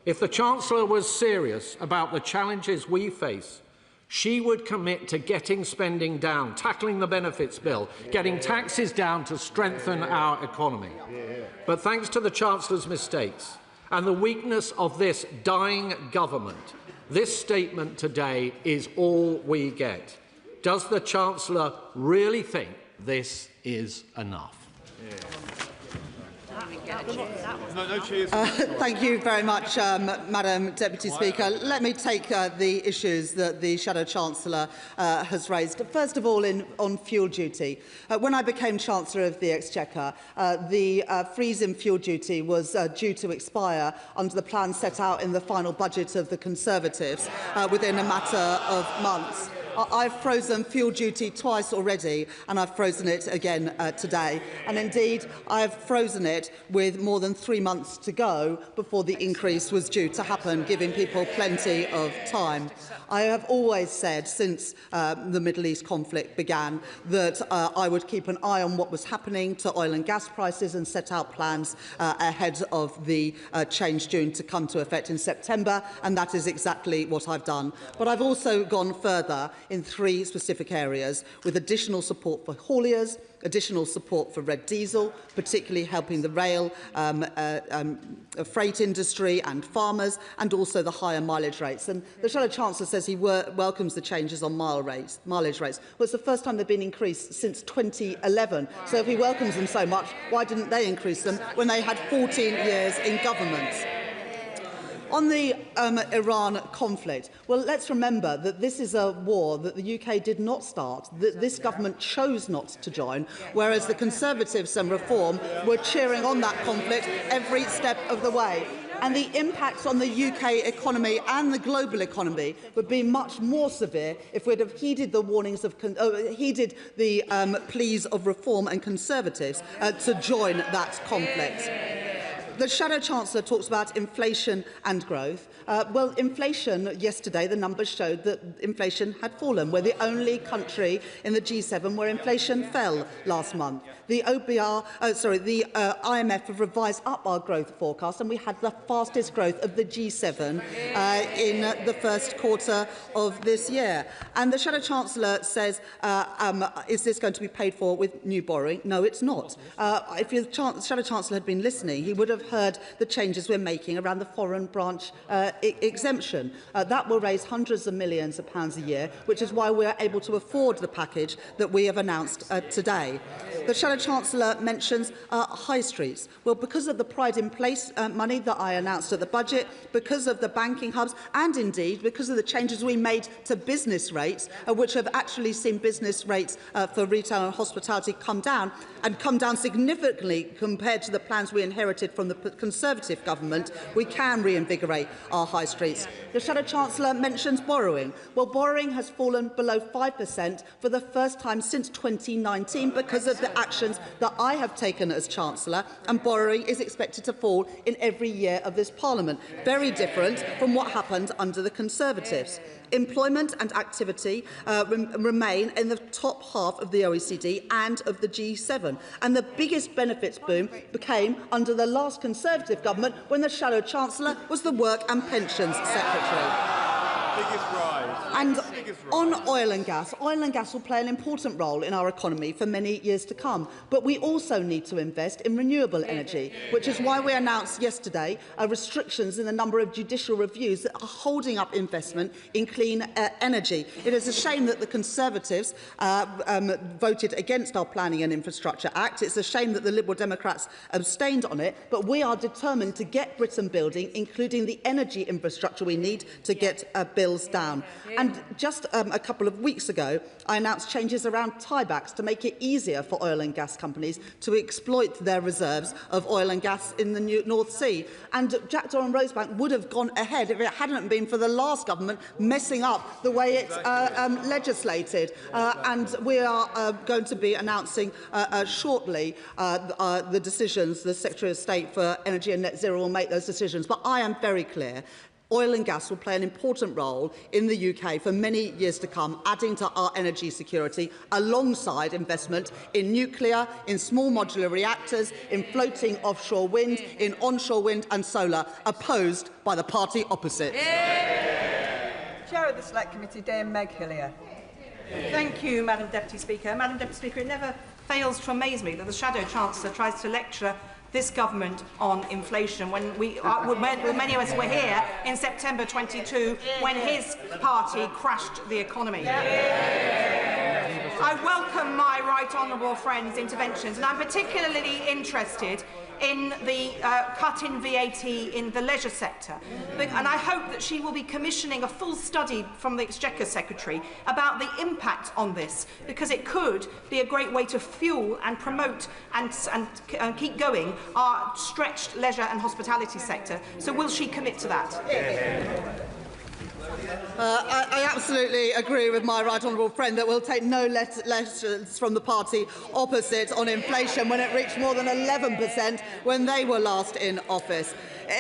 If the Chancellor was serious about the challenges we face, she would commit to getting spending down, tackling the benefits bill, getting taxes down to strengthen our economy. But thanks to the Chancellor's mistakes and the weakness of this dying government, this statement today is all we get. Does the Chancellor really think this is enough? Thank you very much, Madam Deputy Speaker. Let me take the issues that the Shadow Chancellor has raised. First of all, on fuel duty. When I became Chancellor of the Exchequer, the freeze in fuel duty was due to expire under the plan set out in the final budget of the Conservatives within a matter of months. I've frozen fuel duty twice already, and I've frozen it again today. And indeed, I've frozen it with more than 3 months to go before the increase was due to happen, giving people plenty of time. I have always said, since the Middle East conflict began, that I would keep an eye on what was happening to oil and gas prices and set out plans ahead of the change due to come to effect in September, and that is exactly what I've done. But I've also gone further in 3 specific areas, with additional support for hauliers, additional support for red diesel, particularly helping the rail, freight industry and farmers, and also the higher mileage rates. And the Shadow Chancellor says he welcomes the changes on mileage rates. Well, it's the first time they've been increased since 2011. So if he welcomes them so much, why didn't they increase them when they had 14 years in government? On the Iran conflict, well, let's remember that this is a war that the UK did not start, that this government chose not to join, whereas the Conservatives and Reform were cheering on that conflict every step of the way. And the impacts on the UK economy and the global economy would be much more severe if we'd have heeded the warnings of heeded the pleas of Reform and Conservatives to join that conflict. The Shadow Chancellor talks about inflation and growth. Well, inflation, yesterday, the numbers showed that inflation had fallen. We're the only country in the G7 where inflation fell last month. The IMF have revised up our growth forecast, and we had the fastest growth of the G7 in the first quarter of this year. And the Shadow Chancellor says, is this going to be paid for with new borrowing? No, it's not. If the Shadow Chancellor had been listening, he would have heard the changes we're making around the foreign branch exemption. That will raise hundreds of millions of pounds a year, which is why we are able to afford the package that we have announced today. The Shadow Chancellor mentions high streets. Well, because of the Pride in Place money that I announced at the budget, because of the banking hubs, and indeed because of the changes we made to business rates, which have actually seen business rates for retail and hospitality come down, and come down significantly compared to the plans we inherited from the Conservative government, we can reinvigorate our high streets. The Shadow Chancellor mentions borrowing. Well, borrowing has fallen below 5% for the first time since 2019 because of the actions that I have taken as Chancellor, and borrowing is expected to fall in every year of this Parliament. Very different from what happened under the Conservatives. Employment and activity remain in the top half of the OECD and of the G7. And the biggest benefits boom came under the last Conservative government when the Shadow Chancellor was the Work and Pensions Secretary. And on oil and gas will play an important role in our economy for many years to come. But we also need to invest in renewable energy, which is why we announced yesterday restrictions in the number of judicial reviews that are holding up investment in clean energy. It is a shame that the Conservatives voted against our Planning and Infrastructure Act. It's a shame that the Liberal Democrats abstained on it. But we are determined to get Britain building, including the energy infrastructure we need to get bills down. And just a couple of weeks ago, I announced changes around tiebacks to make it easier for oil and gas companies to exploit their reserves of oil and gas in the North Sea. And Jackdaw and Rosebank would have gone ahead if it hadn't been for the last government messing up the way it legislated. And we are going to be announcing shortly the decisions. The Secretary of State for Energy and Net Zero will make those decisions. But I am very clear. Oil and gas will play an important role in the UK for many years to come, adding to our energy security alongside investment in nuclear, in small modular reactors, in floating offshore wind, in onshore wind and solar, opposed by the party opposite. Chair of the Select Committee, Dame Meg Hillier. Thank you, Madam Deputy Speaker. Madam Deputy Speaker, it never fails to amaze me that the Shadow Chancellor tries to lecture this government on inflation when many of us were here in September 22 when his party crashed the economy. I welcome my right honourable friend's interventions, and I'm particularly interested in the cut in VAT in the leisure sector. And I hope that she will be commissioning a full study from the Exchequer Secretary about the impact on this, because it could be a great way to fuel and promote and keep going our stretched leisure and hospitality sector. So will she commit to that? I absolutely agree with my right honourable friend that we'll take no lessons from the party opposite on inflation when it reached more than 11% when they were last in office.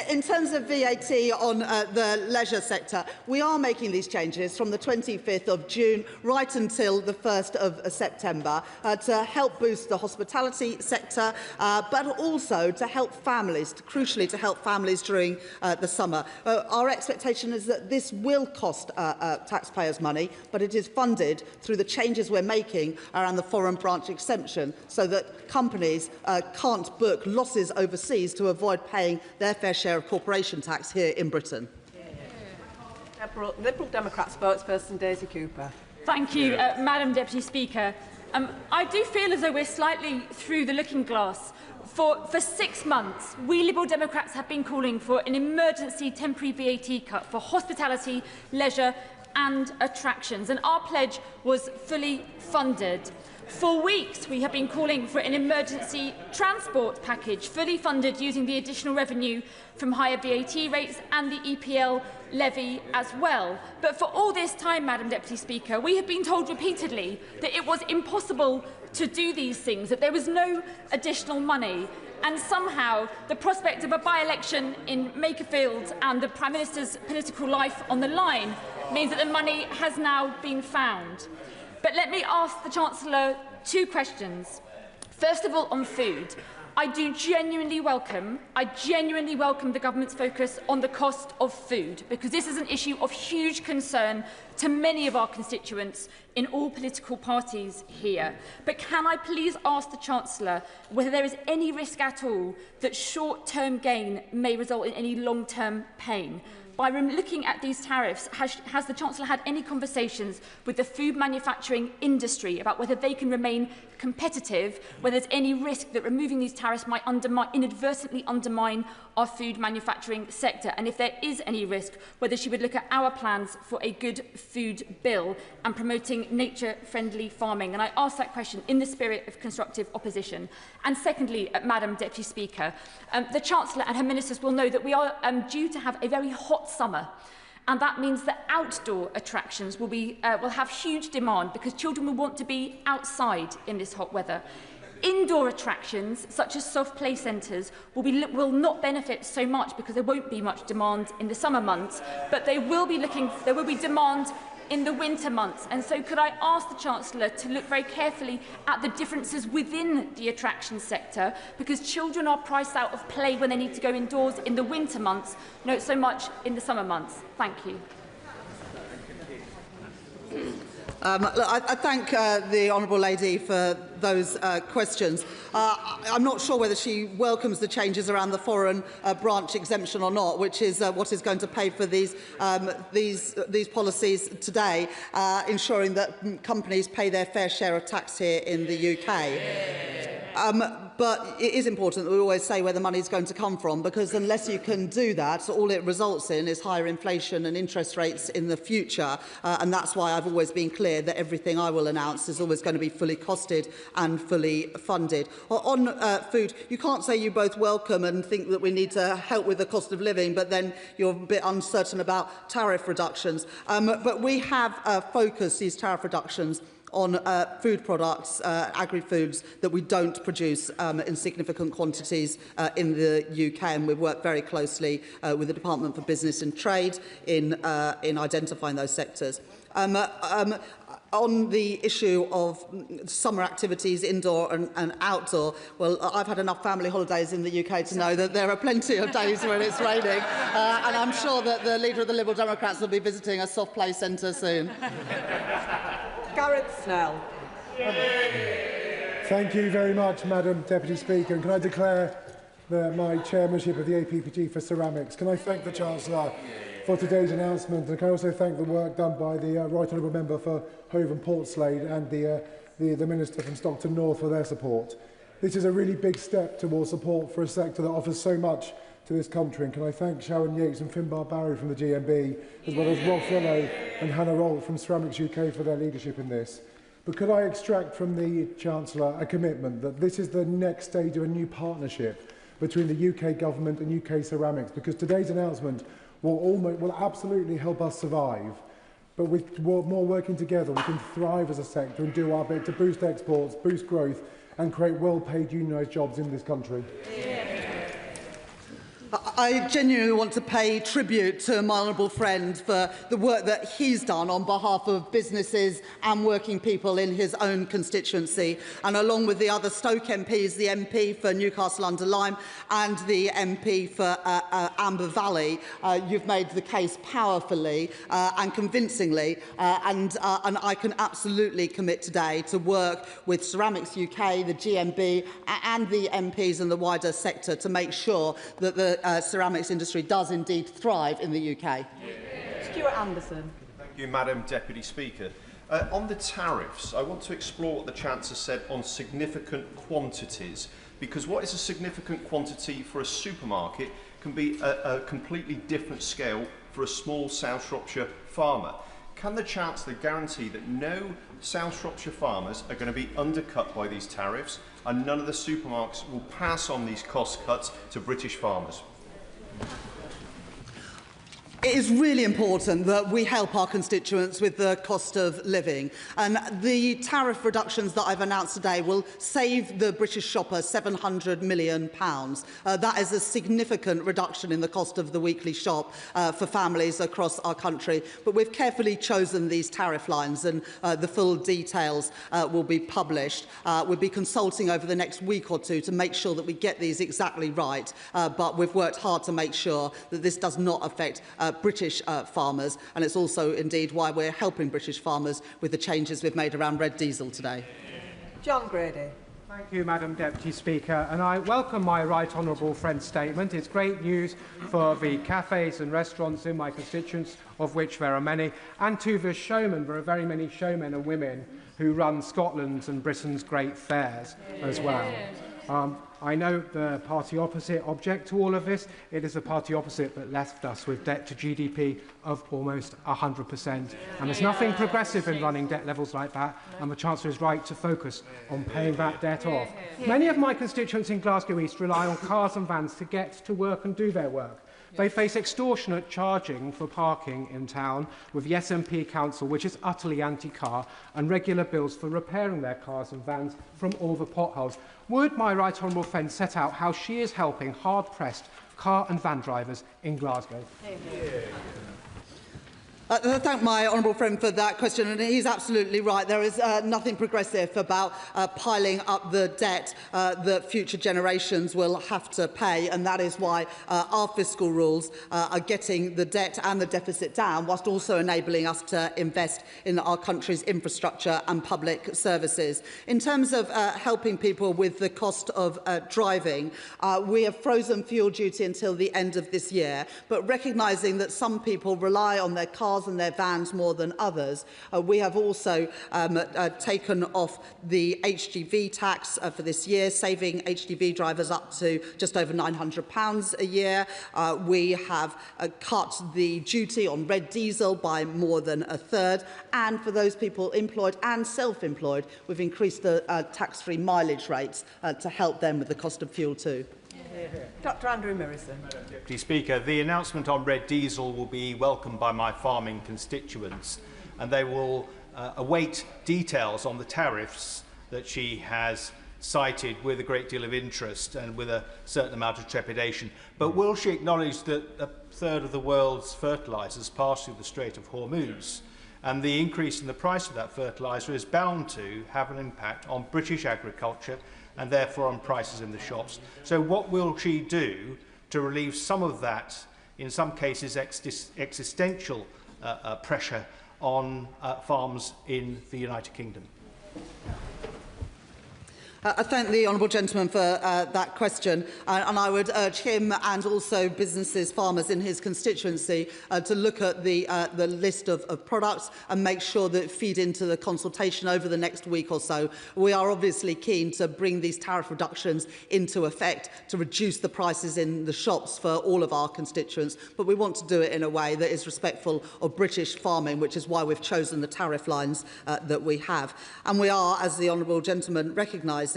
In terms of VAT on the leisure sector, we are making these changes from the 25th of June right until the 1st of September to help boost the hospitality sector, but also to help families, crucially to help families during the summer. Our expectation is that this will cost taxpayers money, but it is funded through the changes we're making around the foreign branch exemption so that companies can't book losses overseas to avoid paying their fair share of corporation tax here in Britain. Liberal Democrat spokesperson Daisy Cooper. Thank you, Madam Deputy Speaker. I do feel as though we're slightly through the looking glass. For 6 months, we Liberal Democrats have been calling for an emergency temporary VAT cut for hospitality, leisure and attractions, and our pledge was fully funded. For weeks, we have been calling for an emergency transport package, fully funded using the additional revenue from higher VAT rates and the EPL levy as well. But for all this time, Madam Deputy Speaker, we have been told repeatedly that it was impossible to do these things, that there was no additional money. And somehow the prospect of a by-election in Makerfield and the Prime Minister's political life on the line means that the money has now been found. But let me ask the Chancellor two questions. First of all, on food. I genuinely welcome the government's focus on the cost of food, because this is an issue of huge concern to many of our constituents in all political parties here. But can I please ask the Chancellor whether there is any risk at all that short-term gain may result in any long-term pain? By looking at these tariffs, has the Chancellor had any conversations with the food manufacturing industry about whether they can remain competitive, whether there's any risk that removing these tariffs might inadvertently undermine our food manufacturing sector, and if there is any risk, whether she would look at our plans for a good food bill and promoting nature-friendly farming? And I ask that question in the spirit of constructive opposition. And secondly, Madam Deputy Speaker, the Chancellor and her ministers will know that we are due to have a very hot summer. And that means that outdoor attractions will have huge demand, because children will want to be outside in this hot weather. Indoor attractions, such as soft play centres, will not benefit so much because there won't be much demand in the summer months, but there will be demand in the winter months. And so could I ask the Chancellor to look very carefully at the differences within the attraction sector, because children are priced out of play when they need to go indoors in the winter months, not so much in the summer months. Thank you. I thank the honourable lady for those questions. I'm not sure whether she welcomes the changes around the foreign branch exemption or not, which is what is going to pay for these policies today, ensuring that companies pay their fair share of tax here in the UK. But it is important that we always say where the money is going to come from, because unless you can do that, all it results in is higher inflation and interest rates in the future. And that's why I've always been clear that everything I will announce is always going to be fully costed and fully funded. On food, you can't say you both welcome and think that we need to help with the cost of living, but then you're a bit uncertain about tariff reductions. But we have focused these tariff reductions on food products, agri-foods, that we don't produce in significant quantities in the UK, and we've worked very closely with the Department for Business and Trade in identifying those sectors. On the issue of summer activities, indoor and outdoor, well, I've had enough family holidays in the UK to know that there are plenty of days when it's raining, and I'm sure that the leader of the Liberal Democrats will be visiting a soft play centre soon. Gareth Snell. Thank you very much, Madam Deputy Speaker. And can I declare my chairmanship of the APPG for ceramics? Can I thank the Chancellor for today's announcement, and can I also thank the work done by the Right Honourable Member for Hove and Portslade and the Minister from Stockton North for their support. This is a really big step towards support for a sector that offers so much to this country, and can I thank Sharon Yates and Finbar Barry from the GMB, as well as Rob Willow and Hannah Rolt from Ceramics UK for their leadership in this. But could I extract from the Chancellor a commitment that this is the next stage of a new partnership between the UK Government and UK Ceramics, because today's announcement will absolutely help us survive, but with more working together we can thrive as a sector and do our bit to boost exports, boost growth and create well-paid unionised jobs in this country. I genuinely want to pay tribute to my honourable friend for the work that he's done on behalf of businesses and working people in his own constituency. And along with the other Stoke MPs, the MP for Newcastle-under-Lyme and the MP for Amber Valley, you've made the case powerfully and convincingly. And I can absolutely commit today to work with Ceramics UK, the GMB and the MPs and the wider sector to make sure that the ceramics industry does indeed thrive in the UK. Stuart Anderson. Thank you, Madam Deputy Speaker. On the tariffs, I want to explore what the Chancellor said on significant quantities, because what is a significant quantity for a supermarket can be a completely different scale for a small South Shropshire farmer. can the Chancellor guarantee that no South Shropshire farmers are going to be undercut by these tariffs and none of the supermarkets will pass on these cost cuts to British farmers? It is really important that we help our constituents with the cost of living. And the tariff reductions that I've announced today will save the British shopper £700 million. That is a significant reduction in the cost of the weekly shop for families across our country. But we've carefully chosen these tariff lines and the full details will be published. We'll be consulting over the next week or two to make sure that we get these exactly right. But we've worked hard to make sure that this does not affect British farmers, and it's also indeed why we're helping British farmers with the changes we've made around red diesel today. John Grady. Thank you, Madam Deputy Speaker, and I welcome my right honourable friend's statement. It's great news for the cafes and restaurants in my constituents, of which there are many, and to the showmen. There are very many showmen and women who run Scotland's and Britain's great fairs as well. I know the party opposite object to all of this. It is the party opposite that left us with debt to GDP of almost 100%. And there's nothing progressive in running debt levels like that, and the Chancellor is right to focus on paying that debt off. Many of my constituents in Glasgow East rely on cars and vans to get to work and do their work. They face extortionate charging for parking in town with the SNP Council, which is utterly anti-car, and regular bills for repairing their cars and vans from all the potholes. Would my right honourable friend set out how she is helping hard-pressed car and van drivers in Glasgow? I thank my honourable friend for that question, and he's absolutely right. There is nothing progressive about piling up the debt that future generations will have to pay, and that is why our fiscal rules are getting the debt and the deficit down, whilst also enabling us to invest in our country's infrastructure and public services. In terms of helping people with the cost of driving, we have frozen fuel duty until the end of this year, but recognising that some people rely on their cars and their vans more than others, we have also taken off the HGV tax for this year, saving HGV drivers up to just over £900 a year. We have cut the duty on red diesel by more than a third, and for those people employed and self-employed, we've increased the tax-free mileage rates to help them with the cost of fuel too. Dr Andrew Mirison. Madam Deputy Speaker, the announcement on red diesel will be welcomed by my farming constituents, and they will await details on the tariffs that she has cited with a great deal of interest and with a certain amount of trepidation. But will she acknowledge that a third of the world's fertilisers pass through the Strait of Hormuz, and the increase in the price of that fertiliser is bound to have an impact on British agriculture and therefore on prices in the shops? So what will she do to relieve some of that, in some cases existential pressure on farms in the United Kingdom? I thank the honourable gentleman for that question, and I would urge him and also businesses, farmers in his constituency to look at the list of products and make sure that feed into the consultation over the next week or so. We are obviously keen to bring these tariff reductions into effect to reduce the prices in the shops for all of our constituents, but we want to do it in a way that is respectful of British farming, which is why we've chosen the tariff lines that we have. And we are, as the honourable gentleman recognises,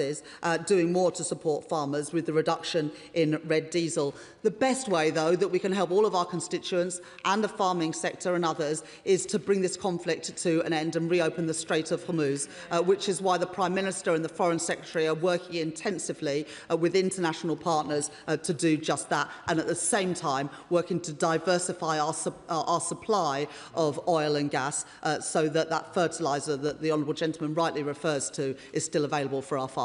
doing more to support farmers with the reduction in red diesel. The best way, though, that we can help all of our constituents and the farming sector and others is to bring this conflict to an end and reopen the Strait of Hormuz, which is why the Prime Minister and the Foreign Secretary are working intensively with international partners to do just that, and at the same time working to diversify our supply of oil and gas so that that fertiliser that the honourable gentleman rightly refers to is still available for our farmers.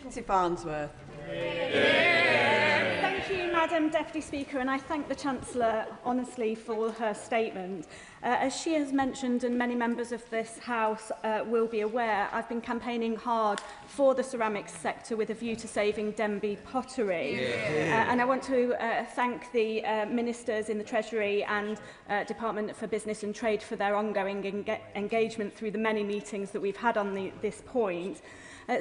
Lindsay Farnsworth. Thank you, Madam Deputy Speaker, and I thank the Chancellor honestly for her statement. As she has mentioned, and many members of this House will be aware, I've been campaigning hard for the ceramics sector with a view to saving Denby pottery. And I want to thank the Ministers in the Treasury and Department for Business and Trade for their ongoing engagement through the many meetings that we've had on this point.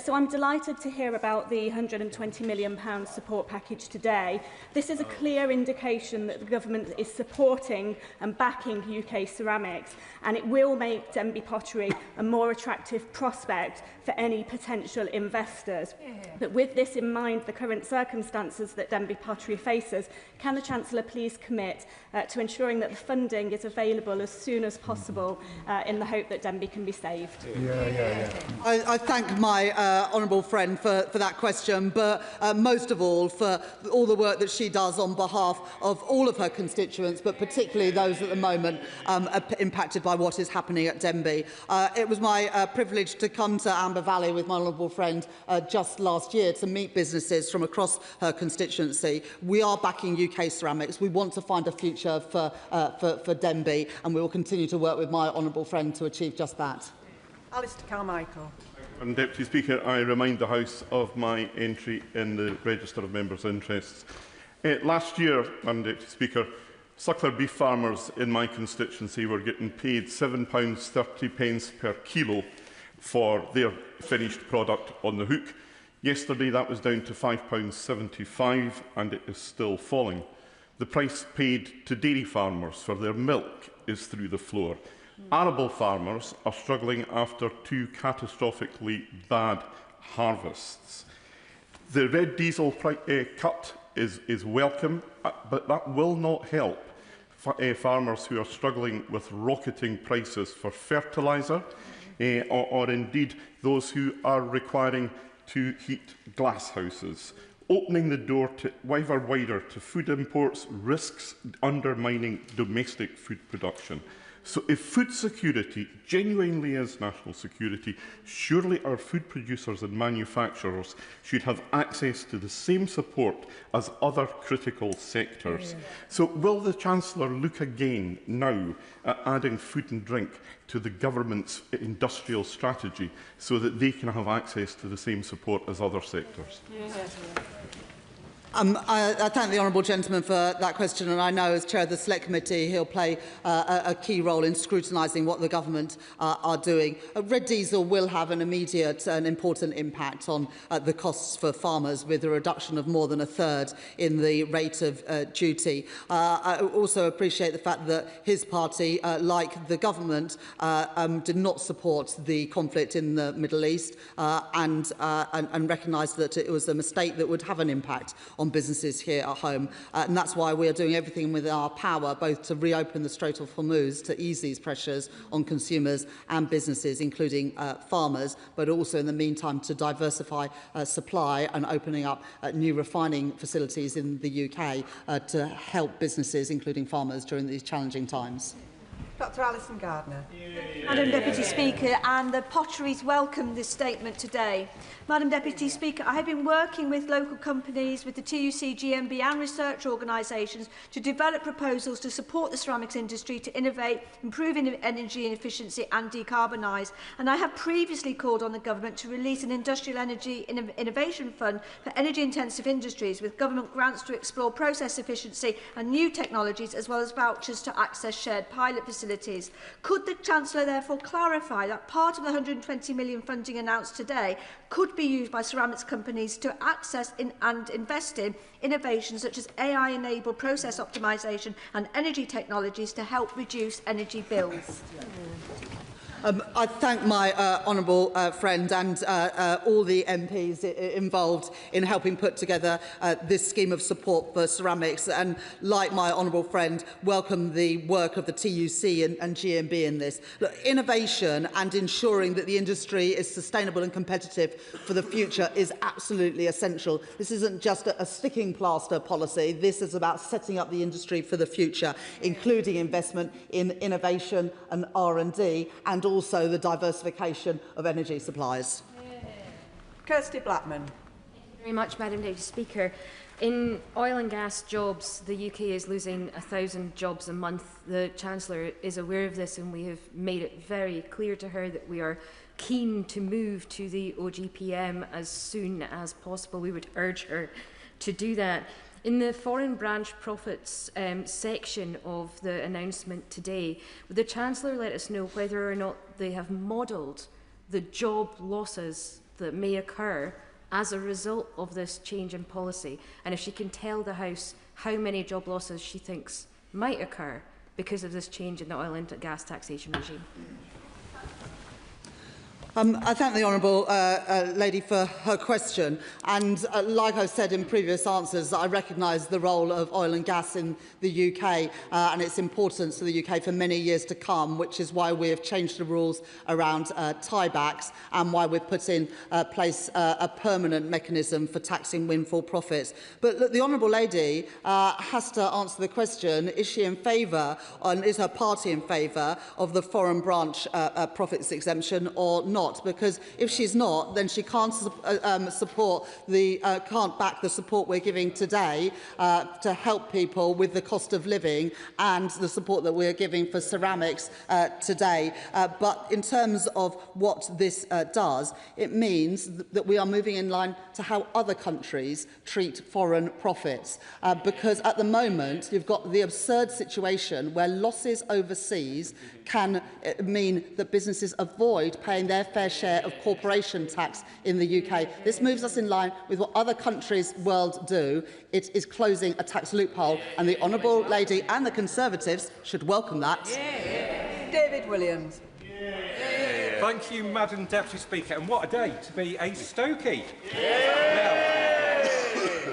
So I'm delighted to hear about the £120 million support package today, This is a clear indication that the government is supporting and backing UK ceramics, and it will make Denby Pottery a more attractive prospect for any potential investors. But with this in mind, the current circumstances that Denby Pottery faces, can the Chancellor please commit to ensuring that the funding is available as soon as possible in the hope that Denby can be saved? I thank my honourable friend for that question, but most of all for all the work that she does on behalf of all of her constituents, but particularly those at the moment impacted by what is happening at Denby. It was my privilege to come to Amber Valley with my honourable friend just last year to meet businesses from across her constituency. We are backing UK ceramics. We want to find a future for Denby, and we will continue to work with my honourable friend to achieve just that. Alistair Carmichael. Madam Deputy Speaker, I remind the House of my entry in the Register of Members' Interests. Last year, Madam Deputy Speaker, suckler beef farmers in my constituency were getting paid £7.30 per kilo for their finished product on the hook. Yesterday that was down to £5.75 and it is still falling. The price paid to dairy farmers for their milk is through the floor. Arable farmers are struggling after 2 catastrophically bad harvests. The red diesel cut is welcome, but that will not help farmers who are struggling with rocketing prices for fertiliser, or indeed those who are requiring to heat glass houses. Opening the door to ever wider to food imports risks undermining domestic food production. So if food security genuinely is national security, surely our food producers and manufacturers should have access to the same support as other critical sectors. So will the Chancellor look again now at adding food and drink to the government's industrial strategy so that they can have access to the same support as other sectors? I thank the honourable gentleman for that question, and I know as chair of the Select Committee he'll play a key role in scrutinising what the government are doing. Red diesel will have an immediate and important impact on the costs for farmers, with a reduction of more than a third in the rate of duty. I also appreciate the fact that his party, like the government, did not support the conflict in the Middle East and recognised that it was a mistake that would have an impact on businesses here at home. And that's why we are doing everything within our power, both to reopen the Strait of Hormuz to ease these pressures on consumers and businesses, including farmers, but also in the meantime to diversify supply and opening up new refining facilities in the UK to help businesses, including farmers, during these challenging times. Dr Alison Gardner. Madam Deputy Speaker, and the Potteries welcome this statement today. Madam Deputy Speaker, I have been working with local companies, with the TUC, GMB and research organisations to develop proposals to support the ceramics industry to innovate, improve energy efficiency and decarbonise. And I have previously called on the government to release an industrial energy innovation fund for energy-intensive industries, with government grants to explore process efficiency and new technologies, as well as vouchers to access shared pilot facilities. Could the Chancellor therefore clarify that part of the £120 million funding announced today could be used by ceramics companies to access and invest in innovations such as AI-enabled process optimisation and energy technologies to help reduce energy bills? I thank my honourable friend and all the MPs involved in helping put together this scheme of support for ceramics, and like my honourable friend, welcome the work of the TUC and GMB in this. Look, innovation and ensuring that the industry is sustainable and competitive for the future is absolutely essential. This isn't just a sticking plaster policy. This is about setting up the industry for the future, including investment in innovation and R&D, and also the diversification of energy supplies. Kirsty Blackman. Thank you very much, Madam Deputy Speaker. In oil and gas jobs, the UK is losing 1,000 jobs a month. The Chancellor is aware of this, and we have made it very clear to her that we are keen to move to the OGPM as soon as possible. We would urge her to do that. In the foreign branch profits section of the announcement today, would the Chancellor let us know whether or not they have modelled the job losses that may occur as a result of this change in policy, and if she can tell the House how many job losses she thinks might occur because of this change in the oil and gas taxation regime. I thank the honourable lady for her question, and like I've said in previous answers, I recognise the role of oil and gas in the UK and its importance to the UK for many years to come, which is why we have changed the rules around tiebacks and why we've put in place a permanent mechanism for taxing windfall profits. But look, the honourable lady has to answer the question, is she in favour, and is her party in favour of the foreign branch profits exemption or not? Because if she's not, then she can't can't back the support we're giving today to help people with the cost of living and the support that we're giving for ceramics today. But in terms of what this does, it means that we are moving in line to how other countries treat foreign profits. Because at the moment, you've got the absurd situation where losses overseas can mean that businesses avoid paying their fair share of corporation tax in the UK. This moves us in line with what other countries world do. It is closing a tax loophole, and the honourable lady and the Conservatives should welcome that. David Williams. Thank you, Madam Deputy Speaker. And what a day to be a Stokey. Now,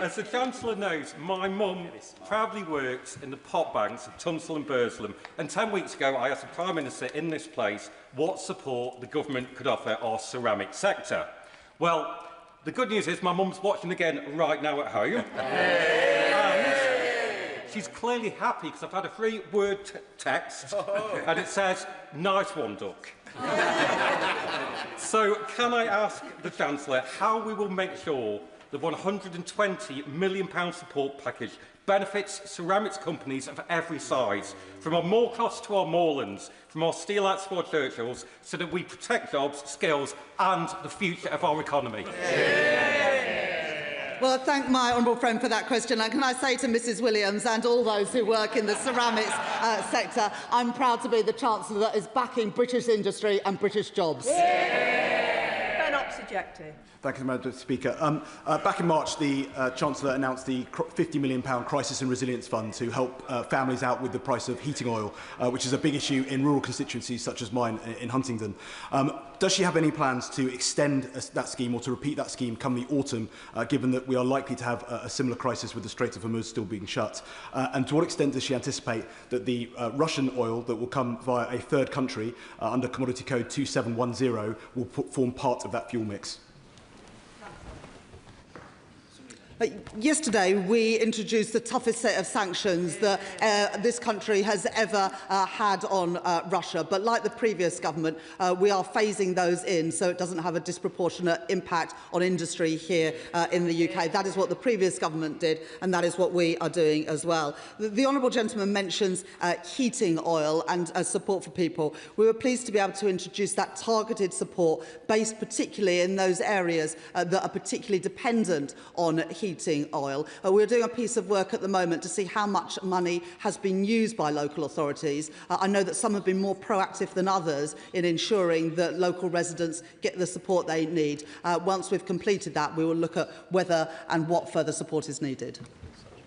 as the Chancellor knows, my mum proudly works in the pot banks of Tunstall and Burslem, and 10 weeks ago I asked the Prime Minister in this place what support the government could offer our ceramic sector. Well, the good news is my mum's watching again right now at home. And she's clearly happy because I've had a free word text and it says, "Nice one, Duck." So can I ask the Chancellor how we will make sure the £120 million support package benefits ceramics companies of every size, from our Moorcross to our moorlands, from our steelites to our Churchills, so that we protect jobs, skills and the future of our economy? Well, I thank my honourable friend for that question. And can I say to Mrs Williams and all those who work in the ceramics sector, I'm proud to be the Chancellor that is backing British industry and British jobs. Thank you, Madam Speaker. Back in March, the Chancellor announced the £50 million Crisis and Resilience Fund to help families out with the price of heating oil, which is a big issue in rural constituencies such as mine in Huntingdon. Does she have any plans to extend that scheme or to repeat that scheme come the autumn, given that we are likely to have a similar crisis with the Strait of Hormuz still being shut? And to what extent does she anticipate that the Russian oil that will come via a third country under Commodity Code 2710 will form part of that fuel mix? Yesterday, we introduced the toughest set of sanctions that this country has ever had on Russia. But like the previous government, we are phasing those in so it doesn't have a disproportionate impact on industry here in the UK. That is what the previous government did, and that is what we are doing as well. The honourable gentleman mentions heating oil and support for people. We were pleased to be able to introduce that targeted support based particularly in those areas that are particularly dependent on heating oil. We're doing a piece of work at the moment to see how much money has been used by local authorities. I know that some have been more proactive than others in ensuring that local residents get the support they need. Once we've completed that, we will look at whether and what further support is needed.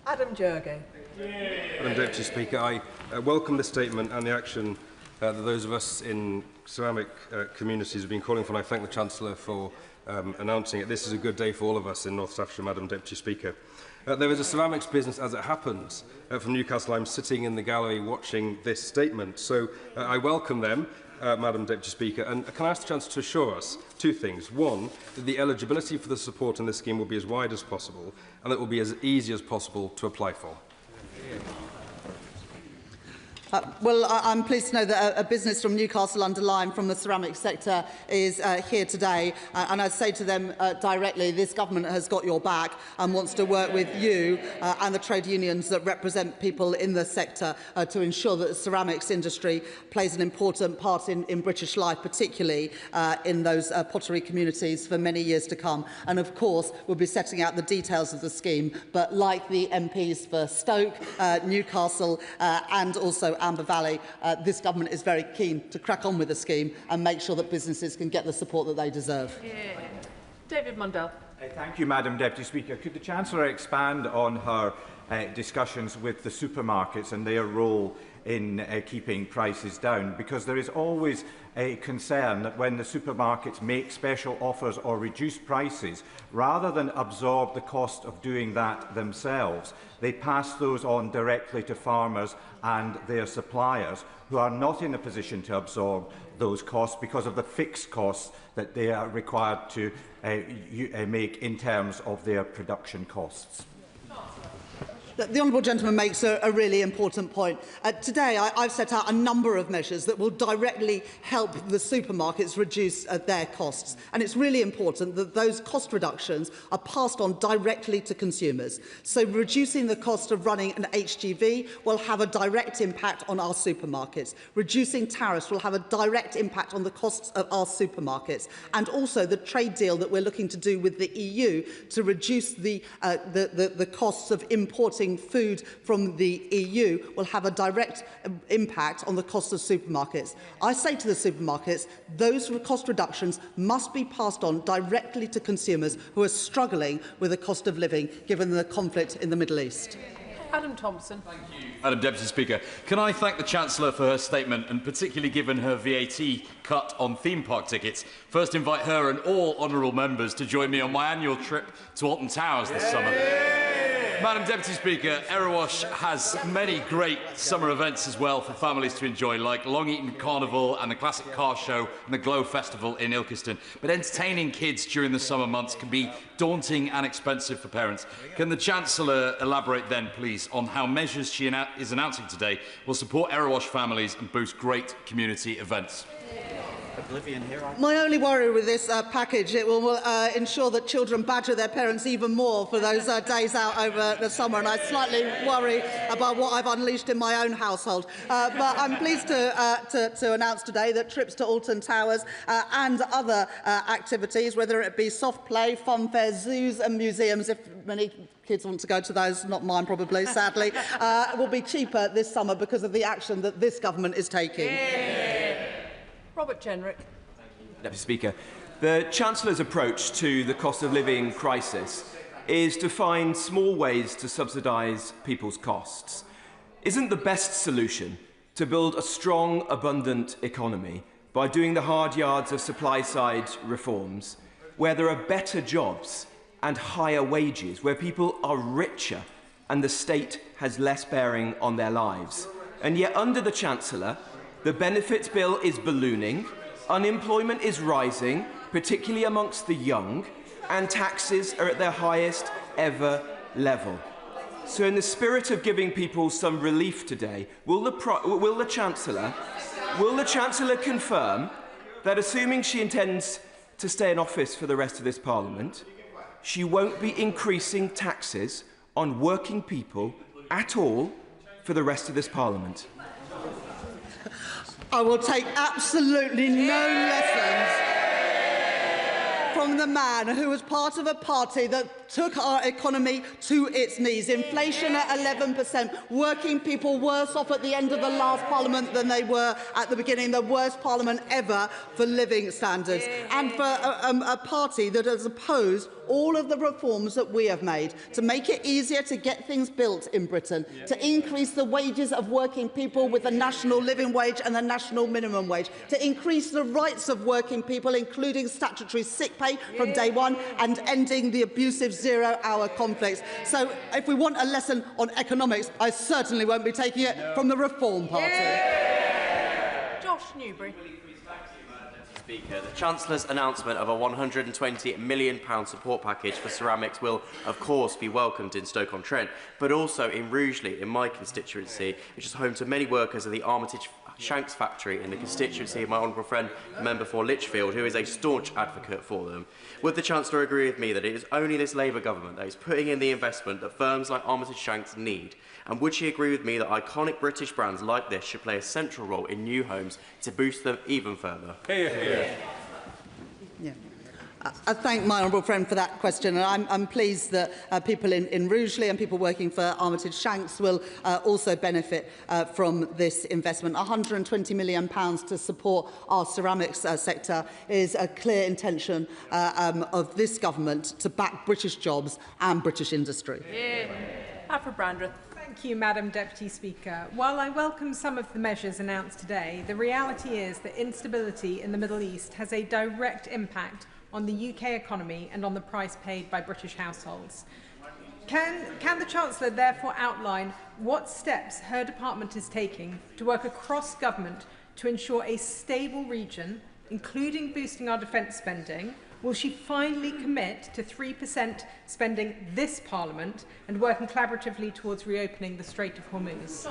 Adam Jurgen. Madam Deputy Speaker, I welcome the statement and the action that those of us in ceramic communities have been calling for, and I thank the Chancellor for announcing it. This is a good day for all of us in North Staffordshire, Madam Deputy Speaker. There is a ceramics business, as it happens, from Newcastle. I'm sitting in the gallery watching this statement, so I welcome them, Madam Deputy Speaker. And can I ask the Chancellor to assure us two things? One, that the eligibility for the support in this scheme will be as wide as possible, and that it will be as easy as possible to apply for. Well, I'm pleased to know that a business from Newcastle under Lyme from the ceramics sector is here today. And I say to them directly, this government has got your back and wants to work with you and the trade unions that represent people in the sector to ensure that the ceramics industry plays an important part in British life, particularly in those pottery communities for many years to come. And of course, we'll be setting out the details of the scheme. But like the MPs for Stoke, Newcastle and also Amber Valley, this government is very keen to crack on with the scheme and make sure that businesses can get the support that they deserve. David Mundell. Thank you, Madam Deputy Speaker. Could the Chancellor expand on her discussions with the supermarkets and their role in keeping prices down, because there is always a concern that when the supermarkets make special offers or reduce prices, rather than absorb the cost of doing that themselves, they pass those on directly to farmers and their suppliers, who are not in a position to absorb those costs because of the fixed costs that they are required to make in terms of their production costs. The honourable gentleman makes a really important point. Today, I've set out a number of measures that will directly help the supermarkets reduce their costs. And it's really important that those cost reductions are passed on directly to consumers. So reducing the cost of running an HGV will have a direct impact on our supermarkets. Reducing tariffs will have a direct impact on the costs of our supermarkets. And also the trade deal that we're looking to do with the EU to reduce the costs of importing food from the EU will have a direct impact on the cost of supermarkets. I say to the supermarkets, those cost reductions must be passed on directly to consumers who are struggling with the cost of living given the conflict in the Middle East. Adam Thompson. Thank you, Madam Deputy Speaker. Can I thank the Chancellor for her statement, and particularly given her VAT cut on theme park tickets, first invite her and all honourable members to join me on my annual trip to Alton Towers this summer. Madam Deputy Speaker, Erewash has many great summer events as well for families to enjoy, like Long Eaton Carnival and the Classic Car Show and the Glow Festival in Ilkeston. But entertaining kids during the summer months can be daunting and expensive for parents. Can the Chancellor elaborate then, please, on how measures she is announcing today will support Erewash families and boost great community events? My only worry with this package, it will ensure that children badger their parents even more for those days out over the summer, and I slightly worry about what I've unleashed in my own household. But I'm pleased to announce today that trips to Alton Towers and other activities, whether it be soft play, fun fairs, zoos and museums, if many kids want to go to those, not mine probably, sadly, will be cheaper this summer because of the action that this government is taking. Robert Jenrick. Deputy Speaker, the Chancellor's approach to the cost of living crisis is to find small ways to subsidise people's costs. Isn't the best solution to build a strong, abundant economy by doing the hard yards of supply-side reforms, where there are better jobs and higher wages, where people are richer and the state has less bearing on their lives? And yet, under the Chancellor, the benefits bill is ballooning, unemployment is rising, particularly amongst the young, and taxes are at their highest ever level. So in the spirit of giving people some relief today, will the Chancellor confirm that, assuming she intends to stay in office for the rest of this Parliament, she won't be increasing taxes on working people at all for the rest of this Parliament? I will take absolutely no lessons from the man who was part of a party that took our economy to its knees. Inflation at 11%, working people worse off at the end of the last Parliament than they were at the beginning, the worst Parliament ever for living standards, and for a party that has opposed all of the reforms that we have made to make it easier to get things built in Britain, to increase the wages of working people with the national living wage and the national minimum wage, to increase the rights of working people, including statutory sick pay from day one, and ending the abusive zero-hour conflicts. So if we want a lesson on economics, I certainly won't be taking it from the Reform Party. Josh Newbury. Speaker, the Chancellor's announcement of a £120 million support package for ceramics will, of course, be welcomed in Stoke-on-Trent, but also in Rugeley, in my constituency, which is home to many workers of the Armitage Shanks factory in the constituency of my honourable friend, the member for Lichfield, who is a staunch advocate for them. Would the Chancellor agree with me that it is only this Labour government that is putting in the investment that firms like Armitage Shanks need? And would she agree with me that iconic British brands like this should play a central role in new homes to boost them even further? Yeah. I thank my honourable friend for that question, and I'm pleased that people in Rugeley and people working for Armitage Shanks will also benefit from this investment. £120 million to support our ceramics sector is a clear intention of this government to back British jobs and British industry. Brandreth. Thank you, Madam Deputy Speaker. While I welcome some of the measures announced today, the reality is that instability in the Middle East has a direct impact on the UK economy and on the price paid by British households. Can the Chancellor therefore outline what steps her department is taking to work across government to ensure a stable region, including boosting our defence spending? Will she finally commit to 3% spending this Parliament and working collaboratively towards reopening the Strait of Hormuz?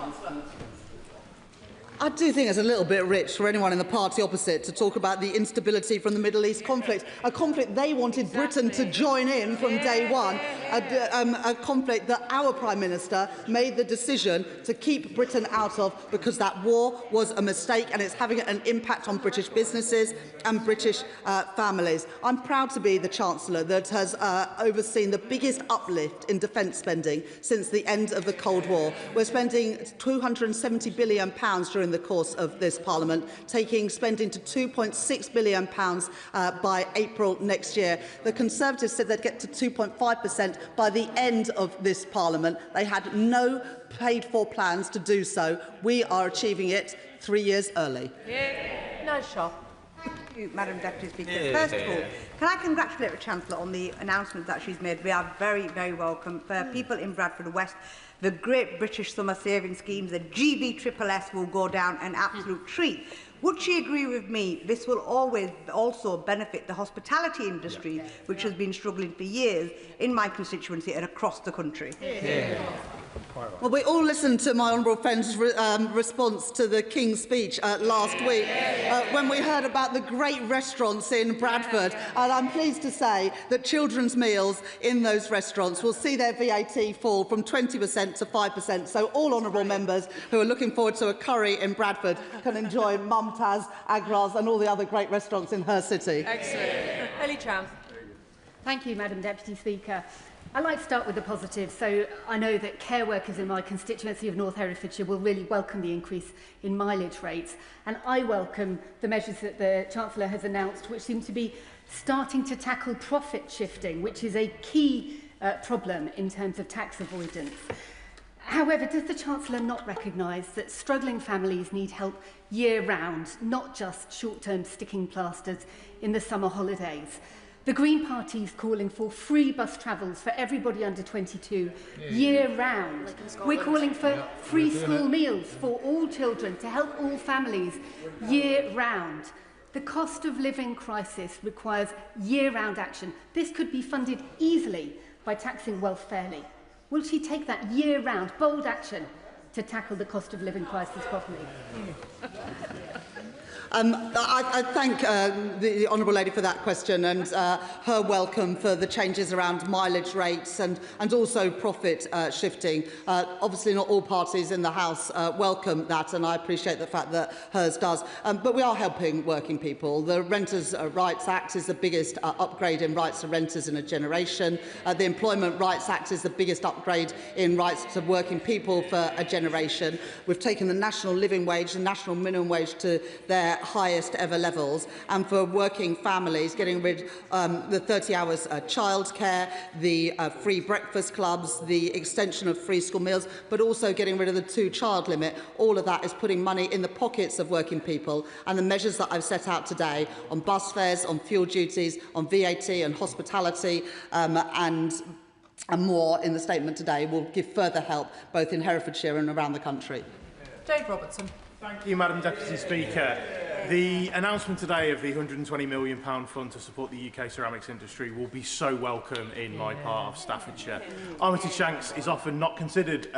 I do think it's a little bit rich for anyone in the party opposite to talk about the instability from the Middle East conflict, a conflict they wanted Britain to join in from day one, a conflict that our Prime Minister made the decision to keep Britain out of because that war was a mistake and it's having an impact on British businesses and British families. I'm proud to be the Chancellor that has overseen the biggest uplift in defence spending since the end of the Cold War. We're spending £270 billion during the course of this Parliament, taking spending to £2.6 billion by April next year. The Conservatives said they'd get to 2.5% by the end of this Parliament. They had no paid-for plans to do so. We are achieving it 3 years early. Naz Shah. Thank you, Madam Deputy Speaker. First of all, can I congratulate the Chancellor on the announcement that she's made? We are very, very welcome. For people in Bradford West, the Great British Summer Savings Schemes, the GBSSS, will go down an absolute treat. Would she agree with me this will always also benefit the hospitality industry, which has been struggling for years in my constituency and across the country? Well, we all listened to my honourable friend's response to the King's speech last week when we heard about the great restaurants in Bradford. And I'm pleased to say that children's meals in those restaurants will see their VAT fall from 20% to 5%. So all honourable members who are looking forward to a curry in Bradford can enjoy Mumtaz, Agras and all the other great restaurants in her city. Excellent. Ellie Cham. Thank you, Madam Deputy Speaker. I'd like to start with the positive. So I know that care workers in my constituency of North Herefordshire will really welcome the increase in mileage rates. And I welcome the measures that the Chancellor has announced, which seem to be starting to tackle profit shifting, which is a key problem in terms of tax avoidance. However, does the Chancellor not recognise that struggling families need help year-round, not just short-term sticking plasters in the summer holidays? The Green Party is calling for free bus travels for everybody under 22 year-round. We're calling for free school meals for all children to help all families year-round. The cost of living crisis requires year-round action. This could be funded easily by taxing wealth fairly. Will she take that year-round, bold action to tackle the cost of living crisis properly? I thank the Honourable Lady for that question and her welcome for the changes around mileage rates and also profit shifting. Obviously not all parties in the House welcome that, and I appreciate the fact that hers does. But we are helping working people. The Renters' Rights Act is the biggest upgrade in rights to renters in a generation. The Employment Rights Act is the biggest upgrade in rights to working people for a generation. We've taken the national living wage and national minimum wage to their highest ever levels, and for working families, getting rid of the 30 hours childcare, the free breakfast clubs, the extension of free school meals, but also getting rid of the 2-child limit. All of that is putting money in the pockets of working people, and the measures that I've set out today on bus fares, on fuel duties, on VAT and hospitality and more in the statement today will give further help both in Herefordshire and around the country. Dave Robertson. Thank you, Madam Deputy Speaker. The announcement today of the £120 million fund to support the UK ceramics industry will be so welcome in my part of Staffordshire. Armitage Shanks is often not considered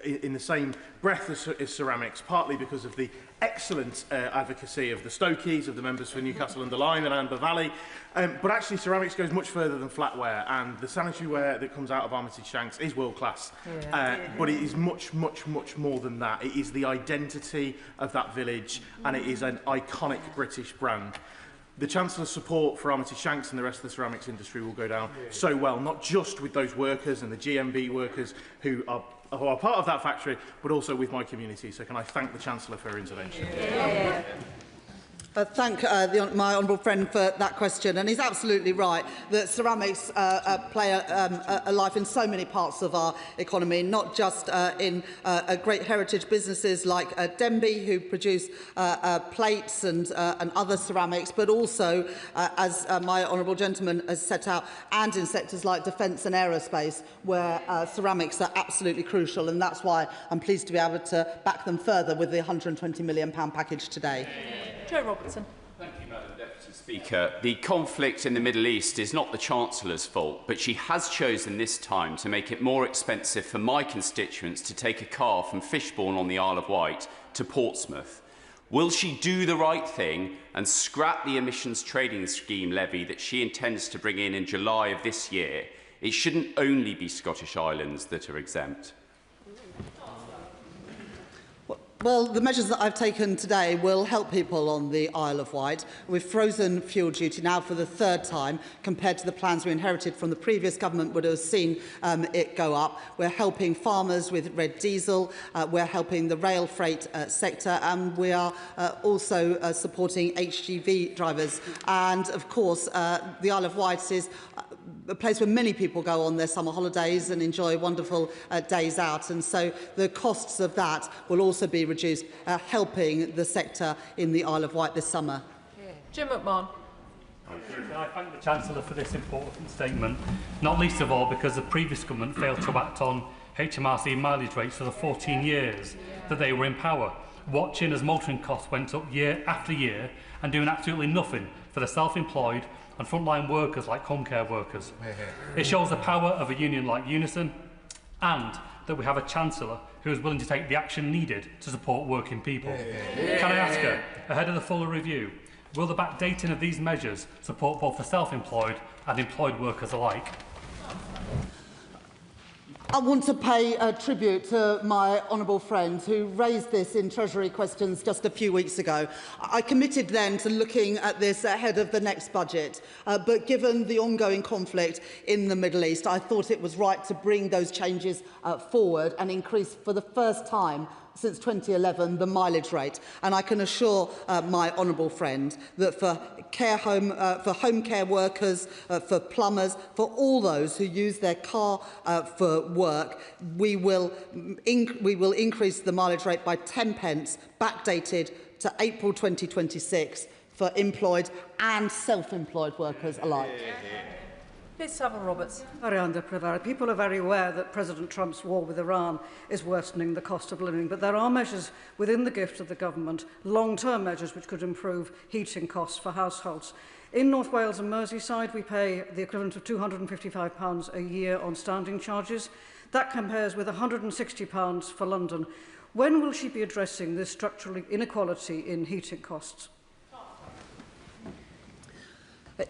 in the same breath as ceramics, partly because of the excellent advocacy of the Stokies, of the members for Newcastle under Lyme and Amber Valley. But actually ceramics goes much further than flatware, and the sanitary ware that comes out of Armitage Shanks is world class. But it is much, much, much more than that. It is the identity of that village, and it is an iconic British brand. The Chancellor's support for Armitage Shanks and the rest of the ceramics industry will go down so well, not just with those workers and the GMB workers who are part of that factory, but also with my community. So can I thank the Chancellor for her intervention? Thank my honourable friend for that question, and he's absolutely right that ceramics play a life in so many parts of our economy, not just in great heritage businesses like Denby, who produce plates and other ceramics, but also, as my honourable gentleman has set out, and in sectors like defence and aerospace, where ceramics are absolutely crucial, and that's why I'm pleased to be able to back them further with the £120 million package today. Joe Robertson. Thank you, Madam Deputy Speaker. The conflict in the Middle East is not the Chancellor's fault, but she has chosen this time to make it more expensive for my constituents to take a car from Fishbourne on the Isle of Wight to Portsmouth. Will she do the right thing and scrap the emissions trading scheme levy that she intends to bring in July of this year? It shouldn't only be Scottish Islands that are exempt. Well, the measures that I've taken today will help people on the Isle of Wight. We've frozen fuel duty now for the third time, compared to the plans we inherited from the previous government would have seen it go up. We're helping farmers with red diesel, we're helping the rail freight sector, and we are also supporting HGV drivers. And, of course, the Isle of Wight is a place where many people go on their summer holidays and enjoy wonderful days out. And so the costs of that will also be reduced, helping the sector in the Isle of Wight this summer. Jim McMahon. I thank the Chancellor for this important statement, not least of all because the previous government failed to act on HMRC mileage rates for the 14 years that they were in power, watching as motoring costs went up year after year and doing absolutely nothing for the self-employed and frontline workers like home care workers. It shows the power of a union like Unison, and that we have a Chancellor who is willing to take the action needed to support working people. Can I ask her, ahead of the fuller review, will the backdating of these measures support both the self-employed and employed workers alike? I want to pay tribute to my honourable friend who raised this in Treasury questions just a few weeks ago. I committed then to looking at this ahead of the next budget, but given the ongoing conflict in the Middle East, I thought it was right to bring those changes forward and increase for the first time since 2011 the mileage rate. And I can assure my honourable friend that for home care workers, for plumbers, for all those who use their car for work, we will increase the mileage rate by 10 pence, backdated to April 2026 for employed and self-employed workers alike. Ms Savile Roberts. People are very aware that President Trump's war with Iran is worsening the cost of living, but there are measures within the gift of the government, long-term measures which could improve heating costs for households. In North Wales and Merseyside, we pay the equivalent of £255 a year on standing charges. That compares with £160 for London. When will she be addressing this structural inequality in heating costs?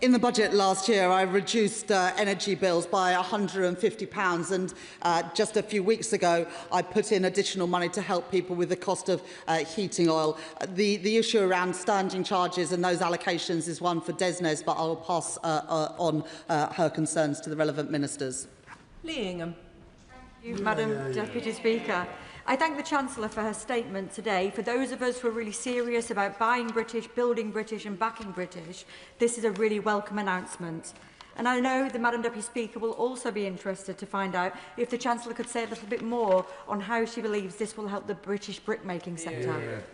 In the budget last year, I reduced energy bills by £150, and just a few weeks ago, I put in additional money to help people with the cost of heating oil. The issue around standing charges and those allocations is one for Desnes, but I will pass on her concerns to the relevant ministers. Lee Ingham. Thank you, Madam Deputy Speaker. I thank the Chancellor for her statement today. For those of us who are really serious about buying British, building British and backing British, this is a really welcome announcement. And I know the Madam Deputy Speaker will also be interested to find out if the Chancellor could say a little bit more on how she believes this will help the British brickmaking sector.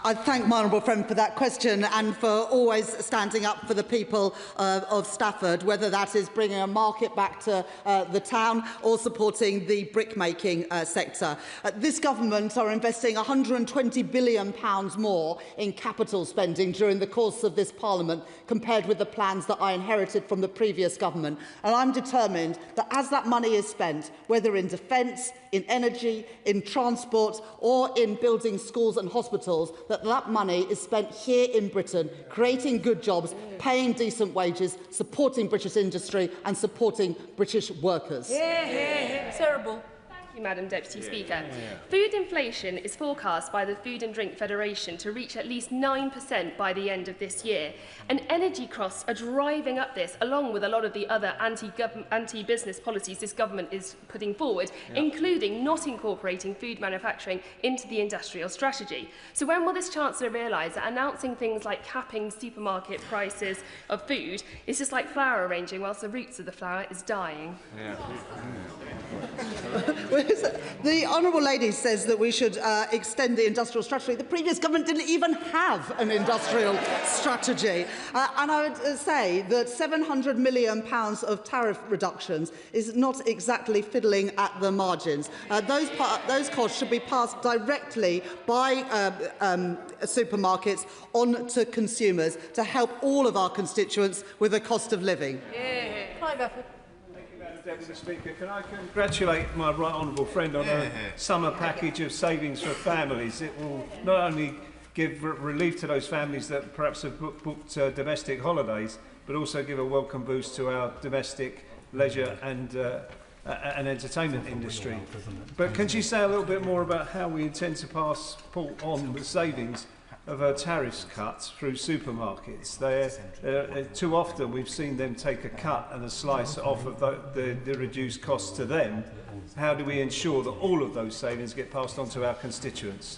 I thank my honourable friend for that question and for always standing up for the people of Stafford, whether that is bringing a market back to the town or supporting the brickmaking sector. This government are investing £120 billion more in capital spending during the course of this Parliament compared with the plans that I inherited from the previous government. And I'm determined that as that money is spent, whether in defence, in energy, in transport or in building schools and hospitals, that money is spent here in Britain, creating good jobs, paying decent wages, supporting British industry and supporting British workers. Sarah Bull. you, Madam Deputy Speaker. Food inflation is forecast by the Food and Drink Federation to reach at least 9% by the end of this year. And energy costs are driving up this, along with a lot of the other anti-business policies this government is putting forward, including not incorporating food manufacturing into the industrial strategy. So when will this Chancellor realise that announcing things like capping supermarket prices of food is just like flower arranging whilst the roots of the flower is dying? The Honourable Lady says that we should extend the industrial strategy. The previous government didn't even have an industrial strategy. And I would say that £700 million of tariff reductions is not exactly fiddling at the margins. Those costs should be passed directly by supermarkets on to consumers to help all of our constituents with the cost of living. Deputy Speaker, can I congratulate my right honourable friend on a summer package of savings for families? It will not only give relief to those families that perhaps have booked domestic holidays, but also give a welcome boost to our domestic leisure and entertainment industry. But can she say a little bit more about how we intend to pass on the savings of our tariffs cuts through supermarkets? Too often we've seen them take a cut and a slice off of the reduced costs to them. How do we ensure that all of those savings get passed on to our constituents?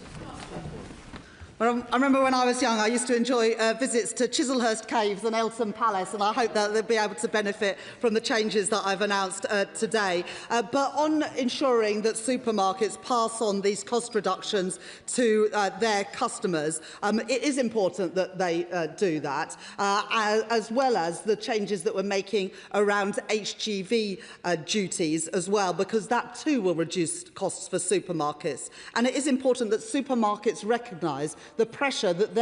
Well, I remember when I was young, I used to enjoy visits to Chislehurst Caves and Eltham Palace, and I hope that they'll be able to benefit from the changes that I've announced today. But on ensuring that supermarkets pass on these cost reductions to their customers, it is important that they do that, as well as the changes that we're making around HGV duties as well, because that too will reduce costs for supermarkets. And it is important that supermarkets recognise the pressure that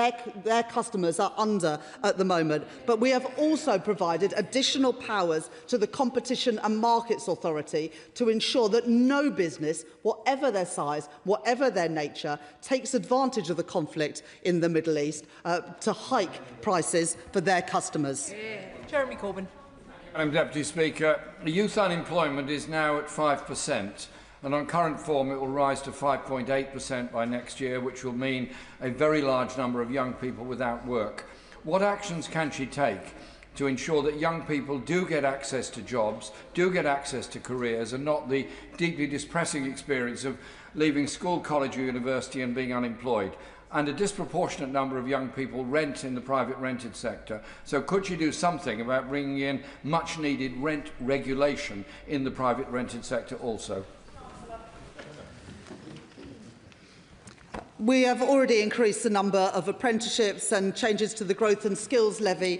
their customers are under at the moment. But we have also provided additional powers to the Competition and Markets Authority to ensure that no business, whatever their size, whatever their nature, takes advantage of the conflict in the Middle East to hike prices for their customers. Jeremy Corbyn. Madam Deputy Speaker, youth unemployment is now at 5%. And on current form, it will rise to 5.8% by next year, which will mean a very large number of young people without work. What actions can she take to ensure that young people do get access to jobs, do get access to careers, and not the deeply depressing experience of leaving school, college or university and being unemployed? And a disproportionate number of young people rent in the private rented sector. So could she do something about bringing in much needed rent regulation in the private rented sector also? We have already increased the number of apprenticeships, and changes to the Growth and Skills Levy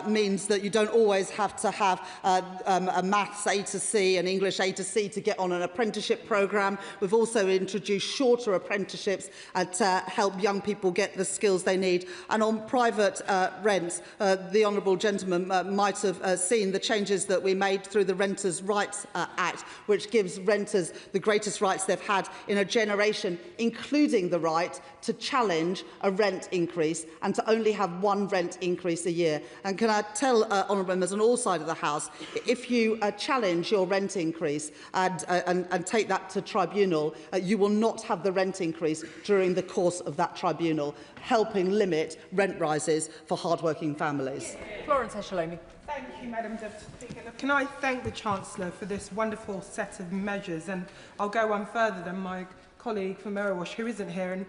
means that you don't always have to have a maths A to C and English A to C to get on an apprenticeship programme. We've also introduced shorter apprenticeships to help young people get the skills they need. And on private rent, the honourable gentleman might have seen the changes that we made through the Renters' Rights Act, which gives renters the greatest rights they've had in a generation, including the right to challenge a rent increase and to only have one rent increase a year. And can I tell honourable members on all sides of the House, if you challenge your rent increase and take that to tribunal, you will not have the rent increase during the course of that tribunal, helping limit rent rises for hard-working families. Florence Eshalomi. Thank you, Madam Deputy Speaker. Can I thank the Chancellor for this wonderful set of measures, and I'll go one further than my colleague from Merriwash, who isn't here, and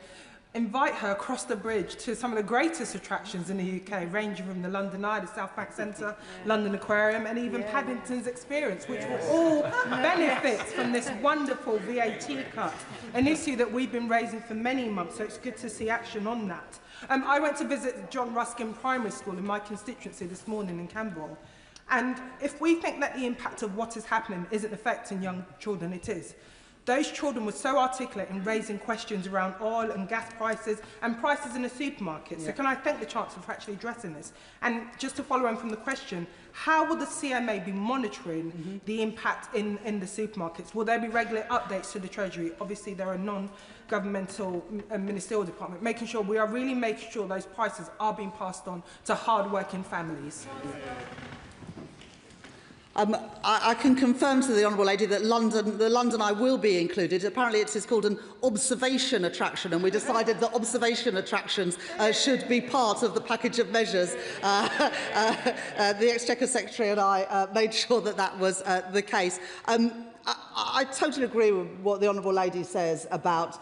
invite her across the bridge to some of the greatest attractions in the UK, ranging from the London Eye, the South Bank Centre, London Aquarium, and even Paddington's Experience, which will all benefit from this wonderful VAT cut, an issue that we've been raising for many months, so it's good to see action on that. I went to visit John Ruskin Primary School in my constituency this morning in Camberwell, and if we think that the impact of what is happening isn't affecting young children, it is. Those children were so articulate in raising questions around oil and gas prices and prices in the supermarket. So can I thank the Chancellor for actually addressing this? And just to follow on from the question, how will the CMA be monitoring the impact in the supermarkets? Will there be regular updates to the Treasury? Obviously, there are non-governmental ministerial department, making sure we are really making sure those prices are being passed on to hard-working families. I can confirm to the Honourable Lady that the London Eye will be included. Apparently it is called an observation attraction, and we decided that observation attractions should be part of the package of measures. The Exchequer Secretary and I made sure that that was the case. I totally agree with what the Honourable Lady says about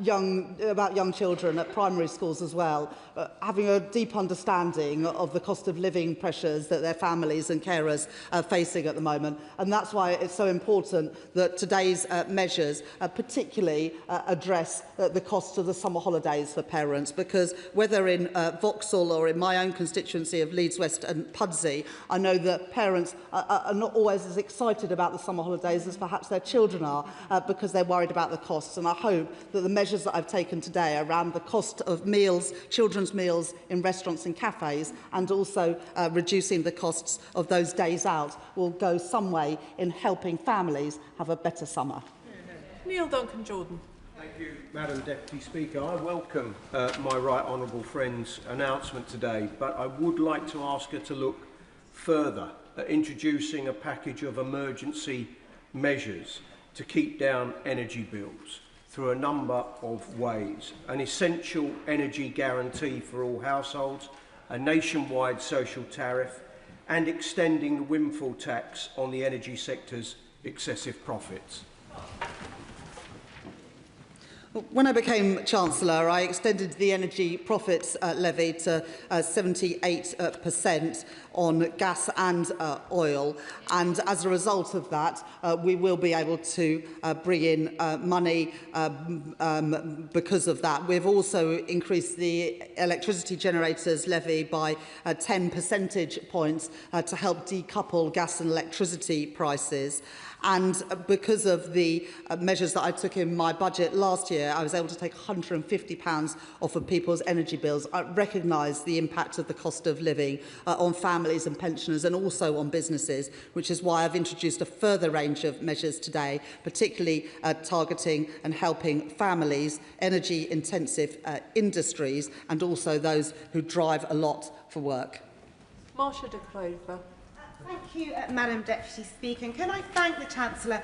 young children at primary schools as well, having a deep understanding of the cost of living pressures that their families and carers are facing at the moment. And that's why it's so important that today's measures particularly address the cost of the summer holidays for parents, because whether in Vauxhall or in my own constituency of Leeds West and Pudsey, I know that parents are not always as excited about the summer holidays as perhaps their children are, because they're worried about the costs. And I hope that the measures that I've taken today around the cost of meals, children's meals in restaurants and cafes, and also reducing the costs of those days out will go some way in helping families have a better summer. Neil Duncan-Jordan. Thank you, Madam Deputy Speaker. I welcome my right honourable friend's announcement today, but I would like to ask her to look further at introducing a package of emergency measures to keep down energy bills through a number of ways: an essential energy guarantee for all households, a nationwide social tariff, and extending the windfall tax on the energy sector's excessive profits. When I became Chancellor, I extended the energy profits levy to 78% on gas and oil, and as a result of that, we will be able to bring in money because of that. We've also increased the electricity generators levy by 10 percentage points to help decouple gas and electricity prices. And because of the measures that I took in my budget last year, I was able to take £150 off of people's energy bills. I recognise the impact of the cost of living on families and pensioners, and also on businesses, which is why I've introduced a further range of measures today, particularly targeting and helping families, energy-intensive industries, and also those who drive a lot for work. Marsha de Clover. Thank you, Madam Deputy Speaker. And can I thank the Chancellor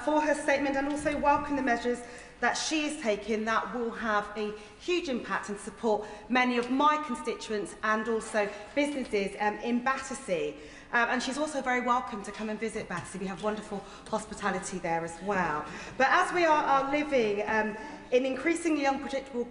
for her statement, and also welcome the measures that she is taking that will have a huge impact and support many of my constituents and also businesses in Battersea. And she's also very welcome to come and visit Battersea. We have wonderful hospitality there as well. But as we are living in increasingly unpredictable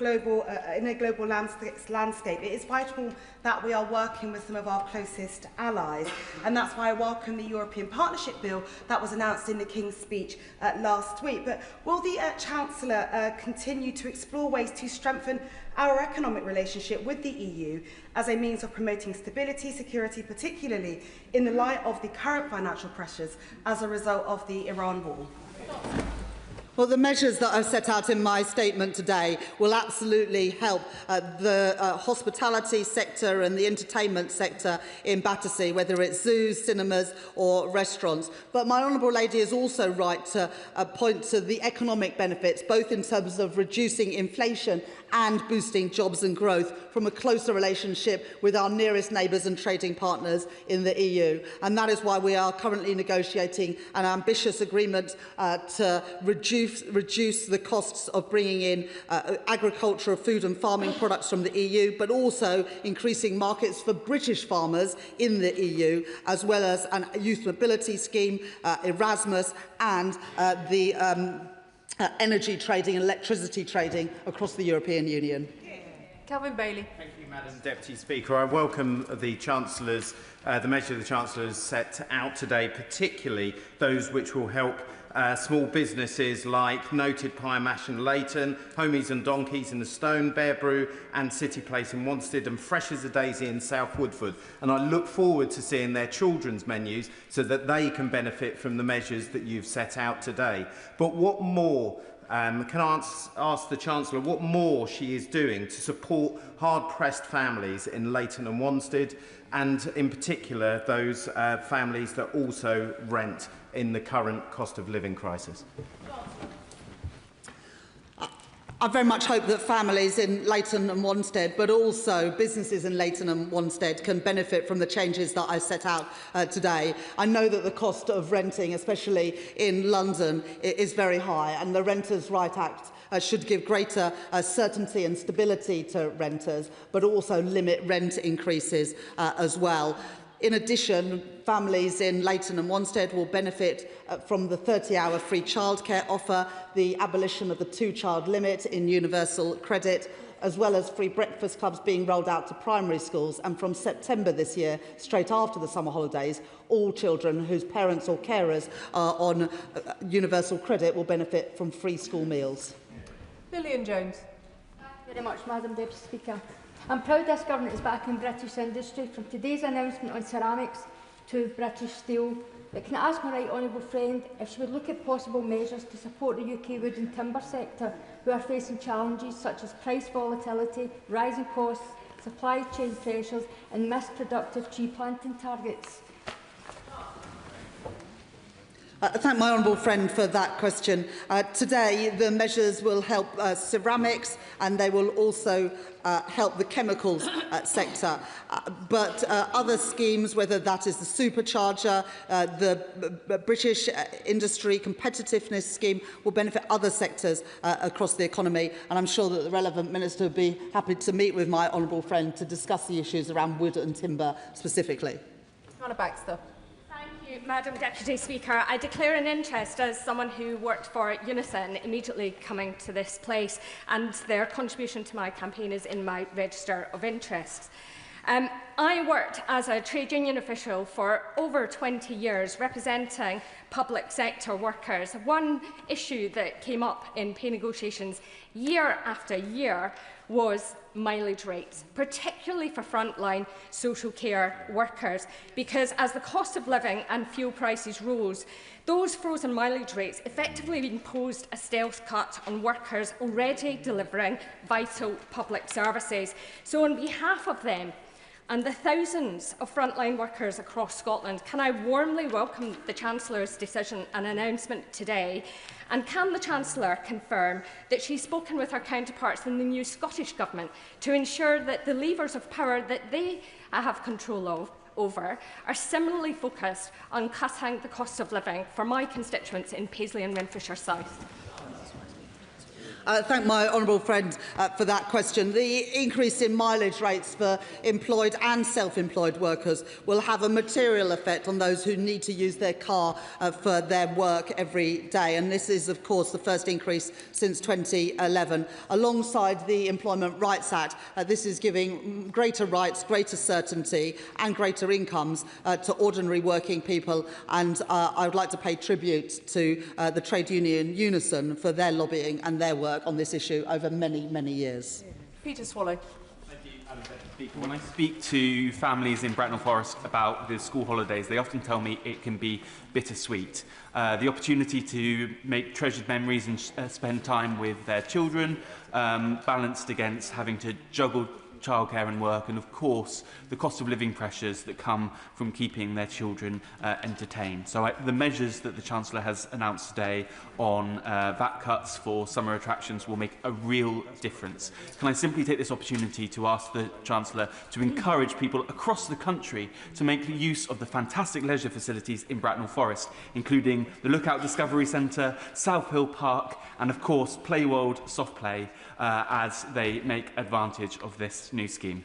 in a global landscape, it is vital that we are working with some of our closest allies. And that's why I welcome the European Partnership Bill that was announced in the King's speech last week. But will the Chancellor continue to explore ways to strengthen our economic relationship with the EU as a means of promoting stability, security, particularly in the light of the current financial pressures as a result of the Iran war? Well, the measures that I've set out in my statement today will absolutely help the hospitality sector and the entertainment sector in Battersea, whether it's zoos, cinemas or restaurants. But my honourable lady is also right to point to the economic benefits, both in terms of reducing inflation and boosting jobs and growth from a closer relationship with our nearest neighbours and trading partners in the EU. And that is why we are currently negotiating an ambitious agreement to reduce the costs of bringing in agricultural, food and farming products from the EU, but also increasing markets for British farmers in the EU, as well as a youth mobility scheme, Erasmus, and the energy trading and electricity trading across the European Union. Calvin Bailey. Thank you, Madam Deputy Speaker. I welcome the Chancellor's, the measure the Chancellor has set out today, particularly those which will help small businesses like Noted Pie Mash in Leighton, Homies and Donkeys in the Stone, Bear Brew and City Place in Wanstead, and Fresh as a Daisy in South Woodford. And I look forward to seeing their children's menus so that they can benefit from the measures that you've set out today. But what more? Can I ask the Chancellor what more she is doing to support hard-pressed families in Leighton and Wanstead, and in particular those families that also rent in the current cost of living crisis? I very much hope that families in Leighton and Wanstead, but also businesses in Leighton and Wanstead, can benefit from the changes that I set out today. I know that the cost of renting, especially in London, is very high, and the Renters' Right Act should give greater certainty and stability to renters, but also limit rent increases as well. In addition, families in Leighton and Wanstead will benefit from the 30-hour free childcare offer, the abolition of the two-child limit in universal credit, as well as free breakfast clubs being rolled out to primary schools. And from September this year, straight after the summer holidays, all children whose parents or carers are on universal credit will benefit from free school meals. Lillian Jones. Thank you very much, Madam Deputy Speaker. I'm proud this Government is backing British industry, from today's announcement on ceramics to British steel. But can I ask my right honourable friend if she would look at possible measures to support the UK wood and timber sector, who are facing challenges such as price volatility, rising costs, supply chain pressures and missed productive tree planting targets? I thank my honourable friend for that question. Today, the measures will help ceramics, and they will also help the chemicals sector. But other schemes, whether that is the supercharger, the British Industry Competitiveness Scheme, will benefit other sectors across the economy. And I'm sure that the relevant minister would be happy to meet with my honourable friend to discuss the issues around wood and timber specifically. Hannah Baxter. Madam Deputy Speaker, I declare an interest as someone who worked for Unison immediately coming to this place, and their contribution to my campaign is in my register of interests. I worked as a trade union official for over 20 years representing public sector workers. One issue that came up in pay negotiations year after year was mileage rates, particularly for frontline social care workers, because as the cost of living and fuel prices rose, those frozen mileage rates effectively imposed a stealth cut on workers already delivering vital public services. So on behalf of them and the thousands of frontline workers across Scotland, can I warmly welcome the Chancellor's decision and announcement today? And can the Chancellor confirm that she's spoken with her counterparts in the new Scottish Government to ensure that the levers of power that they have control over are similarly focused on cutting the cost of living for my constituents in Paisley and Renfrewshire South? Thank my honourable friend for that question. The increase in mileage rates for employed and self-employed workers will have a material effect on those who need to use their car for their work every day. And this is, of course, the first increase since 2011. Alongside the Employment Rights Act, this is giving greater rights, greater certainty and greater incomes to ordinary working people. And I would like to pay tribute to the trade union Unison for their lobbying and their work on this issue over many, many years. Peter Swallow. Thank you, Madam Deputy Speaker. When I speak to families in Bracknell Forest about the school holidays, they often tell me it can be bittersweet. The opportunity to make treasured memories and spend time with their children, balanced against having to juggle childcare and work, and of course the cost of living pressures that come from keeping their children entertained. So the measures that the Chancellor has announced today on VAT cuts for summer attractions will make a real difference. Can I simply take this opportunity to ask the Chancellor to encourage people across the country to make use of the fantastic leisure facilities in Bracknell Forest, including the Lookout Discovery Centre, South Hill Park and of course Playworld Soft Play, as they make advantage of this new scheme.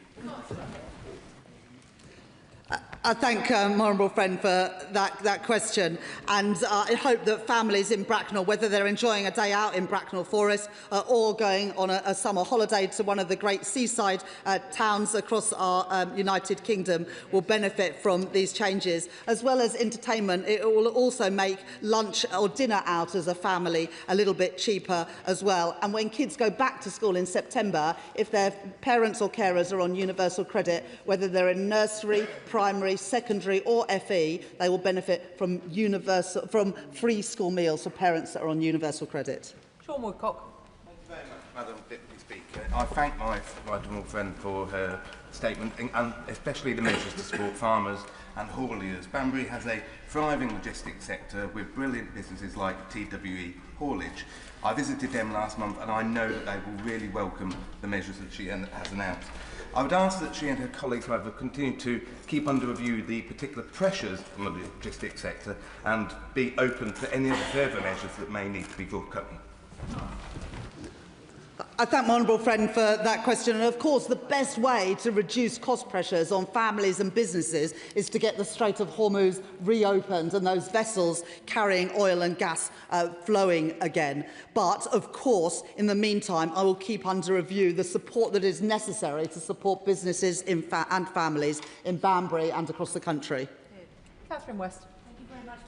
I thank my honourable friend for that question, and I hope that families in Bracknell, whether they're enjoying a day out in Bracknell Forest or going on a summer holiday to one of the great seaside towns across our United Kingdom, will benefit from these changes. As well as entertainment, it will also make lunch or dinner out as a family a little bit cheaper as well. And when kids go back to school in September, if their parents or carers are on universal credit, whether they're in nursery, primary, secondary or FE, they will benefit from free school meals for parents that are on universal credit. Sean Woodcock. Thank you very much, Madam Deputy Speaker. I thank my honourable friend for her statement, and especially the measures to support farmers and hauliers. Banbury has a thriving logistics sector with brilliant businesses like TWE Haulage. I visited them last month and I know that they will really welcome the measures that she has announced. I would ask that she and her colleagues, however, continue to keep under review the particular pressures on the logistics sector and be open to any other further measures that may need to be forthcoming. I thank my honourable friend for that question. And of course, the best way to reduce cost pressures on families and businesses is to get the Strait of Hormuz reopened and those vessels carrying oil and gas flowing again. But, of course, in the meantime, I will keep under review the support that is necessary to support businesses and families in Banbury and across the country. Catherine West.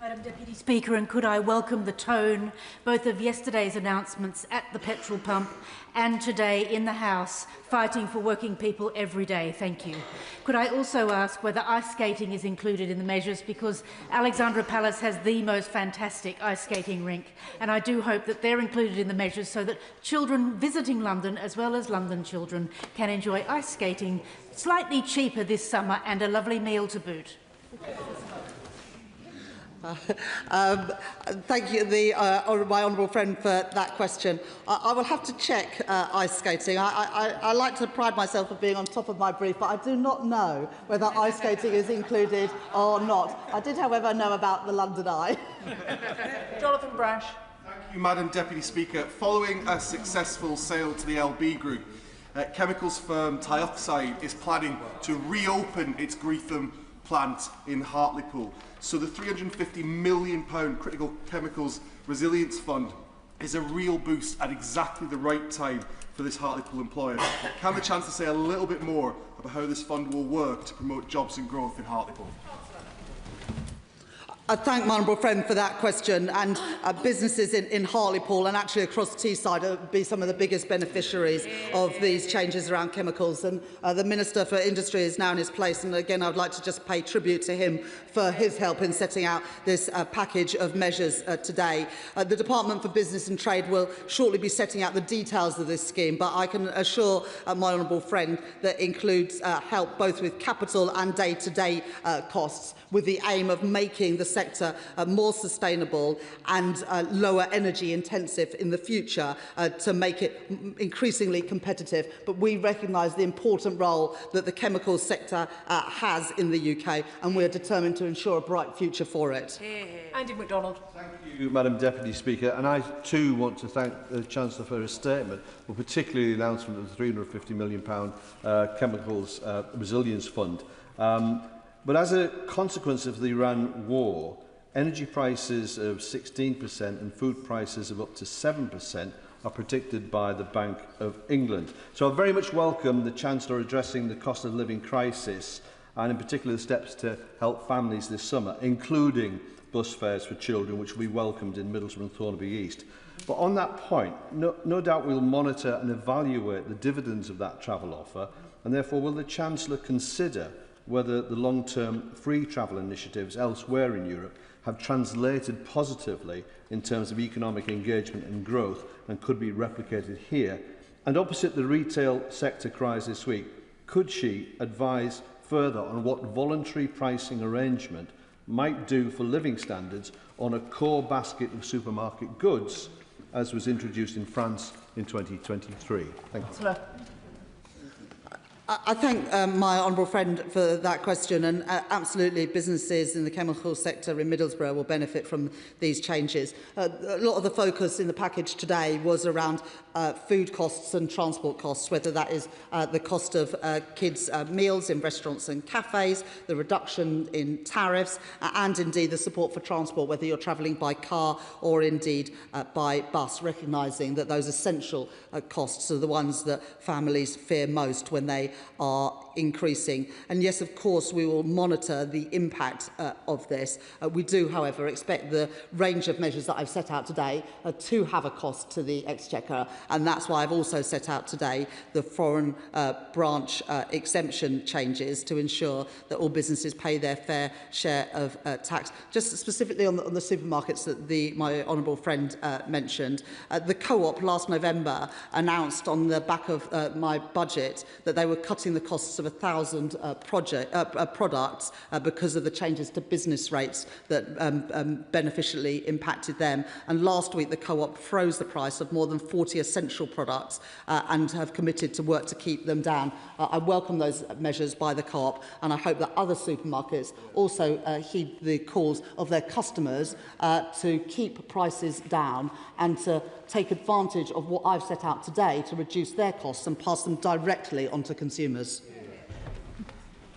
Madam Deputy Speaker, and could I welcome the tone both of yesterday's announcements at the petrol pump and today in the House, fighting for working people every day. Thank you. Could I also ask whether ice skating is included in the measures, because Alexandra Palace has the most fantastic ice skating rink, and I do hope that they're included in the measures so that children visiting London, as well as London children, can enjoy ice skating slightly cheaper this summer and a lovely meal to boot. Thank you, my honourable friend, for that question. I will have to check ice skating. I like to pride myself on being on top of my brief, but I do not know whether ice skating is included or not. I did, however, know about the London Eye. Jonathan Brash. Thank you, Madam Deputy Speaker. Following a successful sale to the LB Group, chemicals firm Tioxide is planning to reopen its Greetham plant in Hartlepool. So the £350 million Critical Chemicals Resilience Fund is a real boost at exactly the right time for this Hartlepool employer. Can the Chancellor say a little bit more about how this fund will work to promote jobs and growth in Hartlepool? I thank my honourable friend for that question, and businesses in Hartlepool and actually across Teesside will be some of the biggest beneficiaries of these changes around chemicals. And the Minister for Industry is now in his place, and again I would like to just pay tribute to him for his help in setting out this package of measures today. The Department for Business and Trade will shortly be setting out the details of this scheme, but I can assure my honourable friend that includes help both with capital and day-to-day costs, with the aim of making the sector more sustainable and lower energy intensive in the future to make it increasingly competitive. But we recognise the important role that the chemicals sector has in the UK, and we are determined to ensure a bright future for it. Andy MacDonald. Thank you, Madam Deputy Speaker. And I too want to thank the Chancellor for his statement, but particularly the announcement of the £350 million Chemicals Resilience Fund. But as a consequence of the Iran war, energy prices of 16% and food prices of up to 7% are predicted by the Bank of England. So I very much welcome the Chancellor addressing the cost of living crisis, and in particular the steps to help families this summer, including bus fares for children, which we welcomed in Middlesbrough and Thornaby East. But on that point, no doubt we'll monitor and evaluate the dividends of that travel offer, and therefore will the Chancellor consider whether the long-term free travel initiatives elsewhere in Europe have translated positively in terms of economic engagement and growth and could be replicated here. And opposite the retail sector cries this week, could she advise further on what voluntary pricing arrangement might do for living standards on a core basket of supermarket goods, as was introduced in France in 2023? Thank you. I thank my honourable friend for that question, and absolutely businesses in the chemical sector in Middlesbrough will benefit from these changes. A lot of the focus in the package today was around food costs and transport costs, whether that is the cost of kids' meals in restaurants and cafes, the reduction in tariffs, and indeed the support for transport, whether you're travelling by car or indeed by bus, recognising that those essential costs are the ones that families fear most when they are increasing. And yes, of course, we will monitor the impact of this. We do, however, expect the range of measures that I've set out today to have a cost to the Exchequer, and that's why I've also set out today the foreign branch exemption changes to ensure that all businesses pay their fair share of tax. Just specifically on the supermarkets that my honourable friend mentioned, the Co-op last November announced on the back of my budget that they were cutting the costs of 1,000 products because of the changes to business rates that beneficially impacted them. And last week, the Co-op froze the price of more than 40 essential products and have committed to work to keep them down. I welcome those measures by the Co-op, and I hope that other supermarkets also heed the calls of their customers to keep prices down and to take advantage of what I've set out today to reduce their costs and pass them directly onto consumers.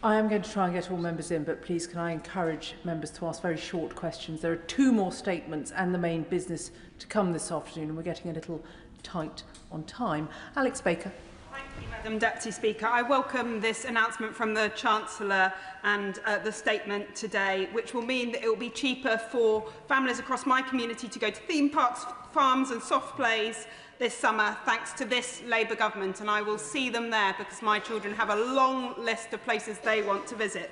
I am going to try and get all members in, but please can I encourage members to ask very short questions. There are 2 more statements and the main business to come this afternoon, and we're getting a little tight on time. Alex Baker. Thank you, Madam Deputy Speaker. I welcome this announcement from the Chancellor and the statement today, which will mean that it will be cheaper for families across my community to go to theme parks, farms and soft plays this summer, thanks to this Labour government, and I will see them there because my children have a long list of places they want to visit.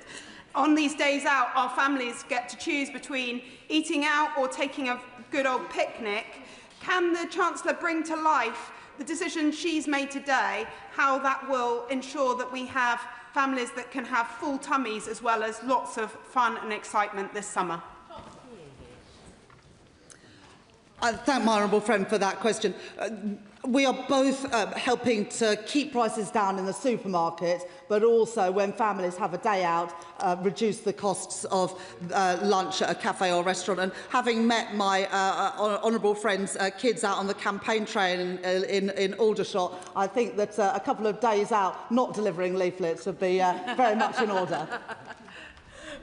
On these days out, our families get to choose between eating out or taking a good old picnic. Can the Chancellor bring to life the decision she's made today, how that will ensure that we have families that can have full tummies as well as lots of fun and excitement this summer? I thank my honourable friend for that question. We are both helping to keep prices down in the supermarket, but also when families have a day out, reduce the costs of lunch at a cafe or restaurant. And having met my honourable friend's kids out on the campaign train in Aldershot, I think that a couple of days out not delivering leaflets would be very much in order.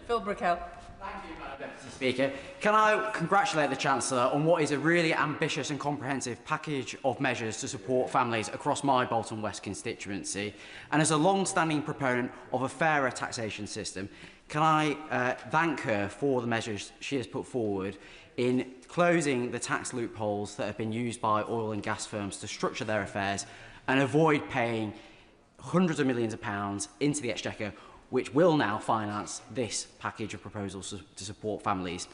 Phil Brickell. Thank you, Madam Deputy Speaker. Can I congratulate the Chancellor on what is a really ambitious and comprehensive package of measures to support families across my Bolton West constituency. And as a long-standing proponent of a fairer taxation system, can I thank her for the measures she has put forward in closing the tax loopholes that have been used by oil and gas firms to structure their affairs and avoid paying hundreds of millions of pounds into the Exchequer, which will now finance this package of proposals to support families.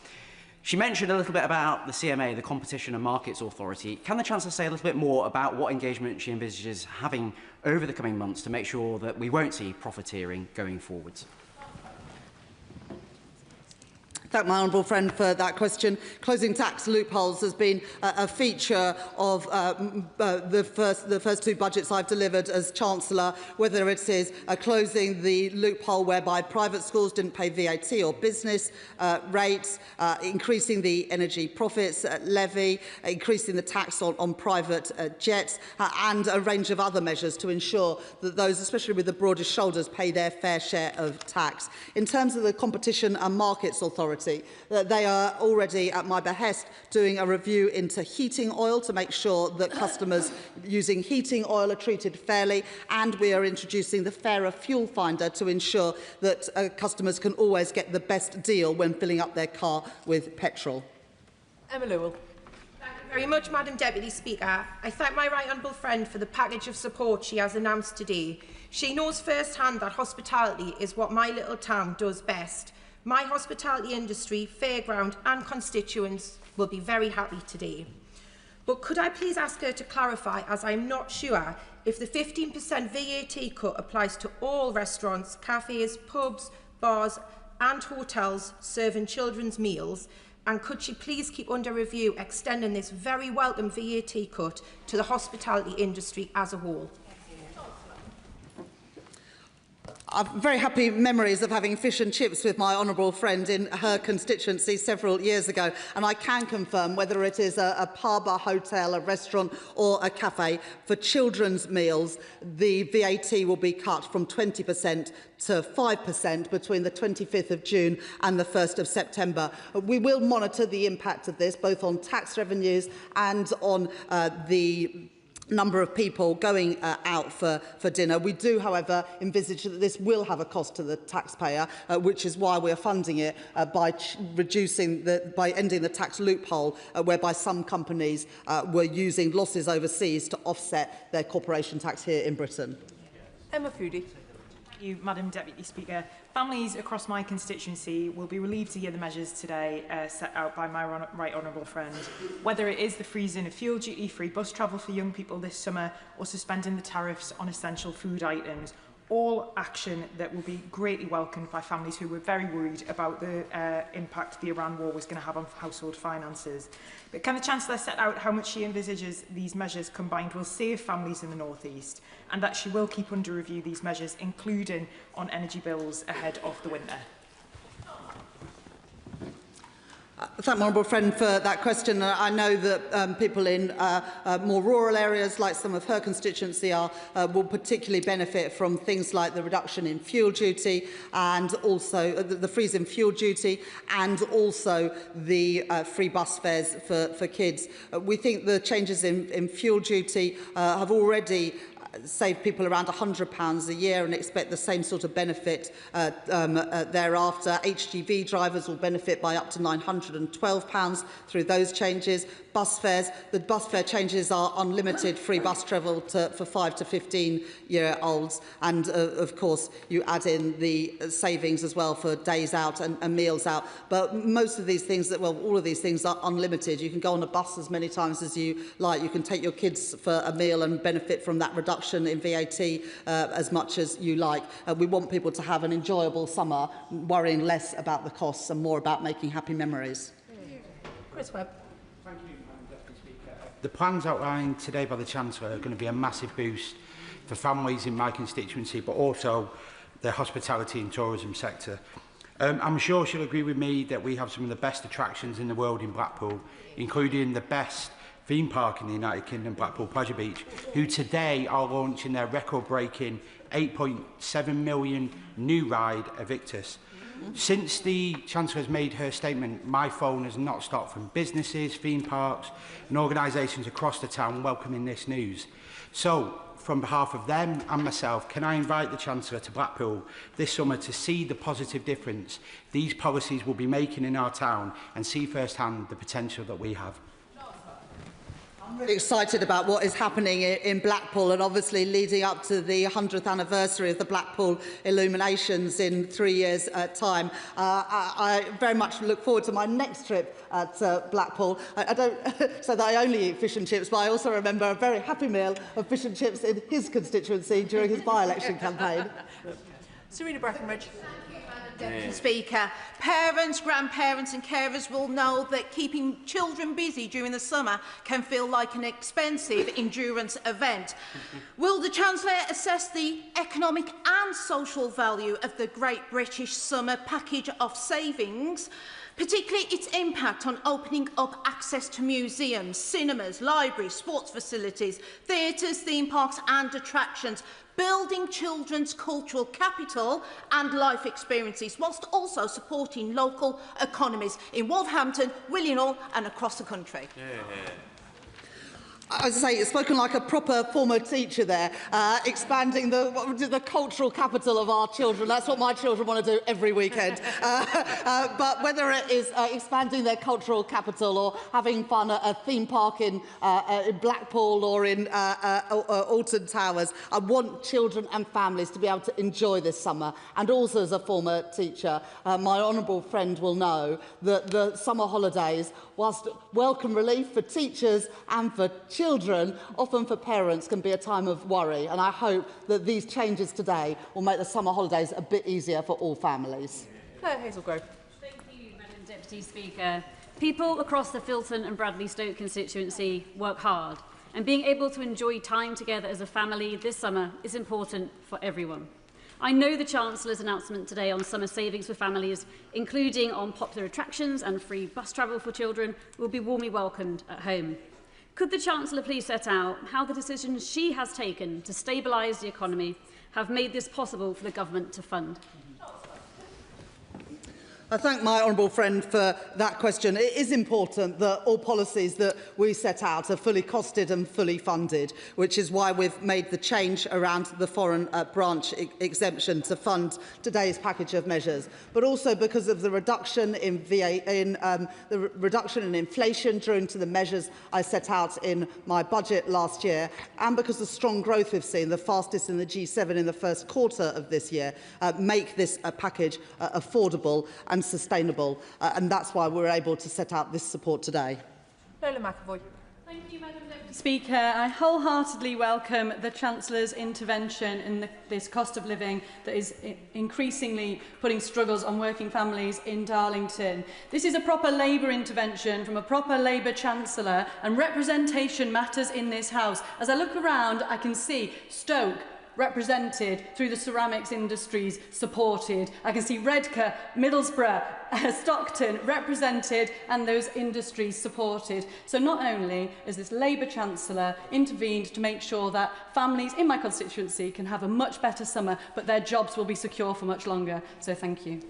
She mentioned a little bit about the CMA, the Competition and Markets Authority. Can the Chancellor say a little bit more about what engagement she envisages having over the coming months to make sure that we won't see profiteering going forwards? Thank my honourable friend for that question. Closing tax loopholes has been a feature of the first 2 budgets I've delivered as Chancellor, whether it is closing the loophole whereby private schools didn't pay VAT or business rates, increasing the energy profits levy, increasing the tax on private jets, and a range of other measures to ensure that those, especially with the broadest shoulders, pay their fair share of tax. In terms of the Competition and Markets Authority, they are already, at my behest, doing a review into heating oil to make sure that customers using heating oil are treated fairly, and we are introducing the Fairer Fuel Finder to ensure that customers can always get the best deal when filling up their car with petrol. Emma Lewell. Thank you very much, Madam Deputy Speaker. I thank my right honourable friend for the package of support she has announced today. She knows firsthand that hospitality is what my little town does best. My hospitality industry, fairground and constituents will be very happy today. But could I please ask her to clarify, as I'm not sure, if the 15% VAT cut applies to all restaurants, cafes, pubs, bars and hotels serving children's meals, and could she please keep under review extending this very welcome VAT cut to the hospitality industry as a whole? I've very happy memories of having fish and chips with my honourable friend in her constituency several years ago, and I can confirm whether it is a pub, a hotel, a restaurant or a cafe, for children's meals, the VAT will be cut from 20% to 5% between the 25th of June and the 1st of September. We will monitor the impact of this, both on tax revenues and on the number of people going out for dinner. We do, however, envisage that this will have a cost to the taxpayer, which is why we are funding it by ending the tax loophole whereby some companies were using losses overseas to offset their corporation tax here in Britain. Emma Foodie. Thank you, Madam Deputy Speaker. Families across my constituency will be relieved to hear the measures today set out by my right honourable friend. Whether it is the freezing of fuel duty, free bus travel for young people this summer, or suspending the tariffs on essential food items, all action that will be greatly welcomed by families who were very worried about the impact the Iran war was going to have on household finances. But can the Chancellor set out how much she envisages these measures combined will save families in the North East, and that she will keep under review these measures, including on energy bills ahead of the winter? Thank my honourable friend for that question. I know that people in more rural areas, like some of her constituency are, will particularly benefit from things like the reduction in fuel duty and also the freeze in fuel duty and also the free bus fares for kids. We think the changes in fuel duty have already save people around £100 a year and expect the same sort of benefit thereafter. HGV drivers will benefit by up to £912 through those changes. Bus fares, the bus fare changes are unlimited free bus travel for 5 to 15-year-olds, and of course you add in the savings as well for days out and meals out. But most of these things, all of these things are unlimited. You can go on a bus as many times as you like. You can take your kids for a meal and benefit from that reduction in VAT as much as you like. We want people to have an enjoyable summer, worrying less about the costs and more about making happy memories. Chris Webb. Thank you, Madam Deputy Speaker. The plans outlined today by the Chancellor are going to be a massive boost for families in my constituency, but also the hospitality and tourism sector. I'm sure she'll agree with me that we have some of the best attractions in the world in Blackpool, including the best theme park in the United Kingdom, Blackpool Pleasure Beach, who today are launching their record-breaking 8.7 million new ride, Evictus. Since the Chancellor has made her statement, my phone has not stopped from businesses, theme parks and organisations across the town welcoming this news. So, from behalf of them and myself, can I invite the Chancellor to Blackpool this summer to see the positive difference these policies will be making in our town and see firsthand the potential that we have? I'm really excited about what is happening in Blackpool, and obviously leading up to the 100th anniversary of the Blackpool illuminations in 3 years' time. I very much look forward to my next trip at Blackpool. I don't say that I only eat fish and chips, but I also remember a very happy meal of fish and chips in his constituency during his by-election campaign. Serena Breckenridge. Deputy Speaker, parents, grandparents and carers will know that keeping children busy during the summer can feel like an expensive endurance event. Will the Chancellor assess the economic and social value of the Great British Summer Package of Savings, particularly its impact on opening up access to museums, cinemas, libraries, sports facilities, theatres, theme parks and attractions, building children's cultural capital and life experiences, whilst also supporting local economies in Wolverhampton, Willenhall and across the country? As I say, it's spoken like a proper former teacher there, expanding the cultural capital of our children. That's what my children want to do every weekend. But whether it is expanding their cultural capital or having fun at a theme park in Blackpool or in Alton Towers, I want children and families to be able to enjoy this summer. And also as a former teacher, my honourable friend will know that the summer holidays, whilst welcome relief for teachers and for children, often for parents, can be a time of worry. And I hope that these changes today will make the summer holidays a bit easier for all families. Claire Hazelgrove. Thank you, Madam Deputy Speaker. People across the Filton and Bradley Stoke constituency work hard, and being able to enjoy time together as a family this summer is important for everyone. I know the Chancellor's announcement today on summer savings for families, including on popular attractions and free bus travel for children, will be warmly welcomed at home. Could the Chancellor please set out how the decisions she has taken to stabilise the economy have made this possible for the government to fund? I thank my honourable friend for that question. It is important that all policies that we set out are fully costed and fully funded, which is why we've made the change around the foreign branch exemption to fund today's package of measures, but also because of the reduction in reduction in inflation during to the measures I set out in my budget last year, and because the strong growth we've seen, the fastest in the G7 in the first quarter of this year, make this package affordable and sustainable, and that's why we're able to set out this support today. Lola McAvoy. Thank you, Madam Deputy Speaker. I wholeheartedly welcome the Chancellor's intervention in this cost of living that is increasingly putting struggles on working families in Darlington. This is a proper Labour intervention from a proper Labour Chancellor, and representation matters in this House. As I look around, I can see Stoke represented through the ceramics industries supported. I can see Redcar, Middlesbrough, Stockton represented and those industries supported. So not only is this Labour Chancellor intervened to make sure that families in my constituency can have a much better summer, but their jobs will be secure for much longer. So thank you.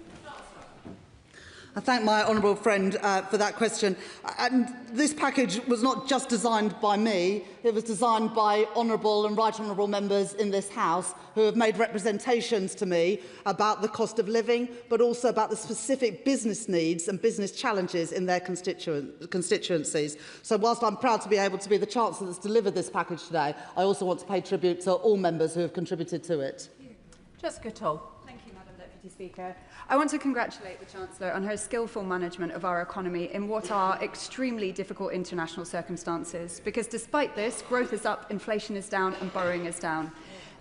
I thank my honourable friend for that question. And this package was not just designed by me, it was designed by honourable and right honourable members in this House who have made representations to me about the cost of living, but also about the specific business needs and business challenges in their constituencies. So whilst I'm proud to be able to be the Chancellor that's delivered this package today, I also want to pay tribute to all members who have contributed to it. Jessica Toll. Thank you, Madam Deputy Speaker. I want to congratulate the Chancellor on her skillful management of our economy in what are extremely difficult international circumstances, because despite this, growth is up, inflation is down and borrowing is down.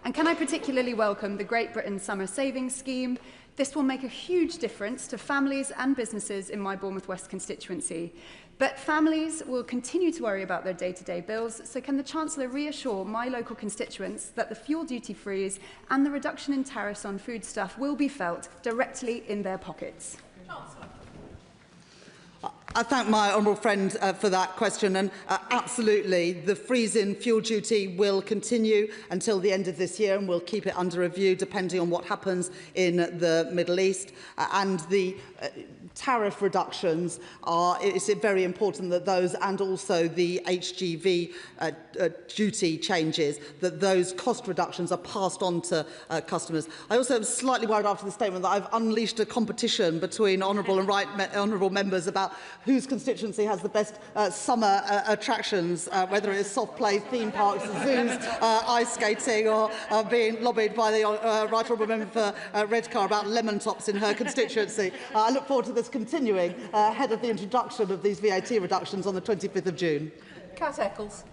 And can I particularly welcome the Great Britain Summer Savings Scheme? This will make a huge difference to families and businesses in my Bournemouth West constituency. But families will continue to worry about their day-to-day bills, so can the Chancellor reassure my local constituents that the fuel duty freeze and the reduction in tariffs on foodstuff will be felt directly in their pockets? I thank my honourable friend for that question, and absolutely the freeze in fuel duty will continue until the end of this year, and we'll keep it under review depending on what happens in the Middle East, and the tariff reductions it's very important that those, and also the HGV duty changes, that those cost reductions are passed on to customers. I also am slightly worried after the statement that I've unleashed a competition between honourable and right honourable members about whose constituency has the best summer attractions, whether it is soft play, theme parks, zoos, ice skating, or being lobbied by the right honourable member for Redcar about lemon tops in her constituency. I look forward to this continuing ahead of the introduction of these VAT reductions on the 25th of June. Kat Eccles.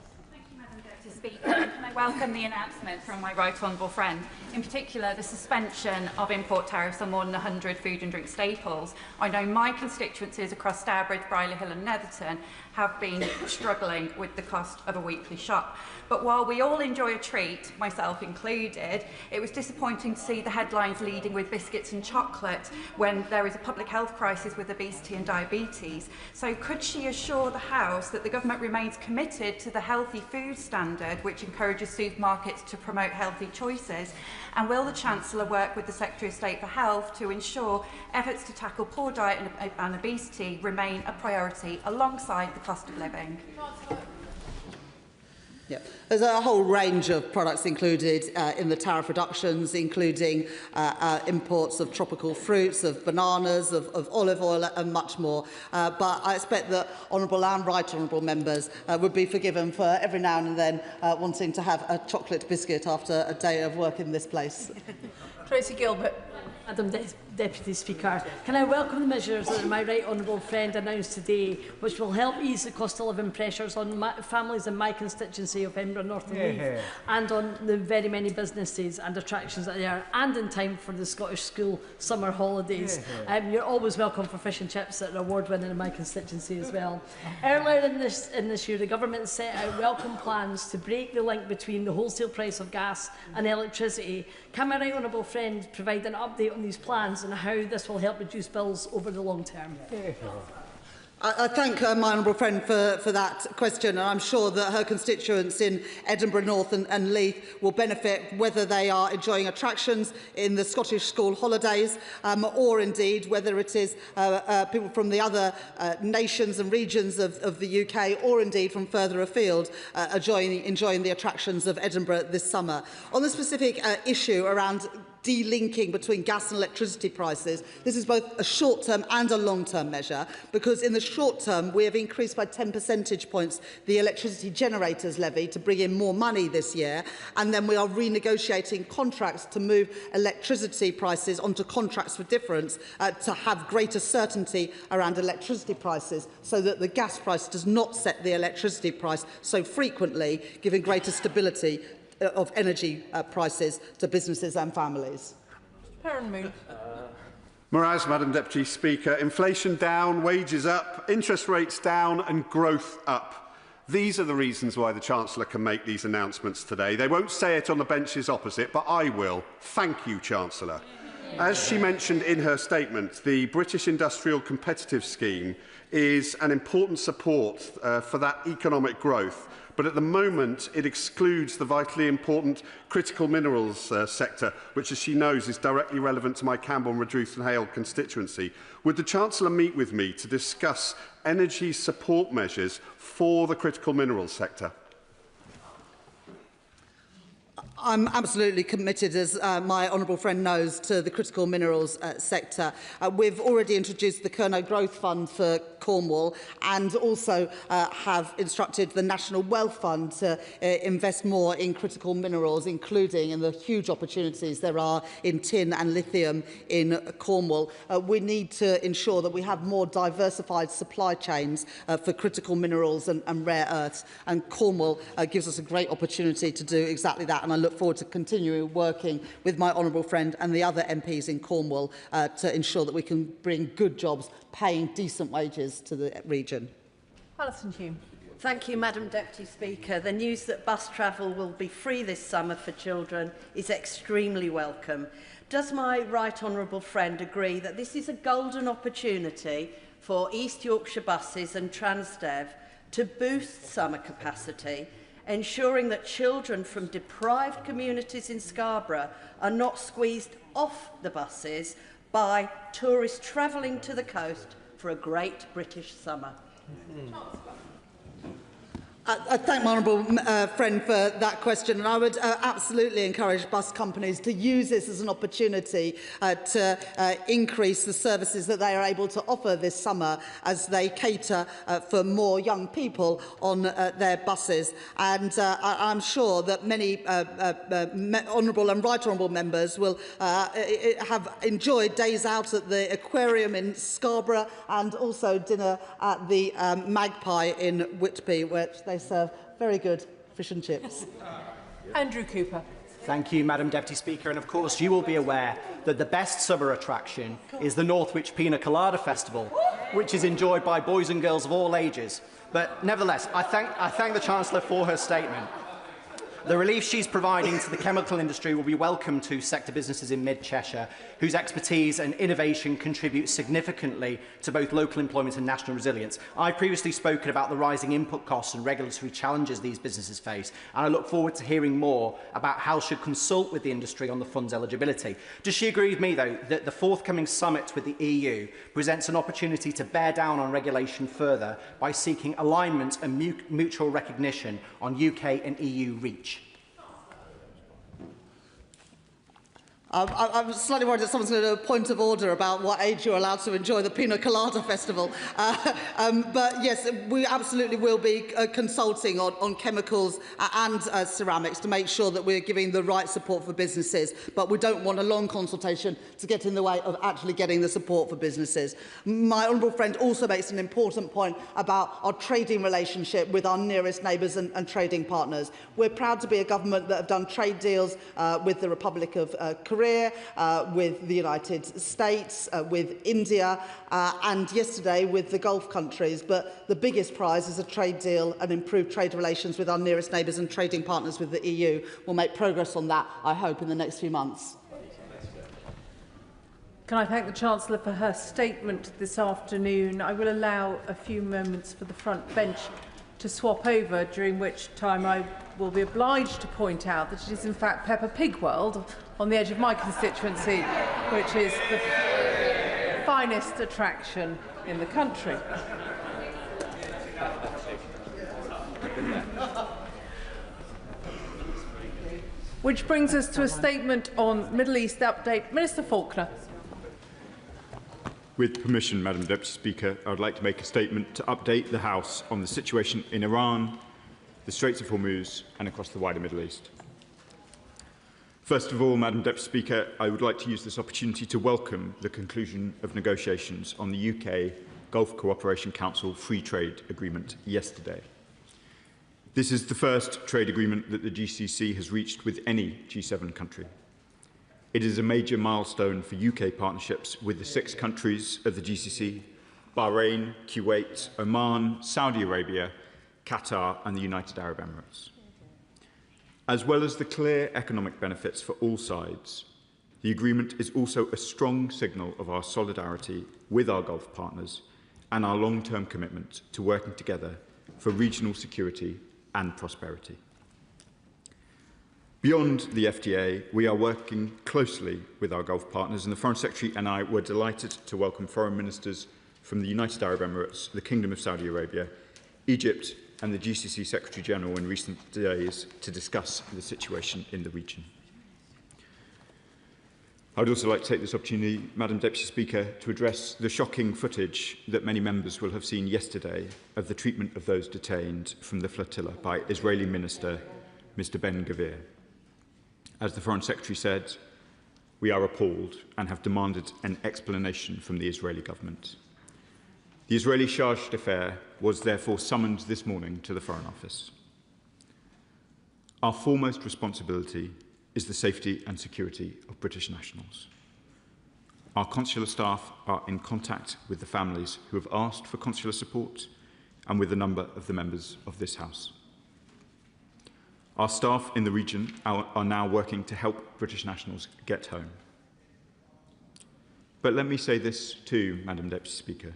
Speaker, and I welcome the announcement from my right honourable friend, in particular the suspension of import tariffs on more than 100 food and drink staples. I know my constituencies across Stourbridge, Brierley Hill and Netherton have been struggling with the cost of a weekly shop. But while we all enjoy a treat, myself included, it was disappointing to see the headlines leading with biscuits and chocolate when there is a public health crisis with obesity and diabetes. So could she assure the House that the government remains committed to the healthy food standard which encourages supermarkets to promote healthy choices? And will the Chancellor work with the Secretary of State for Health to ensure efforts to tackle poor diet and obesity remain a priority alongside the cost of living? Yeah. There's a whole range of products included in the tariff reductions, including imports of tropical fruits, of bananas, of olive oil and much more. But I expect that honourable and right honourable members would be forgiven for every now and then wanting to have a chocolate biscuit after a day of work in this place. Tracy Gilbert. Madam Deputy Speaker, can I welcome the measures that my right honourable friend announced today, which will help ease the cost of living pressures on families in my constituency of Edinburgh North and Reeves, and on the very many businesses and attractions that are there, and in time for the Scottish school summer holidays. You're always welcome for fish and chips that are award-winning in my constituency as well. Earlier in this year, the government set out welcome plans to break the link between the wholesale price of gas and electricity. Can my right honourable friend provide an update on these plans and how this will help reduce bills over the long term? I thank my honourable friend for that question, and I'm sure that her constituents in Edinburgh North and Leith will benefit whether they are enjoying attractions in the Scottish school holidays or indeed whether it is people from the other nations and regions of the UK or indeed from further afield enjoying the attractions of Edinburgh this summer. On the specific issue around delinking between gas and electricity prices, this is both a short-term and a long-term measure, because in the short term we have increased by 10 percentage points the electricity generators levy to bring in more money this year, and then we are renegotiating contracts to move electricity prices onto contracts for difference to have greater certainty around electricity prices, so that the gas price does not set the electricity price so frequently, giving greater stability of energy prices to businesses and families. Moraz, Madam Deputy Speaker. Inflation down, wages up, interest rates down and growth up. These are the reasons why the Chancellor can make these announcements today. They won't say it on the benches opposite, but I will. Thank you, Chancellor. As she mentioned in her statement, the British Industrial Competitive Scheme is an important support for that economic growth. But at the moment, it excludes the vitally important critical minerals sector, which, as she knows, is directly relevant to my Camborne, Redruth and Hale constituency. Would the Chancellor meet with me to discuss energy support measures for the critical minerals sector? I'm absolutely committed, as my honourable friend knows, to the critical minerals sector. We've already introduced the Kerno Growth Fund for Cornwall and also have instructed the National Wealth Fund to invest more in critical minerals, including in the huge opportunities there are in tin and lithium in Cornwall. We need to ensure that we have more diversified supply chains for critical minerals and rare earths, and Cornwall gives us a great opportunity to do exactly that, and I look forward to continuing working with my honourable friend and the other MPs in Cornwall to ensure that we can bring good jobs, paying decent wages to the region. Alison Hume. Thank you, Madam Deputy Speaker. The news that bus travel will be free this summer for children is extremely welcome. Does my right honourable friend agree that this is a golden opportunity for East Yorkshire buses and Transdev to boost summer capacity, ensuring that children from deprived communities in Scarborough are not squeezed off the buses by tourists travelling to the coast for a great British summer? I thank my honourable friend for that question, and I would absolutely encourage bus companies to use this as an opportunity to increase the services that they are able to offer this summer as they cater for more young people on their buses. And I'm sure that many honourable and right honourable members will have enjoyed days out at the aquarium in Scarborough and also dinner at the Magpie in Whitby, which they serve very good fish and chips. Andrew Cooper. Thank you, Madam Deputy Speaker. And of course, you will be aware that the best summer attraction is the Northwich Pina Colada Festival, which is enjoyed by boys and girls of all ages. But nevertheless, I thank the Chancellor for her statement. The relief she's providing to the chemical industry will be welcome to sector businesses in mid-Cheshire, whose expertise and innovation contribute significantly to both local employment and national resilience. I've previously spoken about the rising input costs and regulatory challenges these businesses face, and I look forward to hearing more about how she should consult with the industry on the fund's eligibility. Does she agree with me, though, that the forthcoming summit with the EU presents an opportunity to bear down on regulation further by seeking alignment and mutual recognition on UK and EU reach? I'm slightly worried that someone's going to do a point of order about what age you're allowed to enjoy the Pina Colada Festival. But yes, we absolutely will be consulting on chemicals and ceramics to make sure that we're giving the right support for businesses. But we don't want a long consultation to get in the way of actually getting the support for businesses. My honourable friend also makes an important point about our trading relationship with our nearest neighbours and trading partners. We're proud to be a government that have done trade deals with the Republic of Korea, with the United States, with India, and yesterday with the Gulf countries. But the biggest prize is a trade deal and improved trade relations with our nearest neighbours and trading partners with the EU. We'll make progress on that, I hope, in the next few months. Can I thank the Chancellor for her statement this afternoon? I will allow a few moments for the front bench to swap over, during which time I will be obliged to point out that it is in fact Peppa Pig World on the edge of my constituency, which is the finest attraction in the country. Which brings us to a statement on Middle East update. Minister Faulkner. With permission, Madam Deputy Speaker, I would like to make a statement to update the House on the situation in Iran, the Straits of Hormuz and across the wider Middle East. First of all, Madam Deputy Speaker, I would like to use this opportunity to welcome the conclusion of negotiations on the UK Gulf Cooperation Council Free Trade Agreement yesterday. This is the first trade agreement that the GCC has reached with any G7 country. It is a major milestone for UK partnerships with the 6 countries of the GCC: Bahrain, Kuwait, Oman, Saudi Arabia, Qatar and the United Arab Emirates. As well as the clear economic benefits for all sides, the agreement is also a strong signal of our solidarity with our Gulf partners and our long-term commitment to working together for regional security and prosperity. Beyond the FTA, we are working closely with our Gulf partners, and the Foreign Secretary and I were delighted to welcome foreign ministers from the United Arab Emirates, the Kingdom of Saudi Arabia, Egypt and the GCC Secretary-General in recent days to discuss the situation in the region. I would also like to take this opportunity, Madam Deputy Speaker, to address the shocking footage that many members will have seen yesterday of the treatment of those detained from the flotilla by Israeli Minister Mr. Ben-Gvir. As the Foreign Secretary said, we are appalled and have demanded an explanation from the Israeli government. The Israeli charge d'affaires was therefore summoned this morning to the Foreign Office. Our foremost responsibility is the safety and security of British nationals. Our consular staff are in contact with the families who have asked for consular support and with a number of the members of this House. Our staff in the region are now working to help British nationals get home. But let me say this too, Madam Deputy Speaker.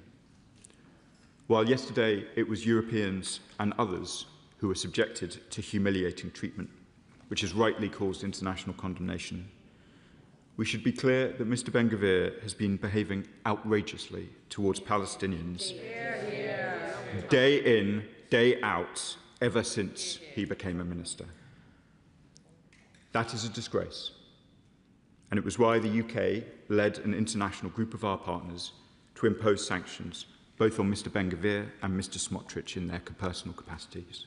While yesterday it was Europeans and others who were subjected to humiliating treatment, which has rightly caused international condemnation, we should be clear that Mr. Ben-Gvir has been behaving outrageously towards Palestinians day in, day out, ever since he became a minister. That is a disgrace, and it was why the UK led an international group of our partners to impose sanctions both on Mr. Ben-Gvir and Mr. Smotrich in their personal capacities,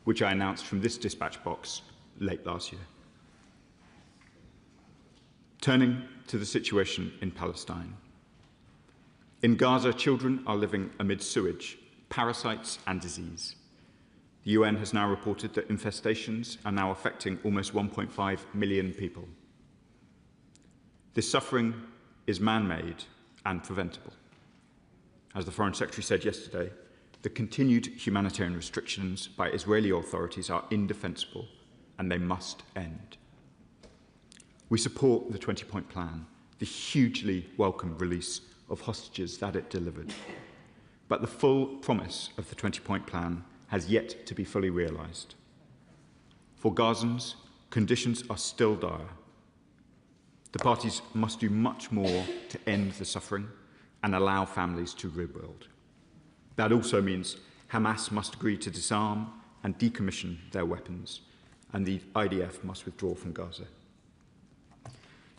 which I announced from this dispatch box late last year. Turning to the situation in Palestine. In Gaza, children are living amid sewage, parasites and disease. The UN has now reported that infestations are now affecting almost 1.5 million people. This suffering is man-made and preventable. As the Foreign Secretary said yesterday, the continued humanitarian restrictions by Israeli authorities are indefensible and they must end. We support the 20-point plan, the hugely welcome release of hostages that it delivered. But the full promise of the 20-point plan has yet to be fully realised. For Gazans, conditions are still dire. The parties must do much more to end the suffering and allow families to rebuild. That also means Hamas must agree to disarm and decommission their weapons, and the IDF must withdraw from Gaza.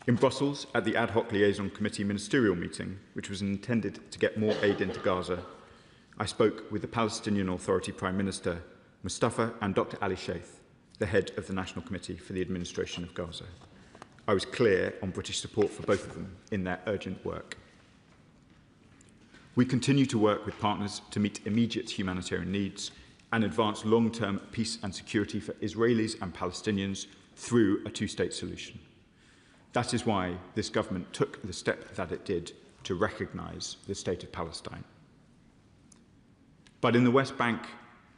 In Brussels, at the Ad Hoc Liaison Committee ministerial meeting, which was intended to get more aid into Gaza, I spoke with the Palestinian Authority Prime Minister Mustafa and Dr. Ali Sheikh, the head of the National Committee for the Administration of Gaza. I was clear on British support for both of them in their urgent work. We continue to work with partners to meet immediate humanitarian needs and advance long-term peace and security for Israelis and Palestinians through a two-state solution. That is why this government took the step that it did to recognise the State of Palestine. But in the West Bank,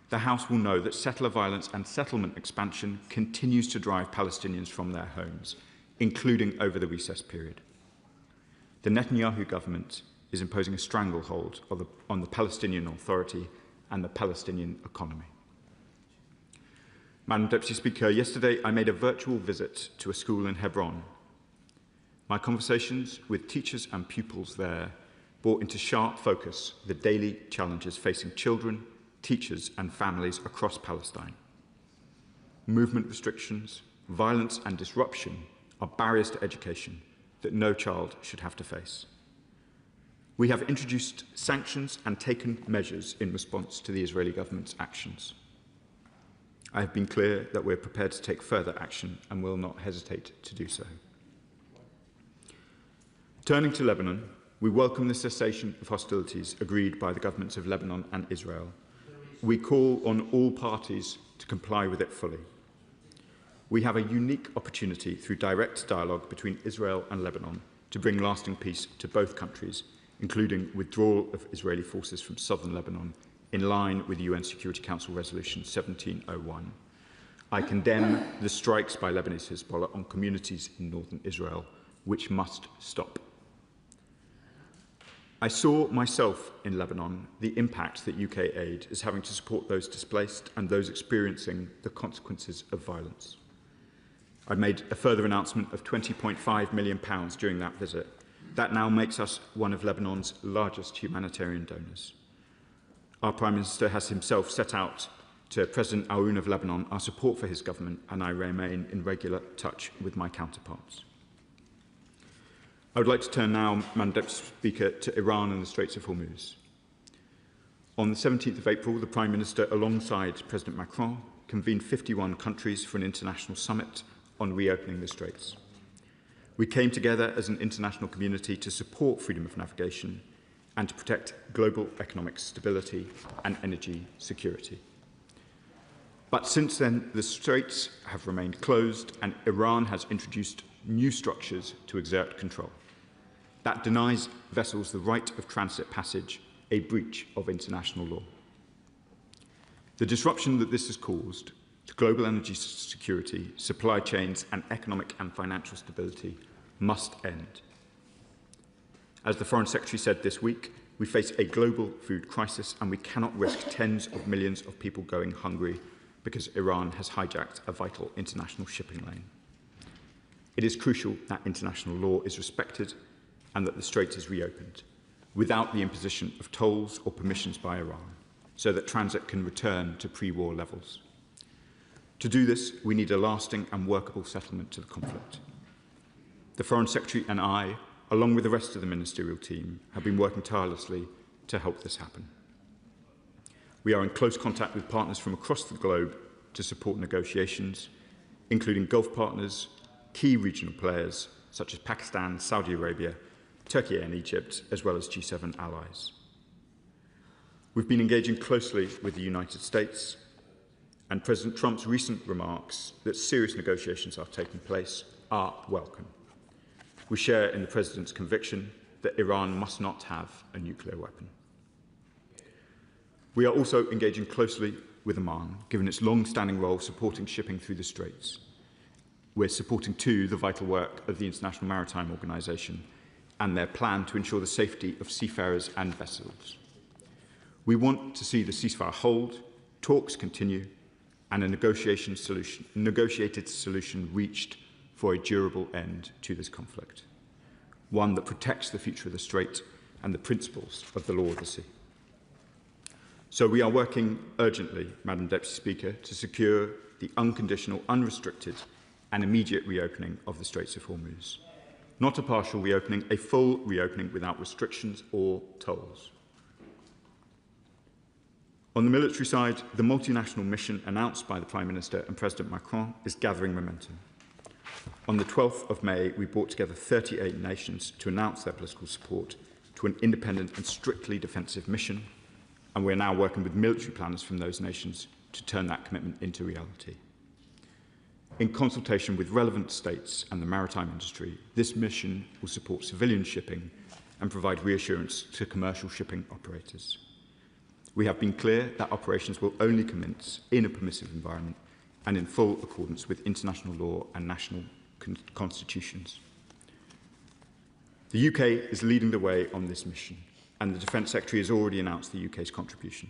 the House will know that settler violence and settlement expansion continues to drive Palestinians from their homes, including over the recess period. The Netanyahu government is imposing a stranglehold on the Palestinian Authority and the Palestinian economy. Madam Deputy Speaker, yesterday I made a virtual visit to a school in Hebron. My conversations with teachers and pupils there brought into sharp focus the daily challenges facing children, teachers and families across Palestine. Movement restrictions, violence and disruption are barriers to education that no child should have to face. We have introduced sanctions and taken measures in response to the Israeli government's actions. I have been clear that we are prepared to take further action and will not hesitate to do so. Turning to Lebanon, we welcome the cessation of hostilities agreed by the governments of Lebanon and Israel. We call on all parties to comply with it fully. We have a unique opportunity through direct dialogue between Israel and Lebanon to bring lasting peace to both countries, including withdrawal of Israeli forces from southern Lebanon in line with UN Security Council Resolution 1701. I condemn the strikes by Lebanese Hezbollah on communities in northern Israel, which must stop. I saw myself in Lebanon the impact that UK aid is having to support those displaced and those experiencing the consequences of violence. I made a further announcement of £20.5 million during that visit. That now makes us one of Lebanon's largest humanitarian donors. Our Prime Minister has himself set out to President Aoun of Lebanon our support for his government, and I remain in regular touch with my counterparts. I would like to turn now, Madam Deputy Speaker, to Iran and the Straits of Hormuz. On the 17th of April, the Prime Minister, alongside President Macron, convened 51 countries for an international summit on reopening the Straits. We came together as an international community to support freedom of navigation and to protect global economic stability and energy security. But since then, the Straits have remained closed and Iran has introduced new structures to exert control. That denies vessels the right of transit passage, a breach of international law. The disruption that this has caused to global energy security, supply chains, and economic and financial stability must end. As the Foreign Secretary said this week, we face a global food crisis and we cannot risk tens of millions of people going hungry because Iran has hijacked a vital international shipping lane. It is crucial that international law is respected and that the Strait is reopened without the imposition of tolls or permissions by Iran so that transit can return to pre-war levels. To do this, we need a lasting and workable settlement to the conflict. The Foreign Secretary and I, along with the rest of the ministerial team, have been working tirelessly to help this happen. We are in close contact with partners from across the globe to support negotiations, including Gulf partners, key regional players such as Pakistan, Saudi Arabia, Turkey and Egypt, as well as G7 allies. We've been engaging closely with the United States, and President Trump's recent remarks that serious negotiations are taking place are welcome. We share in the President's conviction that Iran must not have a nuclear weapon. We are also engaging closely with Oman, given its long-standing role supporting shipping through the Straits. We're supporting, too, the vital work of the International Maritime Organization and their plan to ensure the safety of seafarers and vessels. We want to see the ceasefire hold, talks continue, and a negotiated solution reached for a durable end to this conflict, one that protects the future of the Strait and the principles of the law of the sea. So we are working urgently, Madam Deputy Speaker, to secure the unconditional, unrestricted and immediate reopening of the Straits of Hormuz. Not a partial reopening, a full reopening without restrictions or tolls. On the military side, the multinational mission announced by the Prime Minister and President Macron is gathering momentum. On the 12th of May, we brought together 38 nations to announce their political support to an independent and strictly defensive mission, and we are now working with military planners from those nations to turn that commitment into reality. In consultation with relevant states and the maritime industry, this mission will support civilian shipping and provide reassurance to commercial shipping operators. We have been clear that operations will only commence in a permissive environment and in full accordance with international law and national constitutions. The UK is leading the way on this mission, and the Defence Secretary has already announced the UK's contribution.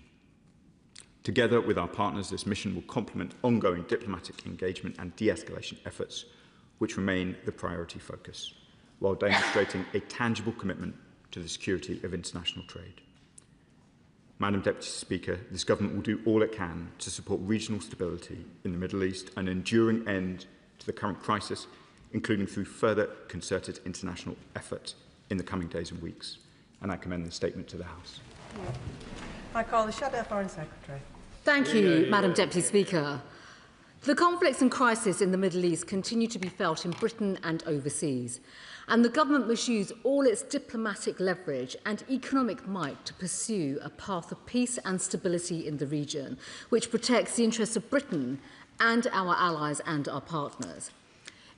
Together with our partners, this mission will complement ongoing diplomatic engagement and de-escalation efforts, which remain the priority focus, while demonstrating a tangible commitment to the security of international trade. Madam Deputy Speaker, this government will do all it can to support regional stability in the Middle East and an enduring end to the current crisis, including through further concerted international effort in the coming days and weeks. And I commend the statement to the House. I call the Shadow Foreign Secretary. Thank you, Madam Deputy Speaker. The conflicts and crisis in the Middle East continue to be felt in Britain and overseas, and the government must use all its diplomatic leverage and economic might to pursue a path of peace and stability in the region, which protects the interests of Britain and our allies and our partners.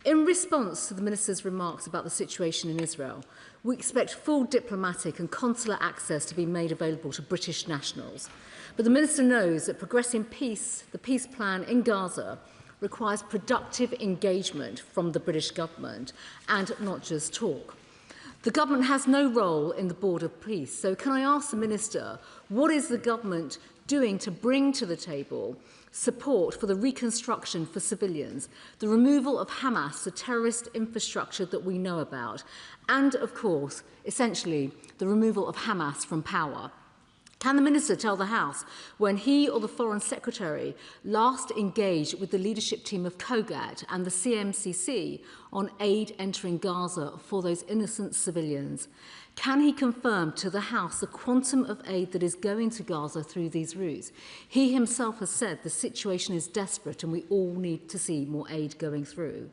In response to the Minister's remarks about the situation in Israel, we expect full diplomatic and consular access to be made available to British nationals. But the Minister knows that progressing peace, the peace plan in Gaza, requires productive engagement from the British government and not just talk. The government has no role in the Board of Peace, so can I ask the Minister, what is the government doing to bring to the table support for the reconstruction for civilians, the removal of Hamas, the terrorist infrastructure that we know about, and, of course, essentially, the removal of Hamas from power? Can the Minister tell the House when he or the Foreign Secretary last engaged with the leadership team of COGAT and the CMCC on aid entering Gaza for those innocent civilians? Can he confirm to the House the quantum of aid that is going to Gaza through these routes? He himself has said the situation is desperate and we all need to see more aid going through.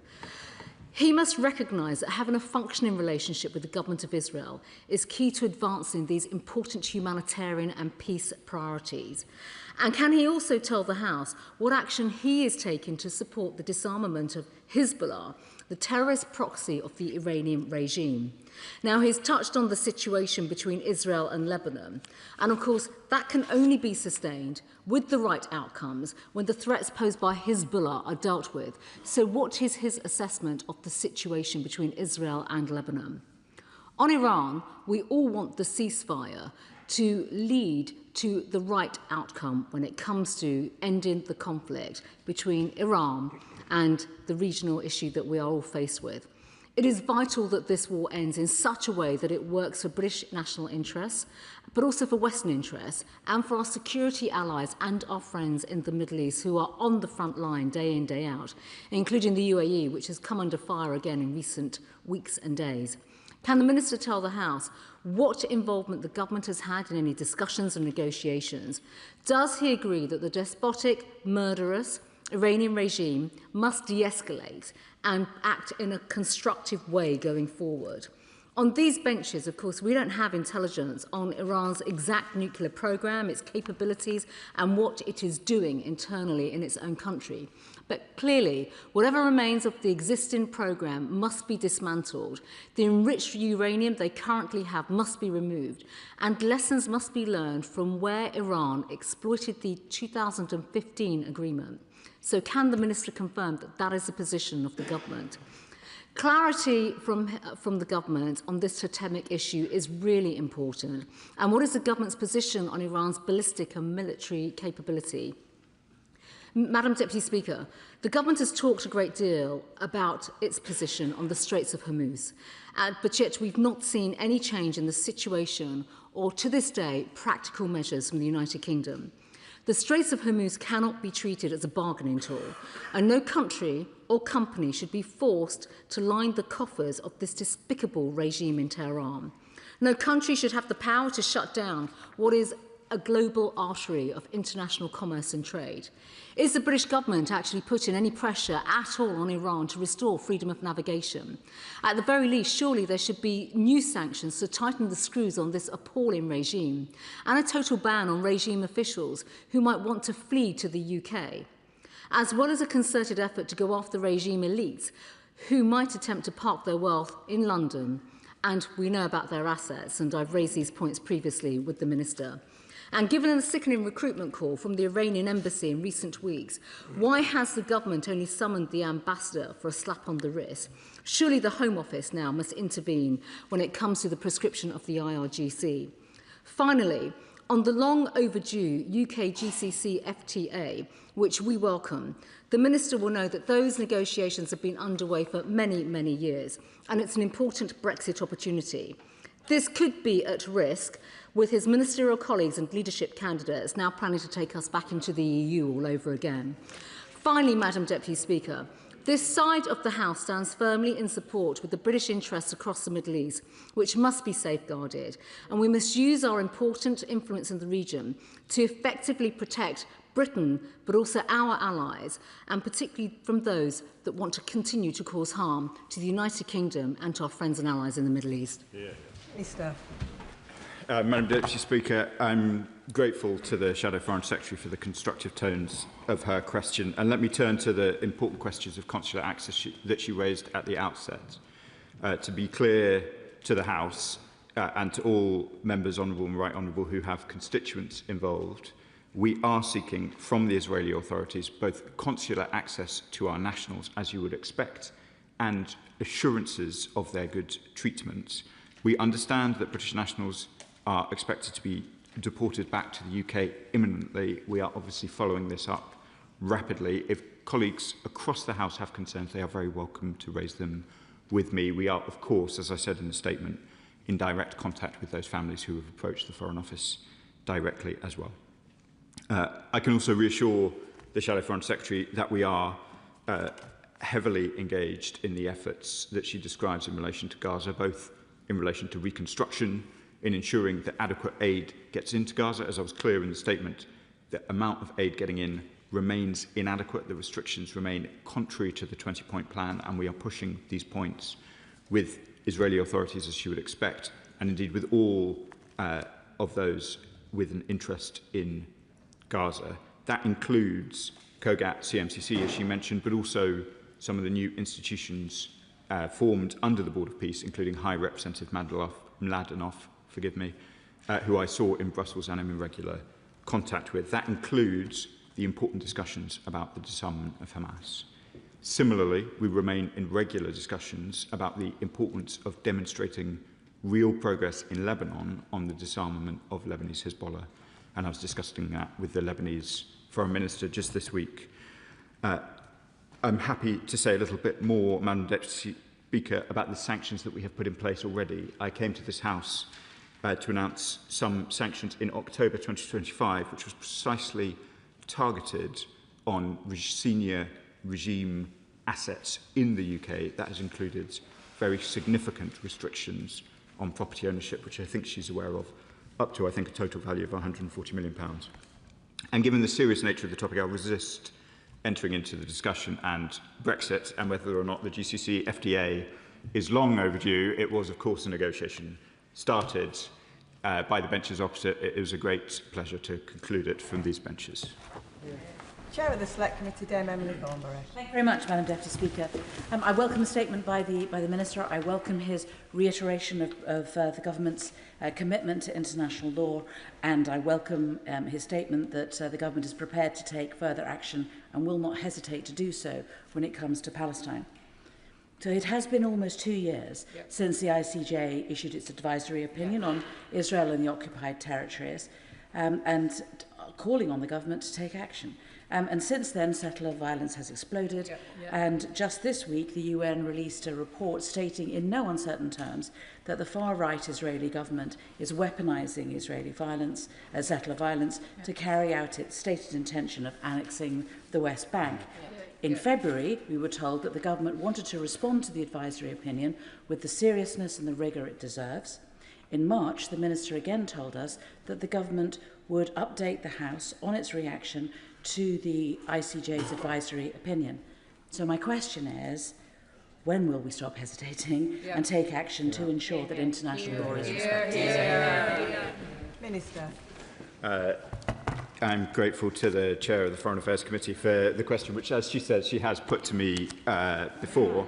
He must recognise that having a functioning relationship with the government of Israel is key to advancing these important humanitarian and peace priorities. And can he also tell the House what action he is taking to support the disarmament of Hezbollah, the terrorist proxy of the Iranian regime? Now, he's touched on the situation between Israel and Lebanon, and of course that can only be sustained with the right outcomes when the threats posed by Hezbollah are dealt with. So what is his assessment of the situation between Israel and Lebanon? On Iran, we all want the ceasefire to lead to the right outcome when it comes to ending the conflict between Iran and the regional issue that we are all faced with. It is vital that this war ends in such a way that it works for British national interests, but also for Western interests, and for our security allies and our friends in the Middle East who are on the front line day in, day out, including the UAE, which has come under fire again in recent weeks and days. Can the Minister tell the House what involvement the government has had in any discussions and negotiations? Does he agree that the despotic, murderous Iranian regime must de-escalate and act in a constructive way going forward? On these benches, of course, we don't have intelligence on Iran's exact nuclear program, its capabilities, and what it is doing internally in its own country. But clearly, whatever remains of the existing program must be dismantled. The enriched uranium they currently have must be removed, and lessons must be learned from where Iran exploited the 2015 agreement. So can the Minister confirm that that is the position of the government? Clarity from the government on this totemic issue is really important. And what is the government's position on Iran's ballistic and military capability? Madam Deputy Speaker, the government has talked a great deal about its position on the Straits of Hormuz, but yet we've not seen any change in the situation or, to this day, practical measures from the United Kingdom. The Straits of Hormuz cannot be treated as a bargaining tool, and no country or company should be forced to line the coffers of this despicable regime in Tehran. No country should have the power to shut down what is a global artery of international commerce and trade. Is the British government actually putting any pressure at all on Iran to restore freedom of navigation? At the very least, surely there should be new sanctions to tighten the screws on this appalling regime, and a total ban on regime officials who might want to flee to the UK, as well as a concerted effort to go after regime elites who might attempt to park their wealth in London and we know about their assets, and I've raised these points previously with the Minister. And given the sickening recruitment call from the Iranian embassy in recent weeks, why has the government only summoned the ambassador for a slap on the wrist? Surely the Home Office now must intervene when it comes to the prescription of the IRGC. Finally, on the long overdue UK GCC FTA, which we welcome, the Minister will know that those negotiations have been underway for many, many years, and it's an important Brexit opportunity. This could be at risk with his ministerial colleagues and leadership candidates now planning to take us back into the EU all over again. Finally, Madam Deputy Speaker, this side of the House stands firmly in support with the British interests across the Middle East, which must be safeguarded, and we must use our important influence in the region to effectively protect Britain, but also our allies, and particularly from those that want to continue to cause harm to the United Kingdom and to our friends and allies in the Middle East. Minister. Madam Deputy Speaker, I'm grateful to the Shadow Foreign Secretary for the constructive tones of her question. And let me turn to the important questions of consular access that she raised at the outset. To be clear to the House and to all members, honourable and right honourable, who have constituents involved, we are seeking from the Israeli authorities both consular access to our nationals, as you would expect, and assurances of their good treatment. We understand that British nationals are expected to be deported back to the UK imminently. We are obviously following this up rapidly. If colleagues across the House have concerns, they are very welcome to raise them with me. We are, of course, as I said in the statement, in direct contact with those families who have approached the Foreign Office directly as well. I can also reassure the Shadow Foreign Secretary that we are heavily engaged in the efforts that she describes in relation to Gaza, both in relation to reconstruction, in ensuring that adequate aid gets into Gaza. As I was clear in the statement, the amount of aid getting in remains inadequate. The restrictions remain contrary to the 20-point plan, and we are pushing these points with Israeli authorities, as you would expect, and indeed with all of those with an interest in Gaza. That includes COGAT, CMCC, as she mentioned, but also some of the new institutions formed under the Board of Peace, including High Representative Mladenov, who I saw in Brussels and am in regular contact with. That includes the important discussions about the disarmament of Hamas. Similarly, we remain in regular discussions about the importance of demonstrating real progress in Lebanon on the disarmament of Lebanese Hezbollah, and I was discussing that with the Lebanese Foreign Minister just this week. I'm happy to say a little bit more, Madam Deputy Speaker, about the sanctions that we have put in place already. I came to this House to announce some sanctions in October 2025, which was precisely targeted on senior regime assets in the UK. That has included very significant restrictions on property ownership, which I think she's aware of, up to, I think, a total value of £140 million. And given the serious nature of the topic, I'll resist entering into the discussion and Brexit and whether or not the GCC FTA is long overdue. It was, of course, a negotiation started by the benches opposite. It was a great pleasure to conclude it from these benches. Chair of the Select Committee, Dame Emily Thornberry. Thank you very much, Madam Deputy Speaker. I welcome the statement by the Minister. I welcome his reiteration of the Government's commitment to international law, and I welcome his statement that the Government is prepared to take further action and will not hesitate to do so when it comes to Palestine. So it has been almost 2 years since the ICJ issued its advisory opinion on Israel and the occupied territories, and calling on the Government to take action. And since then, settler violence has exploded. And just this week, the UN released a report stating in no uncertain terms that the far-right Israeli government is weaponizing Israeli violence, settler violence, to carry out its stated intention of annexing the West Bank. In February, we were told that the government wanted to respond to the advisory opinion with the seriousness and the rigour it deserves. In March, the Minister again told us that the government would update the House on its reaction to the ICJ's advisory opinion. So my question is, when will we stop hesitating and take action to ensure that international law is respected? Minister. I'm grateful to the Chair of the Foreign Affairs Committee for the question, which, as she said, she has put to me before.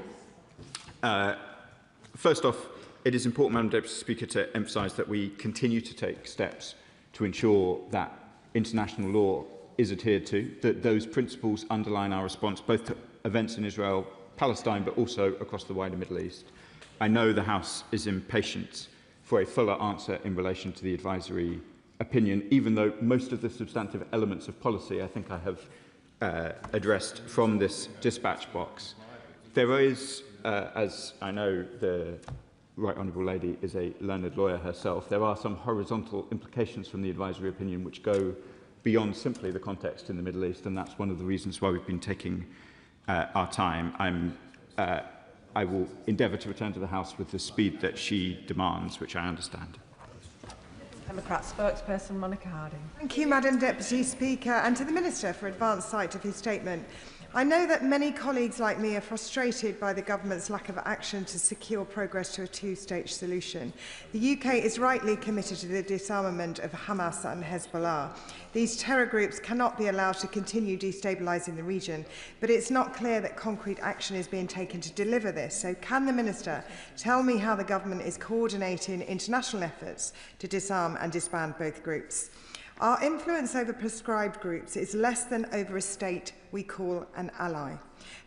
First off, it is important, Madam Deputy Speaker, to emphasise that we continue to take steps to ensure that international law is adhered to, that those principles underline our response both to events in Israel, Palestine, but also across the wider Middle East. I know the House is impatient for a fuller answer in relation to the advisory opinion, even though most of the substantive elements of policy I think I have addressed from this dispatch box. There is, as I know the Right Honourable Lady is a learned lawyer herself, there are some horizontal implications from the advisory opinion which go beyond simply the context in the Middle East, and that's one of the reasons why we've been taking our time. I will endeavour to return to the House with the speed that she demands, which I understand. Democrat spokesperson Monica Harding. Thank you, Madam Deputy Speaker, and to the Minister for advance sight of his statement. I know that many colleagues like me are frustrated by the government's lack of action to secure progress to a two-stage solution. The UK is rightly committed to the disarmament of Hamas and Hezbollah. These terror groups cannot be allowed to continue destabilising the region, but it's not clear that concrete action is being taken to deliver this. So can the Minister tell me how the government is coordinating international efforts to disarm and disband both groups? Our influence over proscribed groups is less than over a state we call an ally.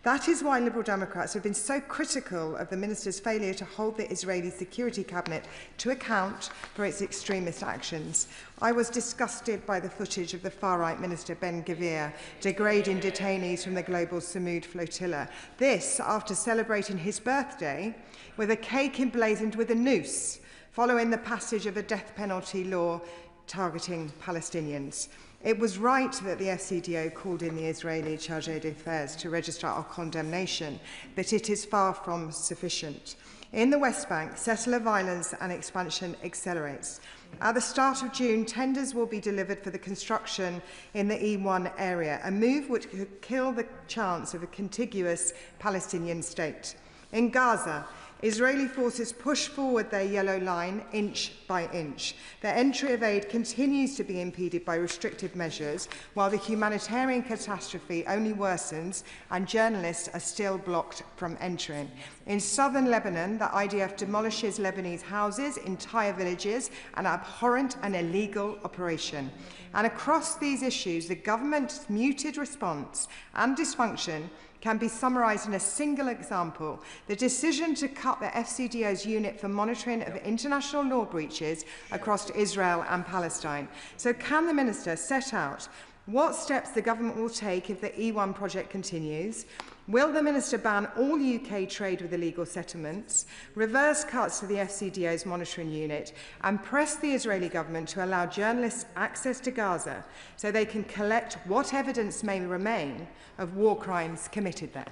That is why Liberal Democrats have been so critical of the Minister's failure to hold the Israeli Security Cabinet to account for its extremist actions. I was disgusted by the footage of the far-right Minister Ben-Gvir degrading detainees from the global Samud flotilla. This after celebrating his birthday with a cake emblazoned with a noose, following the passage of a death penalty law targeting Palestinians. It was right that the FCDO called in the Israeli Chargé d'Affaires to register our condemnation, but it is far from sufficient. In the West Bank, settler violence and expansion accelerates. At the start of June, tenders will be delivered for the construction in the E1 area, a move which could kill the chance of a contiguous Palestinian state. In Gaza, Israeli forces push forward their yellow line inch by inch. Their entry of aid continues to be impeded by restrictive measures, while the humanitarian catastrophe only worsens and journalists are still blocked from entering. In southern Lebanon, the IDF demolishes Lebanese houses, entire villages, an abhorrent and illegal operation. And across these issues, the government's muted response and dysfunction can be summarised in a single example: the decision to cut the FCDO's unit for monitoring of international law breaches across Israel and Palestine. So can the Minister set out what steps the government will take if the E1 project continues? Will the Minister ban all UK trade with illegal settlements, reverse cuts to the FCDO's monitoring unit, and press the Israeli government to allow journalists access to Gaza so they can collect what evidence may remain of war crimes committed there?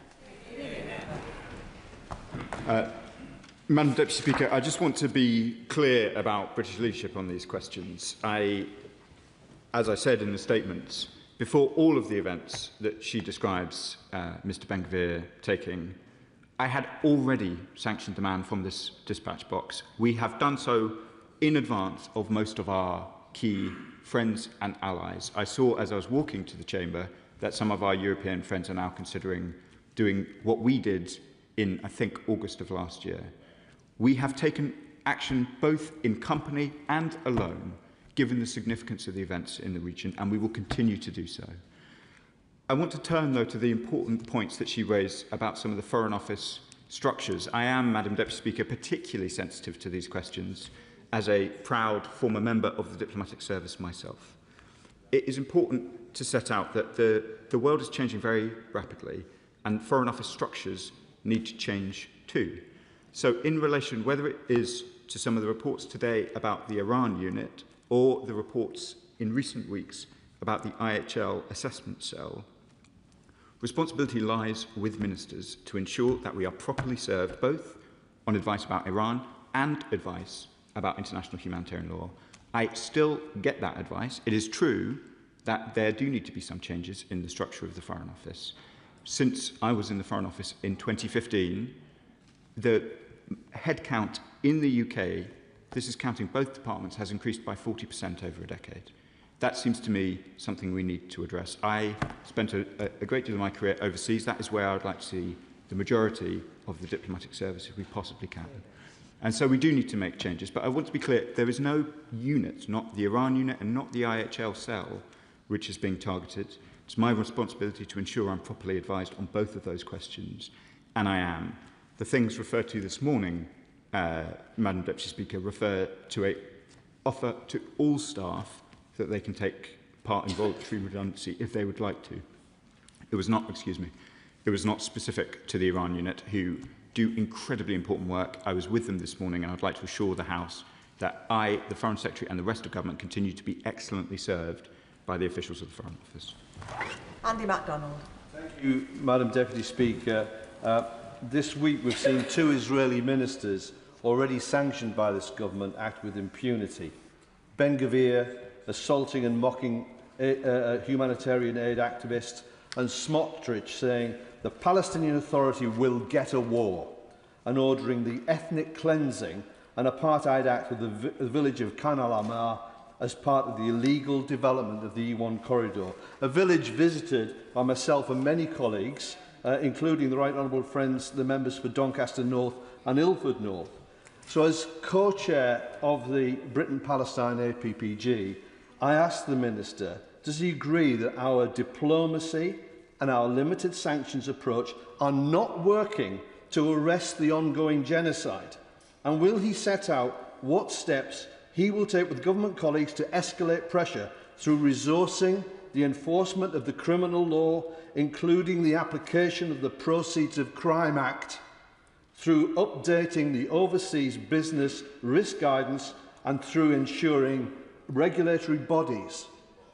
Madam Deputy Speaker, I just want to be clear about British leadership on these questions. As I said in the statements, before all of the events that she describes Mr Ben-Gvir taking, I had already sanctioned the man from this dispatch box. We have done so in advance of most of our key friends and allies. I saw as I was walking to the chamber that some of our European friends are now considering doing what we did in, I think, August of last year. We have taken action both in company and alone, given the significance of the events in the region, and we will continue to do so. I want to turn, though, to the important points that she raised about some of the Foreign Office structures. I am, Madam Deputy Speaker, particularly sensitive to these questions as a proud former member of the diplomatic service myself. It is important to set out that the world is changing very rapidly, and Foreign Office structures need to change too. So in relation, whether it is to some of the reports today about the Iran unit or the reports in recent weeks about the IHL assessment cell, responsibility lies with ministers to ensure that we are properly served both on advice about Iran and advice about international humanitarian law. I still get that advice. It is true that there do need to be some changes in the structure of the Foreign Office. Since I was in the Foreign Office in 2015, the headcount in the UK, this is counting both departments, has increased by 40% over a decade. That seems to me something we need to address. I spent a great deal of my career overseas. That is where I would like to see the majority of the diplomatic service if we possibly can. And so we do need to make changes. But I want to be clear, there is no unit, not the Iran unit and not the IHL cell, which is being targeted. It's my responsibility to ensure I'm properly advised on both of those questions, and I am. The things referred to this morning, Madam Deputy Speaker, refer to an offer to all staff that they can take part in voluntary redundancy if they would like to. It was not specific to the Iran unit, who do incredibly important work. I was with them this morning, and I'd like to assure the House that I, the Foreign Secretary, and the rest of government continue to be excellently served by the officials of the Foreign Office. Andy MacDonald. Thank you, Madam Deputy Speaker. This week we've seen 2 Israeli ministers already sanctioned by this government act with impunity. Ben-Gvir assaulting and mocking humanitarian aid activists, and Smotrich saying the Palestinian Authority will get a war, and ordering the ethnic cleansing and apartheid act of the village of Khan al-Ahmar as part of the illegal development of the E1 corridor, a village visited by myself and many colleagues, including the Right Honourable friends, the members for Doncaster North and Ilford North. So as co-chair of the Britain-Palestine APPG, I asked the Minister, does he agree that our diplomacy and our limited sanctions approach are not working to arrest the ongoing genocide? And will he set out what steps he will take with government colleagues to escalate pressure through resourcing the enforcement of the criminal law, including the application of the Proceeds of Crime Act, through updating the overseas business risk guidance, and through ensuring regulatory bodies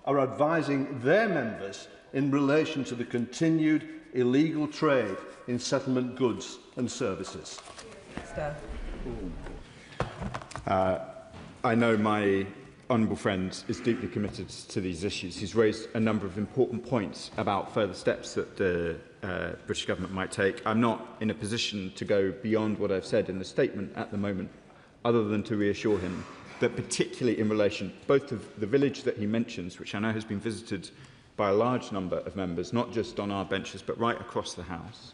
are advising their members in relation to the continued illegal trade in settlement goods and services? I know my honourable friend is deeply committed to these issues. He's raised a number of important points about further steps that the British government might take. I'm not in a position to go beyond what I've said in the statement at the moment, other than to reassure him that particularly in relation both to the village that he mentions, which I know has been visited by a large number of members, not just on our benches, but right across the House,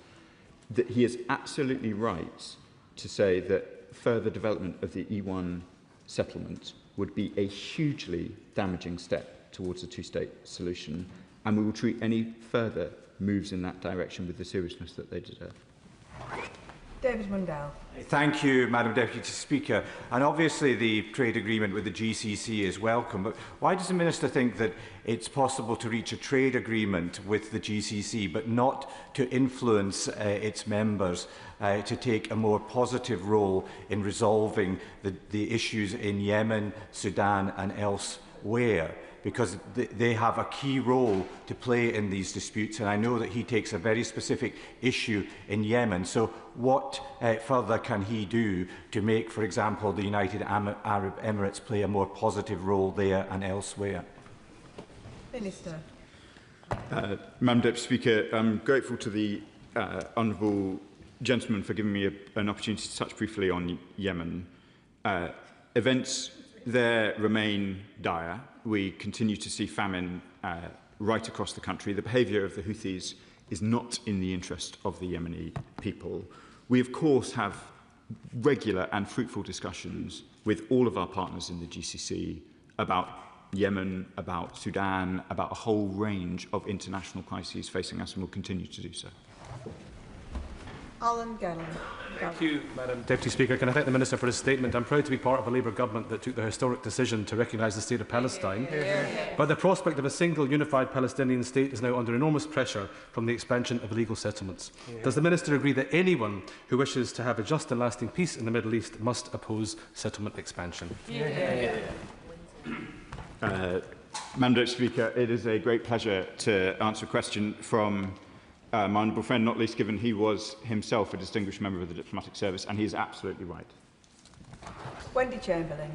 that he is absolutely right to say that further development of the E1 settlement would be a hugely damaging step towards a two-state solution, and we will treat any further moves in that direction with the seriousness that they deserve. David Mundell. Thank you, Madam Deputy Speaker. And obviously the trade agreement with the GCC is welcome, but why does the Minister think that it's possible to reach a trade agreement with the GCC but not to influence its members to take a more positive role in resolving the issues in Yemen, Sudan and elsewhere? Because they have a key role to play in these disputes, and I know that he takes a very specific issue in Yemen. So what further can he do to make, for example, the United Arab Emirates play a more positive role there and elsewhere? Minister. Madam Deputy Speaker, I'm grateful to the honourable gentleman for giving me an opportunity to touch briefly on Yemen. Events there remain dire. We continue to see famine right across the country. The behaviour of the Houthis is not in the interest of the Yemeni people. We, of course, have regular and fruitful discussions with all of our partners in the GCC about Yemen, about Sudan, about a whole range of international crises facing us, and will continue to do so. Alan Gellan. Thank you, Madam Deputy Speaker. Can I thank the Minister for his statement? I'm proud to be part of a Labour government that took the historic decision to recognise the state of Palestine. But the prospect of a single unified Palestinian state is now under enormous pressure from the expansion of illegal settlements. Does the Minister agree that anyone who wishes to have a just and lasting peace in the Middle East must oppose settlement expansion? Madam Deputy Speaker, it is a great pleasure to answer a question from my honourable friend, not least given he was himself a distinguished member of the diplomatic service, and he is absolutely right. Wendy Chamberlain.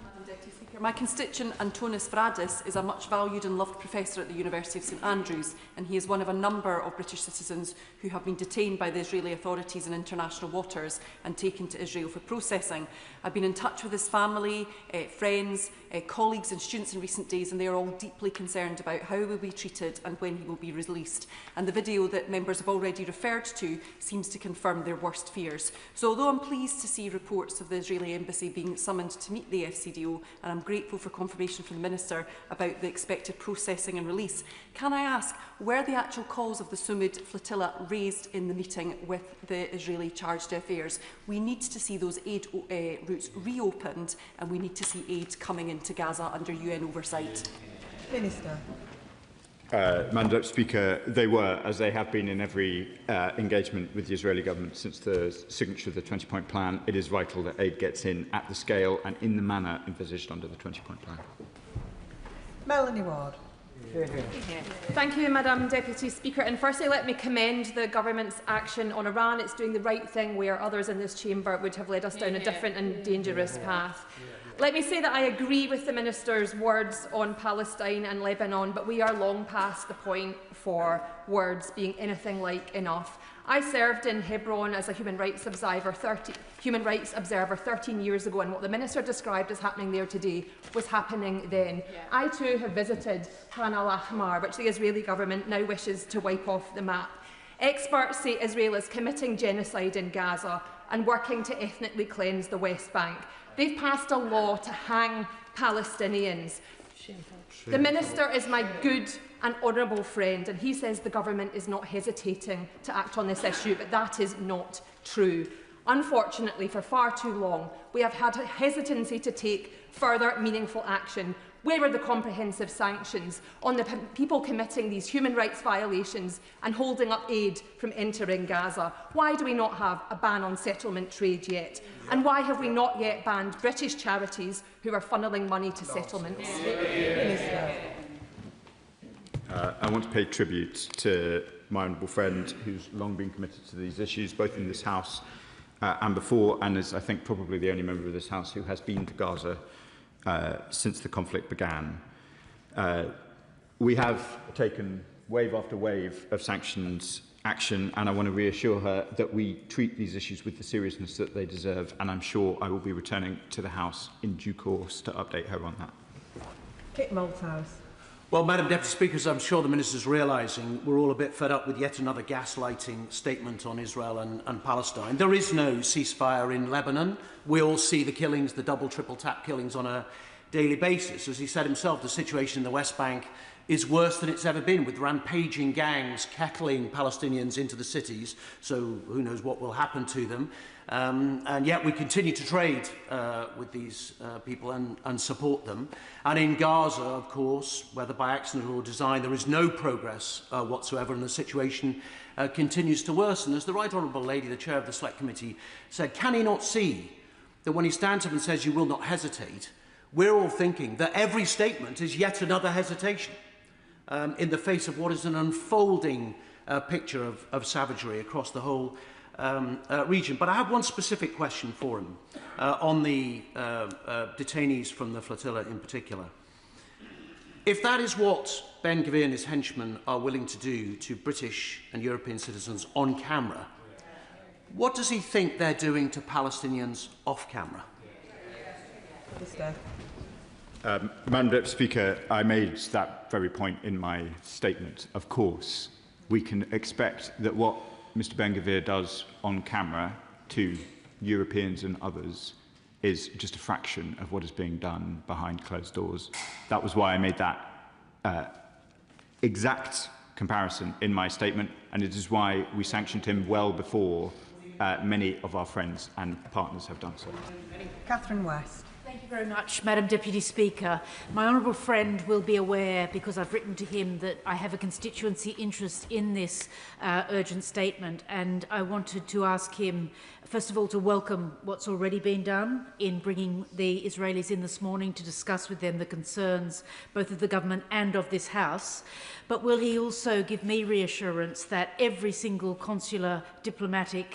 Madam Deputy Speaker, my constituent Antonis Varadis is a much valued and loved professor at the University of St Andrews, and he is one of a number of British citizens who have been detained by the Israeli authorities in international waters and taken to Israel for processing. I've been in touch with his family, friends, colleagues and students in recent days, and they are all deeply concerned about how he will be treated and when he will be released. And the video that members have already referred to seems to confirm their worst fears. So although I'm pleased to see reports of the Israeli embassy being summoned to meet the FCDO, and I'm grateful for confirmation from the Minister about the expected processing and release, can I ask, were the actual cause of the Sumud flotilla raised in the meeting with the Israeli chargé d'affaires? We need to see those aid routes reopened, and we need to see aid coming into Gaza under UN oversight. Minister. Madam Deputy Speaker, they were, as they have been in every engagement with the Israeli government since the signature of the 20-point plan. It is vital that aid gets in at the scale and in the manner envisaged under the 20-point plan. Melanie Ward. Thank you, Madam Deputy Speaker. And firstly, let me commend the government's action on Iran. It's doing the right thing where others in this chamber would have led us down a different and dangerous path. Let me say that I agree with the Minister's words on Palestine and Lebanon, but we are long past the point for words being anything like enough. I served in Hebron as a human rights observer 13 years ago, and what the Minister described as happening there today was happening then. I too have visited Khan al-Ahmar, which the Israeli government now wishes to wipe off the map. Experts say Israel is committing genocide in Gaza and working to ethnically cleanse the West Bank. They've passed a law to hang Palestinians. The Minister is my good and honourable friend, and he says the government is not hesitating to act on this issue, but that is not true. Unfortunately, for far too long, we have had a hesitancy to take further meaningful action. Where are the comprehensive sanctions on the people committing these human rights violations and holding up aid from entering Gaza? Why do we not have a ban on settlement trade yet? And why have we not yet banned British charities who are funnelling money to settlements? I want to pay tribute to my honourable friend who's long been committed to these issues, both in this House and before, and is, I think, probably the only member of this House who has been to Gaza since the conflict began. We have taken wave after wave of sanctions action, and I want to reassure her that we treat these issues with the seriousness that they deserve, and I'm sure I will be returning to the House in due course to update her on that. Kit Malthouse. Well, Madam Deputy Speaker, as I'm sure the Minister is realising, we're all a bit fed up with yet another gaslighting statement on Israel and Palestine. There is no ceasefire in Lebanon. We all see the killings, the double, triple tap killings on a daily basis. As he said himself, the situation in the West Bank is worse than it's ever been, with rampaging gangs kettling Palestinians into the cities, so who knows what will happen to them. And yet we continue to trade with these people and support them. And in Gaza, of course, whether by accident or design, there is no progress whatsoever, and the situation continues to worsen. As the Right Honourable Lady, the Chair of the Select Committee, said, can he not see that when he stands up and says you will not hesitate, we're all thinking that every statement is yet another hesitation in the face of what is an unfolding picture of savagery across the whole region. But I have one specific question for him on the detainees from the flotilla in particular. If that is what Ben Gvir and his henchmen are willing to do to British and European citizens on camera, what does he think they're doing to Palestinians off camera? Madam Deputy Speaker, I made that very point in my statement. Of course, we can expect that what Mr Ben Gvir does on camera to Europeans and others is just a fraction of what is being done behind closed doors. That was why I made that exact comparison in my statement, and it is why we sanctioned him well before many of our friends and partners have done so. Catherine West. Thank you very much, Madam Deputy Speaker. My honourable friend will be aware, because I've written to him, that I have a constituency interest in this urgent statement, and I wanted to ask him, first of all, to welcome what's already been done in bringing the Israelis in this morning to discuss with them the concerns both of the government and of this House. But will he also give me reassurance that every single consular, diplomatic